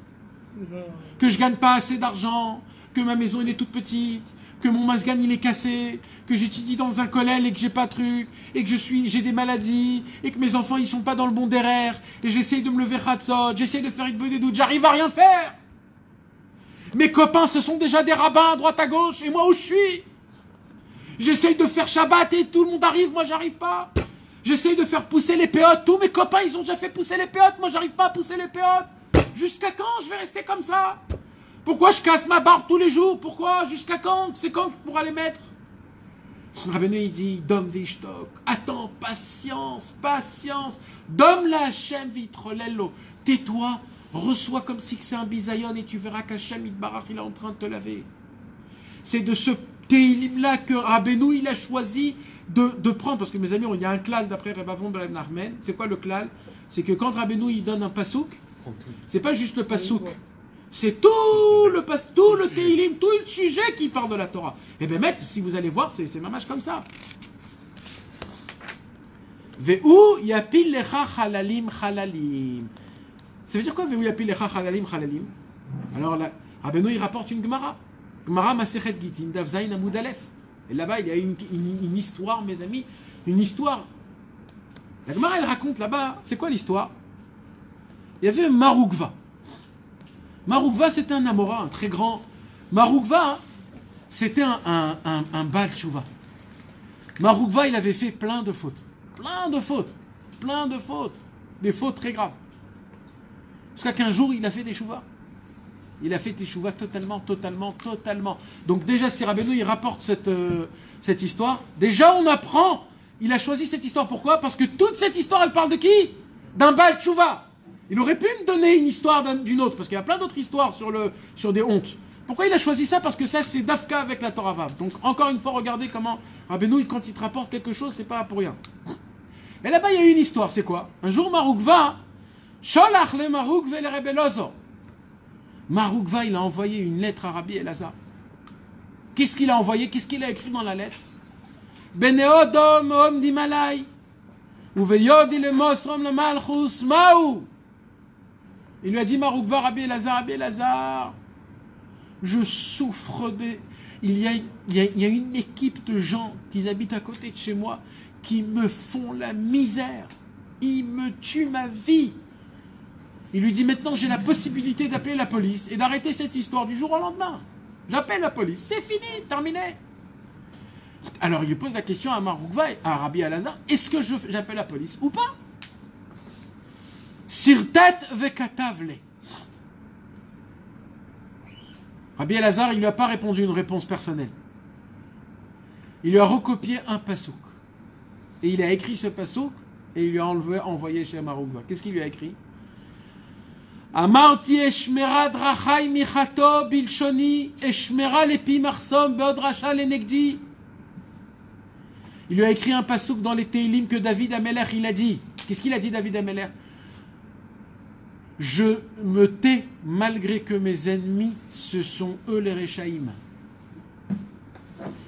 Que je gagne pas assez d'argent, que ma maison elle est toute petite, que mon masgan il est cassé, que j'étudie dans un kollel et que j'ai pas de truc, et que j'ai des maladies, et que mes enfants ils sont pas dans le bon derrière, et j'essaye de me lever chatzot, j'essaye de faire une bonne doute, j'arrive à rien faire. Mes copains, ce sont déjà des rabbins à droite à gauche, et moi où je suis? J'essaye de faire Shabbat et tout le monde arrive, moi j'arrive pas. J'essaye de faire pousser les péotes, tous mes copains ils ont déjà fait pousser les péotes, moi j'arrive pas à pousser les péotes. Jusqu'à quand je vais rester comme ça? Pourquoi je casse ma barbe tous les jours? Pourquoi? Jusqu'à quand? C'est quand pour aller mettre? Rabbeinu il dit, Dom vishtok, attends, patience, patience. Dom la Hashem vitrolello, tais-toi. Reçois comme si c'est un bisayon et tu verras qu'Hachem Yitbarach il est en train de te laver. C'est de ce Teilim-là que Rabbeinu il a choisi de prendre. Parce que mes amis, il y a un klal d'après Reb Avon ben Nachman. C'est quoi le klal? C'est que quand Rabbeinu il donne un pasouk, c'est pas juste le pasouk. C'est tout le Teilim, tout le sujet qui part de la Torah. Et bien, maître, si vous allez voir, c'est mamash comme ça. Ve'u yapil lecha chalalim chalalim. Ça veut dire quoi, Ve'u yapil lecha chalalim chalalim? Alors, Rabbeinu, il rapporte une Gemara. Gemara Masechet Gitin, Daf Zayin Amud Aleph. Et là-bas, il y a une histoire, mes amis, une histoire. La Gemara, elle raconte là-bas, c'est quoi l'histoire? Il y avait Maroukva. Maroukva, c'était un Amora, un très grand. Maroukva, c'était un Baal Tshuva. Maroukva, il avait fait plein de fautes. Plein de fautes. Plein de fautes. Des fautes très graves. Jusqu'à qu'un jour, il a fait des chouvas. Il a fait des chouvas totalement. Donc déjà, si Rabbeinu, il rapporte cette histoire, déjà on apprend, il a choisi cette histoire. Pourquoi? Parce que toute cette histoire, elle parle de qui? D'un Baal Tshuva. Il aurait pu me donner une histoire d'une autre, parce qu'il y a plein d'autres histoires sur des hontes. Pourquoi il a choisi ça? Parce que ça, c'est Dafka avec la Torah Vav. Donc encore une fois, regardez comment Rabbeinu, quand il te rapporte quelque chose, c'est pas pour rien. Et là-bas, il y a une histoire, c'est quoi? Un jour, Maroukva, Sholach le Maroukve le Rebbe Lozo. Maroukva, il a envoyé une lettre à Rabbi Elazar. Qu'est-ce qu'il a envoyé? Qu'est-ce qu'il a écrit dans la lettre? Beneodom om dimalai. Uveyodi le mosrom le malchus maou. Il lui a dit, Maroukva, Rabbi Elazar, je souffre il y a une équipe de gens qui habitent à côté de chez moi qui me font la misère. Ils me tuent ma vie. Il lui dit, maintenant j'ai la possibilité d'appeler la police et d'arrêter cette histoire du jour au lendemain. J'appelle la police, c'est fini, terminé. Alors il lui pose la question à Maroukva, à Rabbi Elazar, est-ce que j'appelle la police ou pas? Sirtet vekatavle. Rabbi Elazar, il ne lui a pas répondu une réponse personnelle. Il lui a recopié un pasouk. Et il a écrit ce pasouk et il lui a envoyé chez Maroukva. Qu'est-ce qu'il lui a écrit? Amarti eshmera drachai michato bilshoni eshmera lepi marsom beod racha lenegdi. Il lui a écrit un pasouk dans les Teilim que David Amelech il a dit. Qu'est-ce qu'il a dit David Amelech? Je me tais malgré que mes ennemis, ce sont eux les Réchaïm.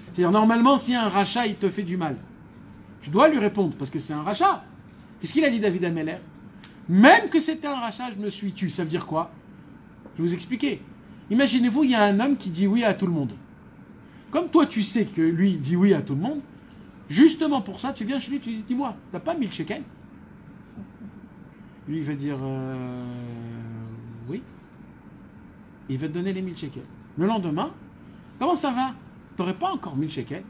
C'est-à-dire, normalement, si un rachat, il te fait du mal, tu dois lui répondre, parce que c'est un rachat. Qu'est-ce qu'il a dit David Amelech? Même que c'était un rachat, je me suis tué. Ça veut dire quoi? Je vais vous expliquer. Imaginez-vous, il y a un homme qui dit oui à tout le monde. Comme toi, tu sais que lui dit oui à tout le monde, justement pour ça, tu viens chez lui, tu dis, dis-moi, t'as pas 1000 shekels? Lui, il va dire oui. Il va te donner les 1000 shekels. Le lendemain, comment ça va? T'aurais pas encore 1000 shekels?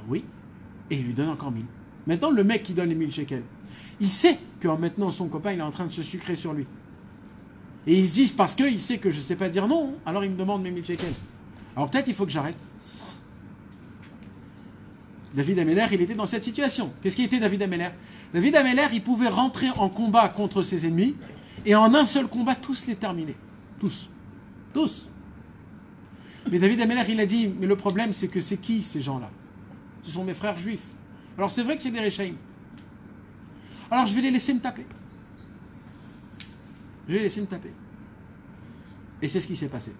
Oui. Et il lui donne encore 1000. Maintenant, le mec qui donne les 1000 shekels, il sait que maintenant son copain il est en train de se sucrer sur lui. Et ils se disent, parce qu'il sait que je ne sais pas dire non, alors il me demande mes 1000 shekels. Alors peut-être il faut que j'arrête. David Amelech, il était dans cette situation. Qu'est-ce qui était David Amelech? David Amelech, il pouvait rentrer en combat contre ses ennemis et en un seul combat, tous les terminer. Tous. Tous. Mais David Amelech, il a dit, mais le problème, c'est que c'est qui ces gens-là? Ce sont mes frères juifs. Alors c'est vrai que c'est des Réchaïm. Alors je vais les laisser me taper. Je vais les laisser me taper. Et c'est ce qui s'est passé.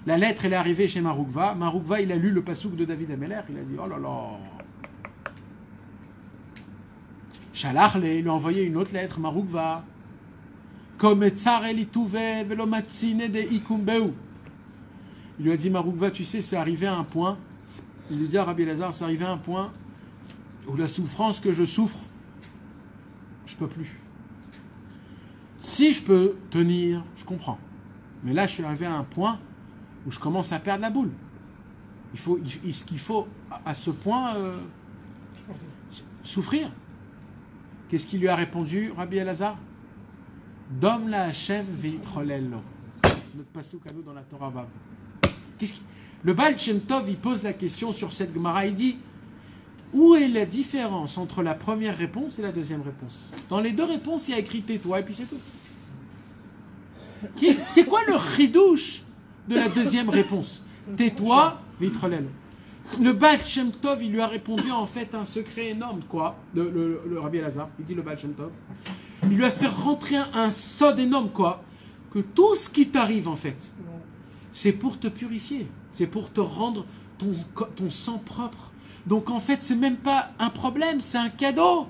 La lettre, elle est arrivée chez Maroukva. Maroukva, il a lu le pasouk de David Amelech. Il a dit, oh là là. Shalach, il lui a envoyé une autre lettre, Maroukva. Comme tsar elituve velomatsine de ikumbeu. Il lui a dit, Maroukva, tu sais, c'est arrivé à un point. Il lui dit à Rabbi Elazar, c'est arrivé à un point où la souffrance que je souffre, je peux plus. Si je peux tenir, je comprends. Mais là, je suis arrivé à un point où je commence à perdre la boule. Ce qu'il faut, à ce point, souffrir. Qu'est-ce qu'il lui a répondu, Rabbi Elazar? Dom la Hashem veitrolello. Notre pasuk à nous dans la Torah Vav. Le Baal Shem Tov, il pose la question sur cette Gemara. Il dit, où est la différence entre la première réponse et la deuxième réponse? Dans les deux réponses, il y a écrit tais-toi et puis c'est tout. C'est quoi le chidouche de la deuxième réponse? Tais-toi, vitrolel. Le Baal Shem Tov, il lui a répondu en fait un secret énorme, quoi, le Rabbi Elazar, il dit le Baal Shem Tov. Il lui a fait rentrer un sod énorme, quoi, que tout ce qui t'arrive en fait, c'est pour te purifier, c'est pour te rendre ton sang propre. Donc en fait, c'est même pas un problème, c'est un cadeau.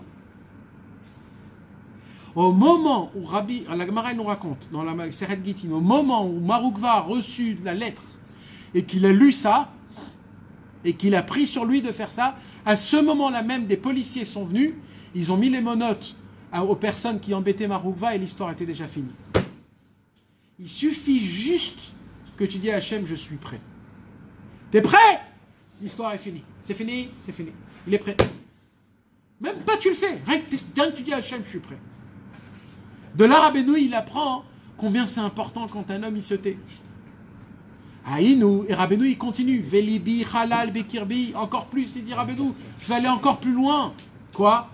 Au moment où la Gemara nous raconte, dans la Seret Gittin, au moment où Marukva a reçu la lettre et qu'il a lu ça, et qu'il a pris sur lui de faire ça, à ce moment-là même, des policiers sont venus, ils ont mis les menottes aux personnes qui embêtaient Marukva et l'histoire était déjà finie. Il suffit juste que tu dis à Hachem, je suis prêt. T'es prêt? L'histoire est finie. C'est fini, c'est fini. Il est prêt. Même pas tu le fais. Rien que tu dis à Hachem, je suis prêt. De là, Rabbeinu, il apprend combien c'est important quand un homme, il se tait. Aïnou, et Rabbeinu, il continue. Velibi, halal, bekirbi, encore plus, il dit Rabbeinu, je vais aller encore plus loin. Quoi?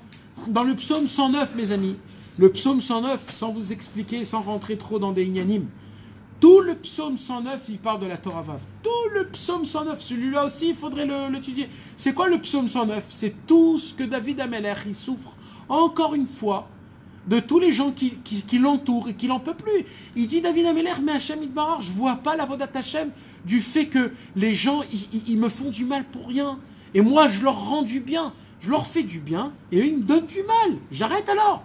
Dans le psaume 109, mes amis, le psaume 109, sans vous expliquer, sans rentrer trop dans des ignanim, tout le psaume 109, il parle de la Torah Vav. Tout le psaume 109, celui-là aussi, il faudrait l'étudier. C'est quoi le psaume 109? C'est tout ce que David Ameler, il souffre, encore une fois, de tous les gens qui l'entourent et qui n'en peut plus. Il dit David Ameler, mais Hachem Yitbarach, je ne vois pas la vodat Hachem du fait que les gens, ils me font du mal pour rien. Et moi, je leur rends du bien. Je leur fais du bien et eux, ils me donnent du mal. J'arrête alors.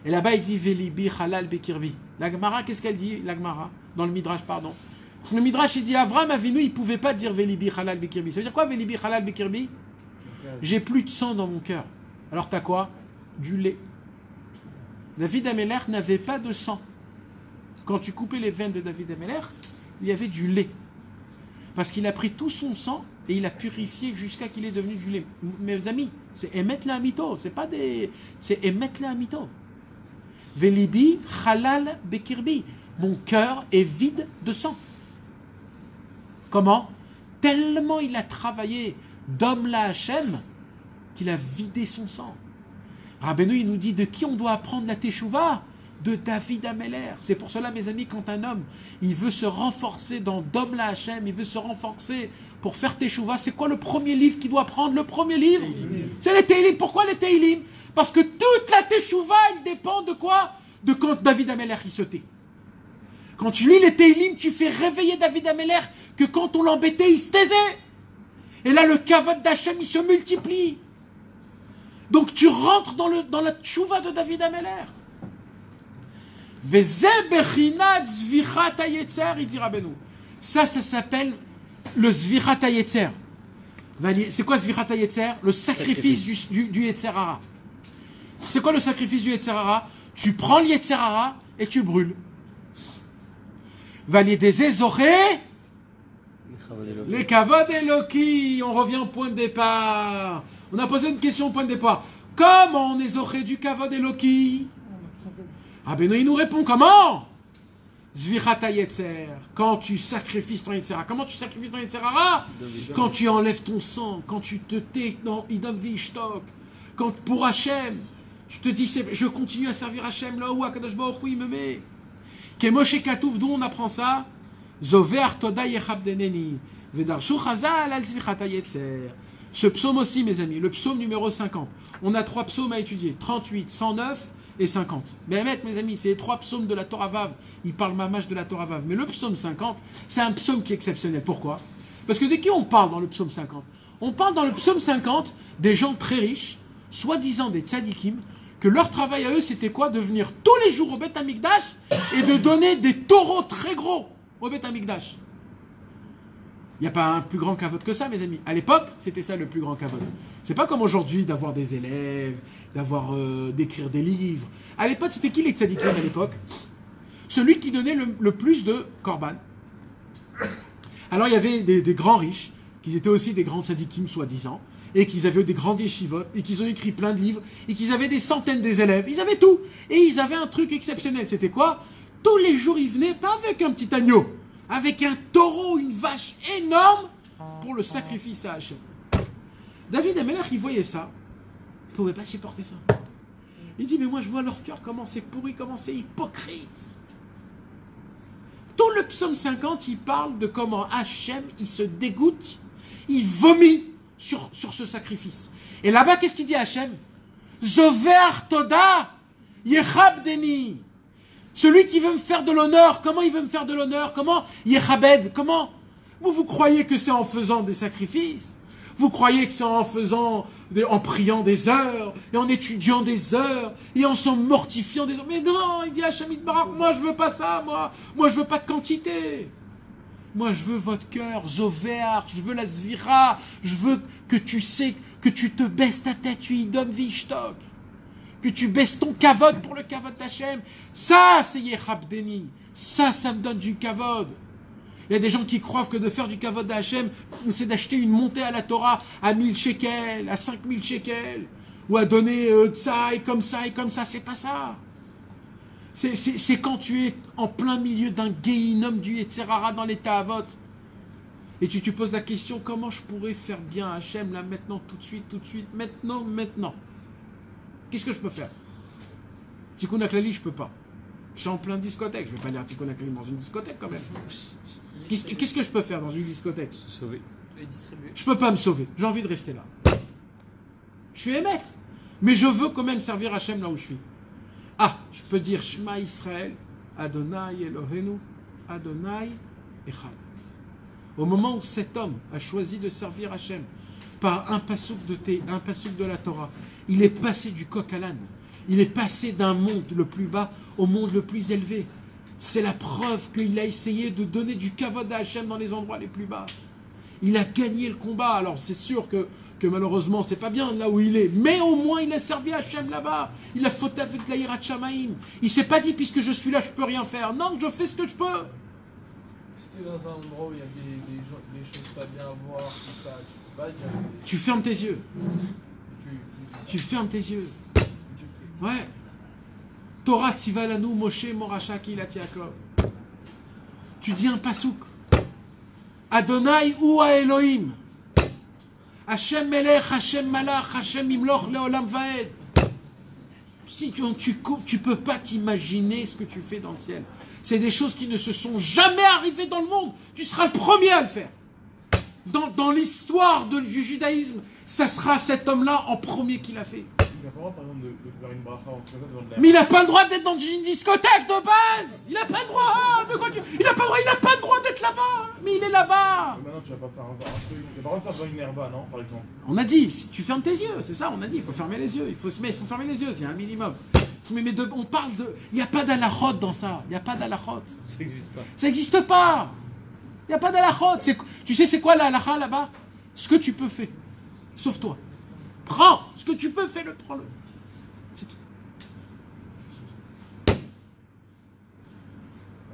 Et là-bas, il dit Velibi, halal, bekirbi. La Gemara, qu'est-ce qu'elle dit, la Gemara? Dans le Midrash, pardon. Le Midrash, il dit Avram Avinu, il ne pouvait pas dire Velibi, halal, bekirbi. Ça veut dire quoi, Velibi, halal, bekirbi? J'ai plus de sang dans mon cœur. Alors, t'as quoi? Du lait. David Ameler n'avait pas de sang. Quand tu coupais les veines de David Ameler, il y avait du lait. Parce qu'il a pris tout son sang et il a purifié jusqu'à qu'il est devenu du lait. Mes amis, c'est Emet la Amito. C'est pas des. C'est Emet la Amito. Velibi, halal, bekirbi. Mon cœur est vide de sang. Comment? Tellement il a travaillé d'homme la Hachem qu'il a vidé son sang. Rabbeinu, il nous dit de qui on doit apprendre la Teshuvah? De David Ameler. C'est pour cela, mes amis, quand un homme, il veut se renforcer dans Dom la Hachem, il veut se renforcer pour faire Teshuvah, c'est quoi le premier livre qu'il doit prendre? Le premier livre, c'est les Teilim. Pourquoi les Teilim? Parce que toute la Teshuvah, elle dépend de quoi? De quand David Ameler, il se tait. Quand tu lis les Teilim, tu fais réveiller David Ameler que quand on l'embêtait, il se taisait. Et là, le kavod d'Hachem, il se multiplie. Donc tu rentres dans la Teshuvah de David Ameler. Il dit Rabbeinu. Ça s'appelle le Zvirat HaYetzer. C'est quoi Zvirat HaYetzer? Le sacrifice du Yetzer Hara. C'est quoi le sacrifice du Yetzer Hara? Tu prends le Yetzer Hara et tu brûles. Valier des Ezoré, les Kavod Eloki. On revient au point de départ. On a posé une question au point de départ. Comment on est Zoré du Kavod Eloki? Ah ben non, il nous répond comment? Zvirat HaYetzer. Quand tu sacrifies ton Yetzer Hara. Comment tu sacrifies ton Yetzer Hara? Quand tu enlèves ton sang, quand tu te tais dans Idom Vishtok, quand pour Hachem, tu te dis je continue à servir Hachem là où Akadosh Baruch Hu il me met. Kemoshe Katouf, d'où on apprend ça? Zover Toda Yechabdeneni. Vedarshu Chazal al Zvirat HaYetzer. Ce psaume aussi, mes amis, le psaume numéro 50. On a 3 psaumes à étudier, 38, 109 et 50. Mais mes amis, c'est les 3 psaumes de la Torah Vav. Ils parlent mamash de la Torah Vav. Mais le psaume 50, c'est un psaume qui est exceptionnel. Pourquoi? Parce que de qui on parle dans le psaume 50? On parle dans le psaume 50 des gens très riches, soi-disant des tzadikim, que leur travail à eux, c'était quoi? De venir tous les jours au Beth Amikdash et de donner des taureaux très gros au Beth Amikdash. Il n'y a pas un plus grand kavod que ça, mes amis. À l'époque, c'était ça le plus grand kavod. C'est pas comme aujourd'hui d'avoir des élèves, d'écrire des livres. À l'époque, c'était qui les tzadikim à l'époque? Celui qui donnait le plus de korban. Alors, il y avait des grands riches, qui étaient aussi des grands tzadikim, soi-disant, et qu'ils avaient des grands yeshivot, et qu'ils ont écrit plein de livres, et qu'ils avaient des centaines d'élèves. Ils avaient tout. Et ils avaient un truc exceptionnel. C'était quoi? Tous les jours, ils venaient, pas avec un petit agneau, avec un taureau, une vache énorme pour le sacrifice à Hachem. David Ameler, il voyait ça. Il ne pouvait pas supporter ça. Il dit, mais moi je vois leur cœur, comment c'est pourri, comment c'est hypocrite. Tout le psaume 50, il parle de comment Hachem, il se dégoûte, il vomit sur ce sacrifice. Et là-bas, qu'est-ce qu'il dit Hachem? Zover Toda Yechabdeni. Celui qui veut me faire de l'honneur, comment il veut me faire de l'honneur? Comment? Yechabed, comment? Vous croyez que c'est en faisant des sacrifices? Vous croyez que c'est en en priant des heures, et en étudiant des heures, et en s'en mortifiant des heures. Mais non, il dit Hachem Yitbarach, moi je veux pas ça, moi je veux pas de quantité. Moi je veux votre cœur, Zover, je veux la Zvira, je veux que tu sais, que tu te baisses ta tête, tu idom vishtok. Que tu baisses ton kavod pour le kavod d'Hachem. Ça, c'est Yechabdeni. Ça me donne du kavod. Il y a des gens qui croient que de faire du kavod d'Hachem, c'est d'acheter une montée à la Torah à 1000 shekels, à 5000 shekels, ou à donner ça et comme ça et comme ça. C'est pas ça. C'est quand tu es en plein milieu d'un guéinom du Yetzerara dans l'état avot. Et tu te poses la question, comment je pourrais faire bien à Hachem là maintenant, tout de suite, maintenant. Qu'est-ce que je peux faire? Tikkun HaKlali, je peux pas. Je suis en plein discothèque. Je vais pas lire Tikkun HaKlali dans une discothèque quand même. Qu'est-ce que je peux faire dans une discothèque? Sauver. Je peux pas me sauver. J'ai envie de rester là. Je suis émette. Mais je veux quand même servir Hachem là où je suis. Ah, je peux dire Shema Israël, Adonai Eloheinu, Adonai Echad. Au moment où cet homme a choisi de servir Hachem, par un passouk de la Torah, il est passé du coq à l'âne. Il est passé d'un monde le plus bas au monde le plus élevé. C'est la preuve qu'il a essayé de donner du kavod à Hachem dans les endroits les plus bas. Il a gagné le combat. Alors c'est sûr que malheureusement c'est pas bien là où il est, mais au moins il a servi Hachem là-bas. Il a fauté avec la Yirat Shamaim. Il s'est pas dit puisque je suis là je peux rien faire. Non, je fais ce que je peux. C'était dans un endroit où il y a des choses pas bien à voir, tout ça, tu peux pas dire. Tu fermes tes yeux. Tu fermes tes yeux. Ouais. Torah Tzivalanu Moshe Moracha Kilat Yaakov. Tu dis un pasouk. Adonai ou à Elohim. Hashem Melech, Hashem Malach, Hashem Imloch Leolam Vaed. Si tu peux pas t'imaginer ce que tu fais dans le ciel. C'est des choses qui ne se sont jamais arrivées dans le monde. Tu seras le premier à le faire. Dans l'histoire du judaïsme, ça sera cet homme-là en premier qui l'a fait. Il n'a pas le droit, par exemple, de faire une bracha en faisant devant de Mais il n'a pas le droit d'être dans une discothèque de base. Il n'a pas le droit. Il n'a pas le droit d'être là-bas. Mais il est là-bas. Maintenant, tu vas pas faire un truc. Tu vas pas faire devant une herba, non, par exemple. On a dit, si tu fermes tes yeux, c'est ça, on a dit, il faut fermer les yeux. Il faut fermer les yeux, c'est un minimum. Mais on parle de... Il n'y a pas d'alachot dans ça. Il n'y a pas d'alachot. Ça n'existe pas. Ça n'existe pas. Il n'y a pas d'alachot. Tu sais c'est quoi la halacha là-bas? Ce que tu peux faire. Sauf toi. Prends. Ce que tu peux, fais-le, prends-le. C'est tout.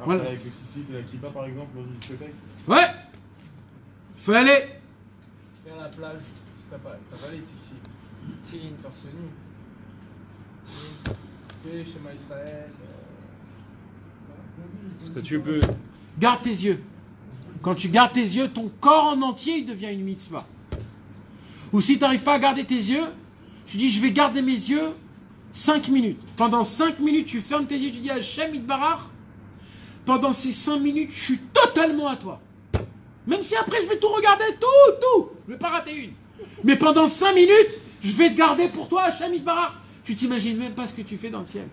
Après, Voilà. avec le titi et la kippa, par exemple, dans une discothèque. Ouais. Faut aller. Viens à la plage, si t'as pas les titi. Titi, torse nu. Fais Shema Israël. Ce que tu peux. Garde tes yeux. Quand tu gardes tes yeux, ton corps en entier, il devient une mitzvah. Ou si tu n'arrives pas à garder tes yeux, tu dis, je vais garder mes yeux 5 minutes. Pendant 5 minutes, tu fermes tes yeux, tu dis, Hachem Yitbarach, pendant ces 5 minutes, je suis totalement à toi. Même si après, je vais tout regarder, tout. Je ne vais pas rater une. Mais pendant 5 minutes, je vais te garder pour toi, Hachem Yitbarach. Tu t'imagines même pas ce que tu fais dans le ciel.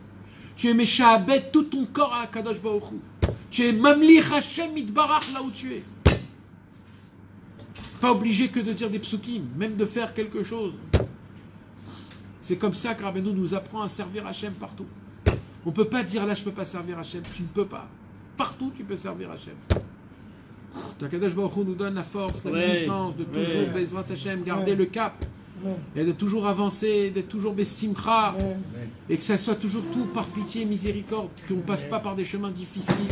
Tu es Meshaabed tout ton corps à Kadosh Baruch Hu. Tu es Mamlich Hachem Yitbarach là où tu es. Pas obligé que de dire des psukim, même de faire quelque chose. C'est comme ça que Rabbeinu nous apprend à servir Hachem partout. On ne peut pas dire là je ne peux pas servir Hachem. Tu ne peux pas. Partout tu peux servir Hachem. Kadosh Baruch Hu nous donne la force, la puissance de toujours Bezrat Hachem, garder le cap. Et de toujours avancer, d'être toujours Bessimcha. Et que ça soit toujours tout par pitié et miséricorde. Qu'on ne passe pas par des chemins difficiles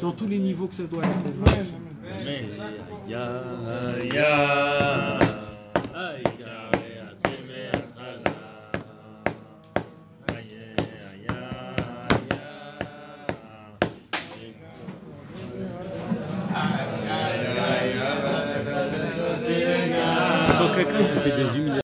dans tous les niveaux que ça doit être. Bezrat Hachem. Amen. Quand quelqu'un te fait des humiliations.